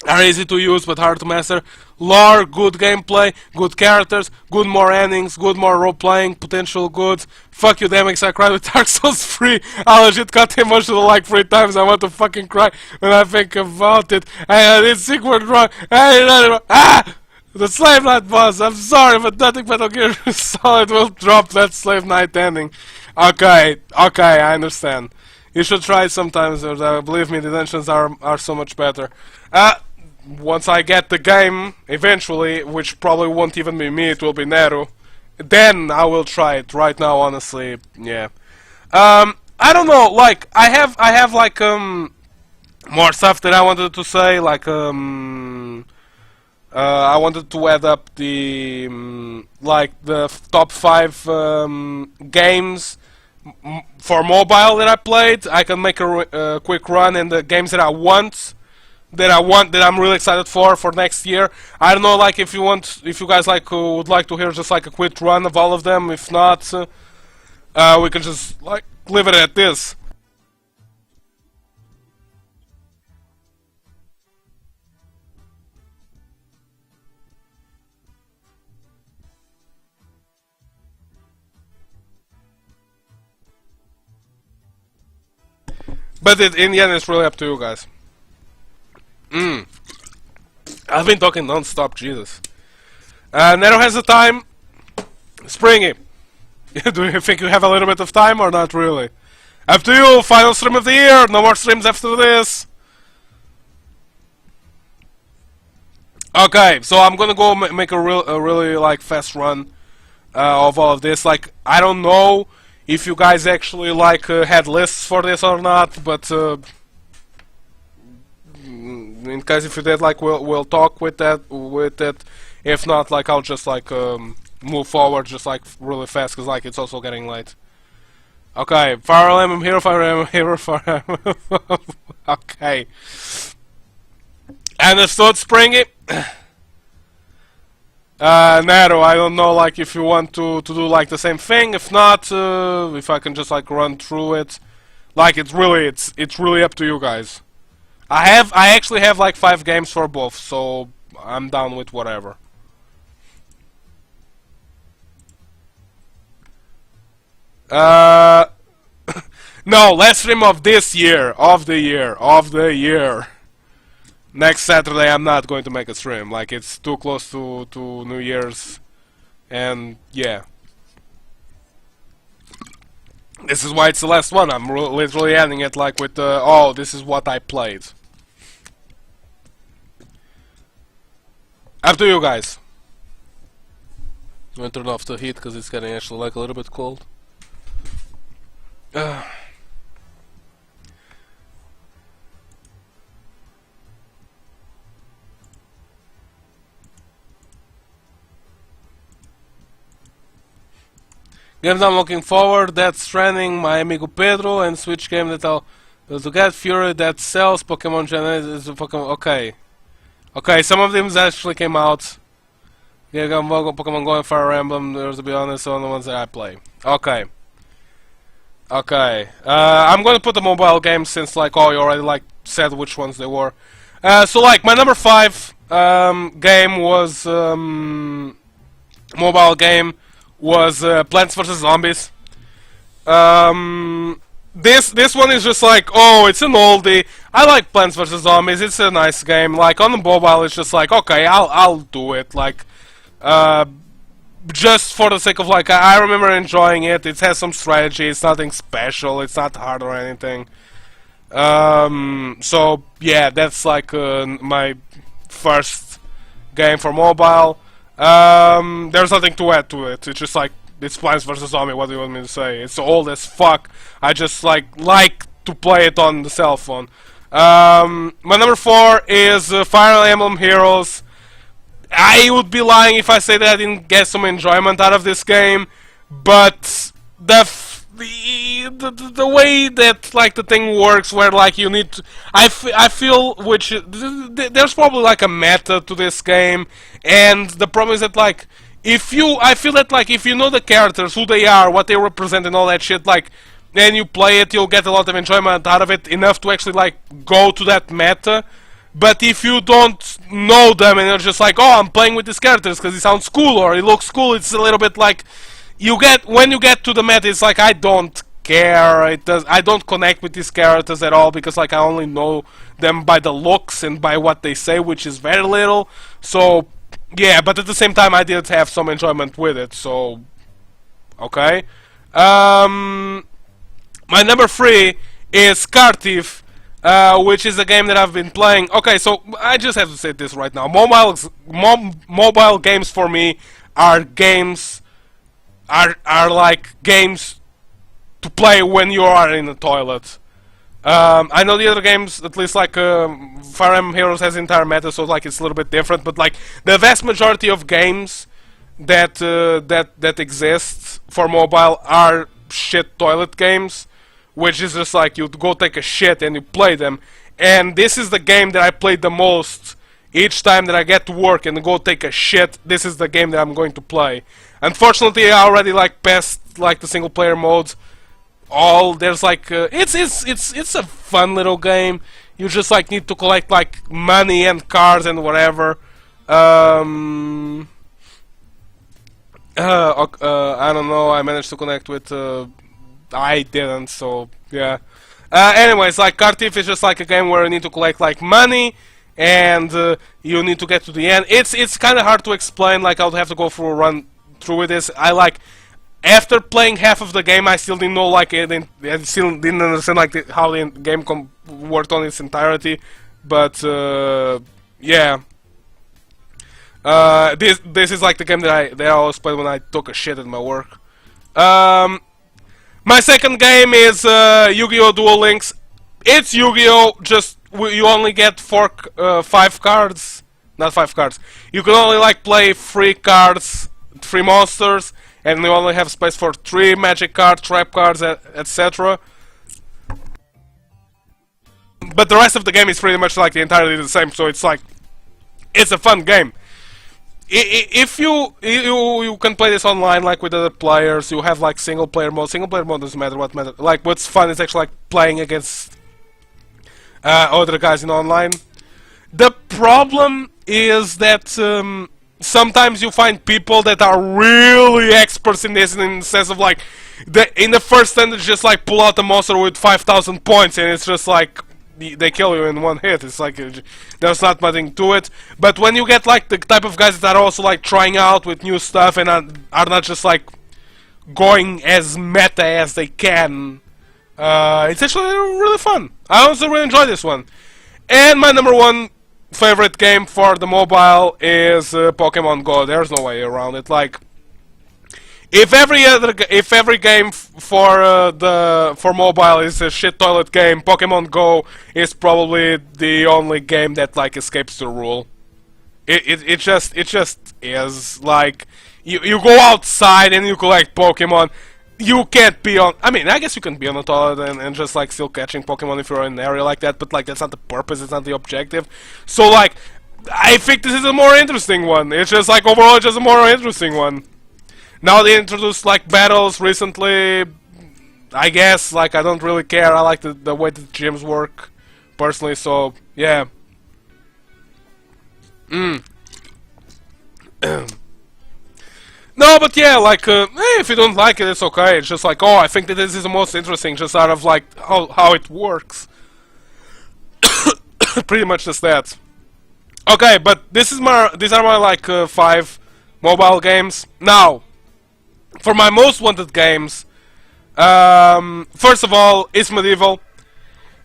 are easy to use but hard to master. Lore, good gameplay, good characters, good more endings, good more role-playing, potential good. Fuck you, DMX, I cried with Dark Souls 3. I legit got emotional like 3 times. I want to fucking cry when I think about it. I did Secret wrong. The Slave Knight boss. I'm sorry, but nothing Metal Gear Solid will drop that Slave Knight ending. Okay, I understand. You should try it sometimes. Believe me, the dungeons are so much better. Once I get the game, eventually, which probably won't even be me, it will be Nero, then I will try it. Right now, honestly, yeah. I don't know, like, I have like, more stuff that I wanted to say, like, I wanted to add up the, like, the top 5, games for mobile that I played. I can make a quick run, and the games that that I'm really excited for next year. I don't know, like, if you guys like would like to hear just like a quick run of all of them. If not, we can just like leave it at this. But in the end, it's really up to you guys. I've been talking non-stop, Jesus. Nero has the time. Springy. Do you think you have a little bit of time or not really? Up to you, final stream of the year. No more streams after this. Okay, so I'm gonna go make a really like fast run of all of this. Like, I don't know if you guys actually like had lists for this or not, but in case if you did, like, we'll talk with it. If not, like, I'll just like move forward just like really fast, because like it's also getting late. Okay, Fire Emblem Hero, Fire Emblem Hero, Fire Emblem. Okay. Understood, Springy. Nero, I don't know, like, if you want to do like the same thing. If not, if I can just like run through it Like it's really up to you guys. I actually have like 5 games for both, so I'm down with whatever. Uh, no, last stream of this year, of the year. Next Saturday I'm not going to make a stream. Like it's too close to New Year's, and yeah. This is why it's the last one. I'm literally ending it like with oh, this is what I played. Up to you guys. I'm gonna turn off the heat because it's getting actually like a little bit cold. Games I'm looking forward, Death Stranding, my amigo Pedro, and Switch game that I'll to get Fury that sells, Pokemon Genesis, Pokemon. Okay. Okay, some of them actually came out. Yeah, Pokemon Go and Fire Emblem, to be honest, are the ones that I play. Okay. Okay. I'm gonna put the mobile games since like oh you already like said which ones they were. So like my number 5 game was mobile game was Plants vs Zombies. This one is just like, oh, it's an oldie. I like Plants vs Zombies. It's a nice game. Like on the mobile, it's just like, okay, I'll do it. Like, just for the sake of like, I remember enjoying it. It has some strategy. It's nothing special. It's not hard or anything. So yeah, that's like my first game for mobile. There's nothing to add to it. It's just like it's Plants vs Zombie. What do you want me to say? It's old as fuck. I just like to play it on the cell phone. My number 4 is Fire Emblem Heroes. I would be lying if I say that I didn't get some enjoyment out of this game, but the way that like the thing works, where like you need to, I feel which there's probably like a meta to this game, and the problem is that like I feel that like if you know the characters, who they are, what they represent, and all that shit, like then you play it, you'll get a lot of enjoyment out of it, enough to actually like go to that meta. But if you don't know them and you're just like, oh, I'm playing with these characters because it sounds cool or it looks cool, it's a little bit like when you get to the meta, it's like I don't care. I don't connect with these characters at all because like I only know them by the looks and by what they say, which is very little. So yeah, but at the same time, I did have some enjoyment with it. So okay. My number 3 is Card Thief. Which is a game that I've been playing. Okay, so I just have to say this right now. Mobile games for me are games are like games to play when you are in the toilet. I know the other games, at least like Fire Emblem Heroes has entire meta, so like it's a little bit different. But like the vast majority of games that exist for mobile are shit toilet games, which is just like you go take a shit and you play them. And this is the game that I played the most. Each time that I get to work and go take a shit, this is the game that I'm going to play. Unfortunately, I already like passed like the single player modes. There's like it's a fun little game. You just like need to collect like money and cards and whatever. I don't know. I managed to connect with. I didn't, so yeah. Anyways, like Card Thief is just like a game where you need to collect like money, and you need to get to the end. It's kind of hard to explain. Like I'll have to go through a run through with this. I like after playing half of the game, I still didn't know like I still didn't understand like how the game worked on its entirety. But yeah. This is like the game that I always play when I took a shit at my work. My second game is Yu-Gi-Oh! Duel Links. It's Yu-Gi-Oh! Just you only get 5 cards, not 5 cards. You can only like play 3 cards, 3 monsters, and you only have space for 3 magic cards, trap cards, etc. But the rest of the game is pretty much like entirely the same. So it's like it's a fun game. if you can play this online like with other players, you have like single player mode. Single player mode doesn't matter what matter. Like what's fun is actually like playing against other guys in online. The problem is that sometimes you find people that are really experts in this, in the sense of like in the first turn they just like pull out a monster with 5,000 points, and it's just like they kill you in one hit. It's like there's not nothing to it. But when you get like the type of guys that are also like trying out with new stuff and are not just like going as meta as they can, it's actually really fun. I also really enjoy this one. And my number one favorite game for the mobile is Pokemon Go. There's no way around it. Like, if every game for mobile is a shit toilet game, Pokemon Go is probably the only game that like escapes the rule. It just is. Like, you go outside and you collect Pokemon. You can't be on. I mean, I guess you can be on a toilet and just like still catching Pokemon if you're in an area like that. But like that's not the purpose. It's not the objective. So like, I think this is a more interesting one. It's just like overall, it's just a more interesting one. Now they introduced like battles recently. I guess like I don't really care. I like the way the gyms work personally. So yeah. No, but yeah, like if you don't like it, it's okay. It's just like, oh, I think that this is the most interesting, just out of like how it works. Pretty much just that. Okay, but these are my like 5 mobile games. Now, for my most wanted games, first of all, it's Medieval.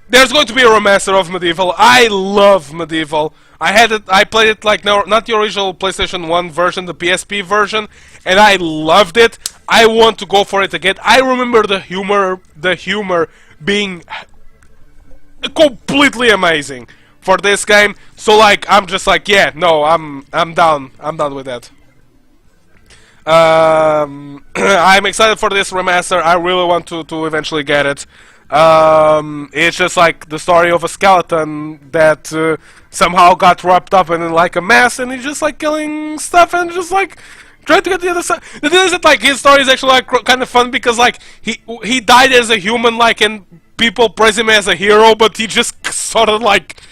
There's going to be a remaster of Medieval. I love Medieval. I played it like not the original PlayStation 1 version, the PSP version, and I loved it. I want to go for it again. I remember the humor being completely amazing for this game. So like I'm just like, yeah, no, I'm down. I'm done with that. I'm excited for this remaster. I really want to eventually get it. It's just like the story of a skeleton that somehow got wrapped up in like a mess, and he's just like killing stuff and just like trying to get the other side. The thing is that like his story is actually like kind of fun because like he died as a human, like, and people praise him as a hero, but he just sort of like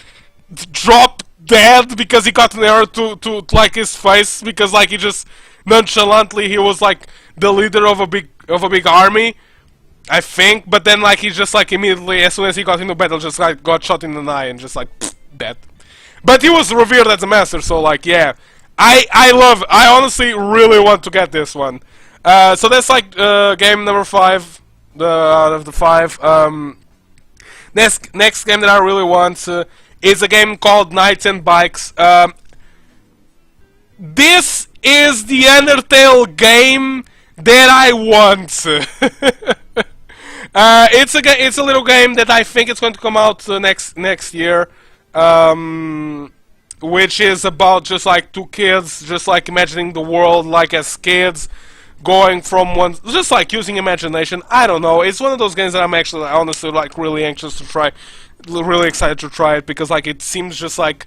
dropped dead because he got an arrow to like his face, because like he just nonchalantly he was like the leader of a big army, I think, but then like he just like immediately as soon as he got into battle just like got shot in the eye and just like pfft, dead. But he was revered as a master, so like yeah, I honestly really want to get this one. So that's like game number 5 out of the 5. Next game that I really want is a game called Knights and Bikes. This is the Undertale game that I want. It's a little game that I think it's going to come out next year, which is about just like 2 kids, just like imagining the world like as kids, going from one, just like using imagination. I don't know. It's one of those games that I'm actually honestly like really anxious to try, really excited to try it, because like it seems just like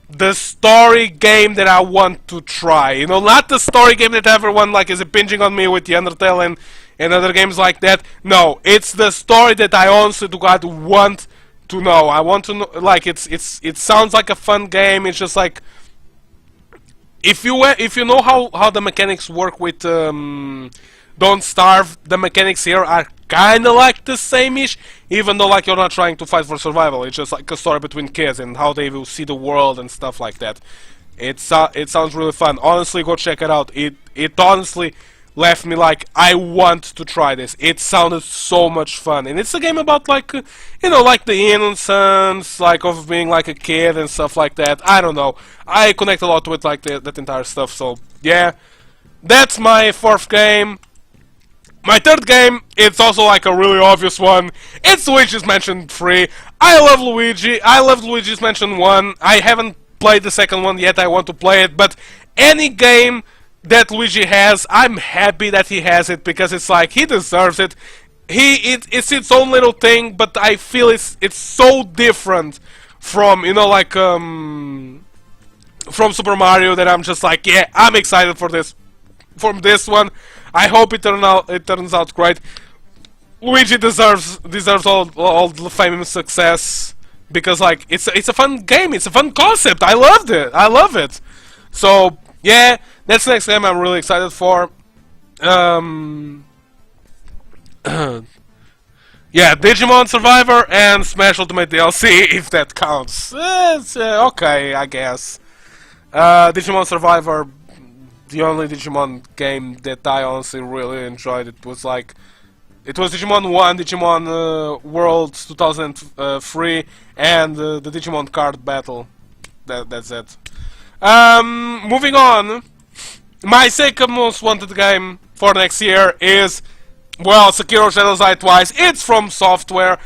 the story game that I want to try. You know, not the story game that everyone like is impinging on me with the Undertale and other games like that. No, it's the story that I honestly to God want to know. I want to know, like it sounds like a fun game. It's just like if you know how the mechanics work with Don't Starve, the mechanics here are kind of like the same-ish, even though like you're not trying to fight for survival. It's just like a story between kids and how they will see the world and stuff like that. It sounds really fun. Honestly, go check it out. It honestly left me like, I want to try this. It sounded so much fun, and it's a game about like you know, like the innocence like of being like a kid and stuff like that. I don't know, I connect a lot with like that entire stuff. So yeah, that's my 4th game. My 3rd game, it's also like a really obvious one. It's Luigi's Mansion 3. I love Luigi. I loved Luigi's Mansion 1. I haven't played the 2nd one yet. I want to play it, but any game that Luigi has, I'm happy that he has it, because it's like he deserves it. It's its own little thing, but I feel it's so different from, you know, like from Super Mario that I'm just like, yeah, I'm excited for this, from this one. I hope it turns out great. Luigi deserves all the fame and success because like it's a fun game, it's a fun concept. I loved it. I love it. So yeah, that's the next game I'm really excited for. Yeah, Digimon Survivor and Smash Ultimate DLC, if that counts. It's okay, I guess. Digimon Survivor, the only Digimon game that I honestly really enjoyed. It was Digimon 1, Digimon World 2003, and the Digimon card battle. That's it. Moving on, my second most wanted game for next year is, well, Sekiro Shadows Die Twice. It's from Software.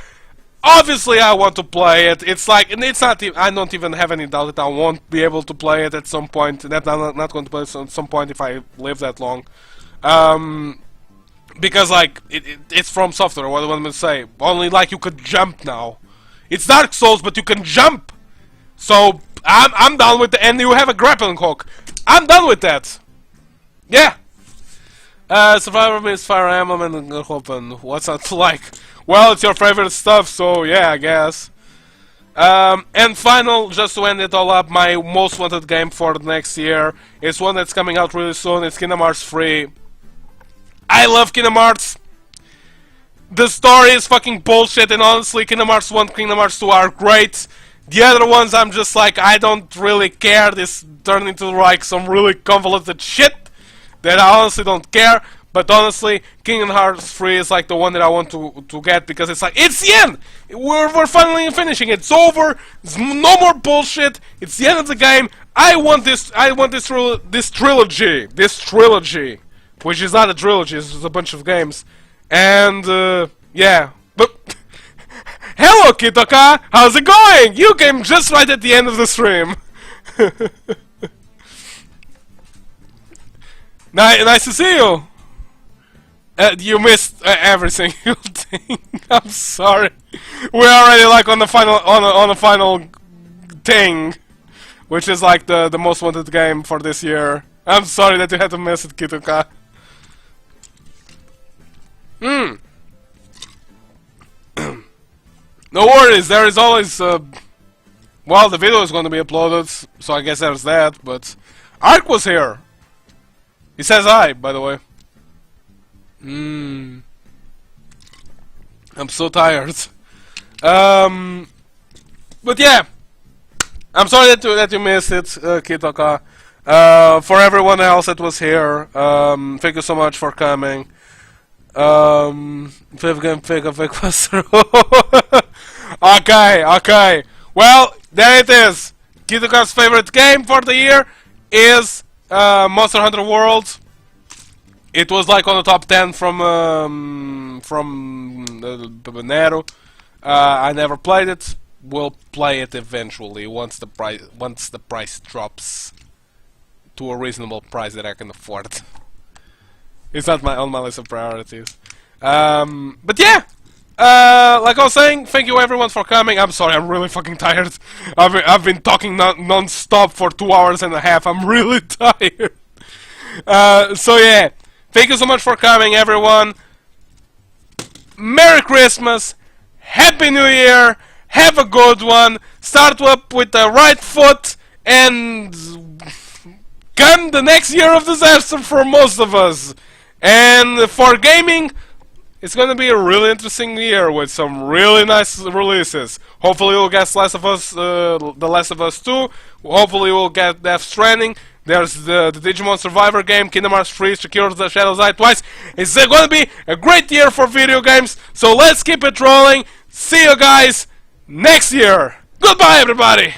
Obviously, I want to play it. It's like, and it's not. I don't even have any doubt that I won't be able to play it at some point. That I'm not going to play it at some point if I live that long. Because like it's from Software. What do I want to say? Only like you could jump now. It's Dark Souls, but you can jump. So I'm done with it. And you have a grappling hook. I'm done with that. Yeah. Survivor means Fire Emblem and Open. What's that to like? Well, it's your favorite stuff, so yeah, I guess. And final, just to end it all up, my most wanted game for the next year is one that's coming out really soon. It's Kingdom Hearts 3. I love Kingdom Hearts. The story is fucking bullshit, and honestly, Kingdom Hearts 1, Kingdom Hearts 2 are great. The other ones, I'm just like, I don't really care. This turned into like some really convoluted shit that I honestly don't care. But honestly, Kingdom Hearts 3 is like the one that I want to get, because it's like, it's the end! We're finally finishing it. It's over. There's no more bullshit. It's the end of the game. I want this trilogy. This trilogy. Which is not a trilogy, it's just a bunch of games. And, yeah. But, hello, Kitoka! How's it going? You came just right at the end of the stream. Nice to see you! You missed every single thing. I'm sorry. We're already like on the final thing, which is like the most wanted game for this year. I'm sorry that you had to miss it, Kituka. No worries. There is always well, the video is going to be uploaded, so I guess there's that. But Ark was here. He says hi, by the way. I'm so tired. But yeah, I'm sorry that you missed it, Kitoka. For everyone else that was here, thank you so much for coming. Okay. Well, there it is. Kitoka's favorite game for the year is Monster Hunter World. It was like on the top 10 from Nero. I never played it. We'll play it eventually once the price drops to a reasonable price that I can afford. It's not on my list of priorities. But yeah, like I was saying, thank you everyone for coming. I'm sorry, I'm really fucking tired. I've been talking non-stop for 2 hours and a half. I'm really tired. So yeah. Thank you so much for coming, everyone. Merry Christmas, Happy New Year, have a good one, start up with the right foot, and come the next year of disaster for most of us. And for gaming, it's gonna be a really interesting year with some really nice releases. Hopefully we'll get The Last of Us 2, hopefully we'll get Death Stranding. There's the Digimon Survivor game, Kingdom Hearts 3, Sekiro Shadows Die Twice. It's going to be a great year for video games, so let's keep it rolling. See you guys next year. Goodbye, everybody.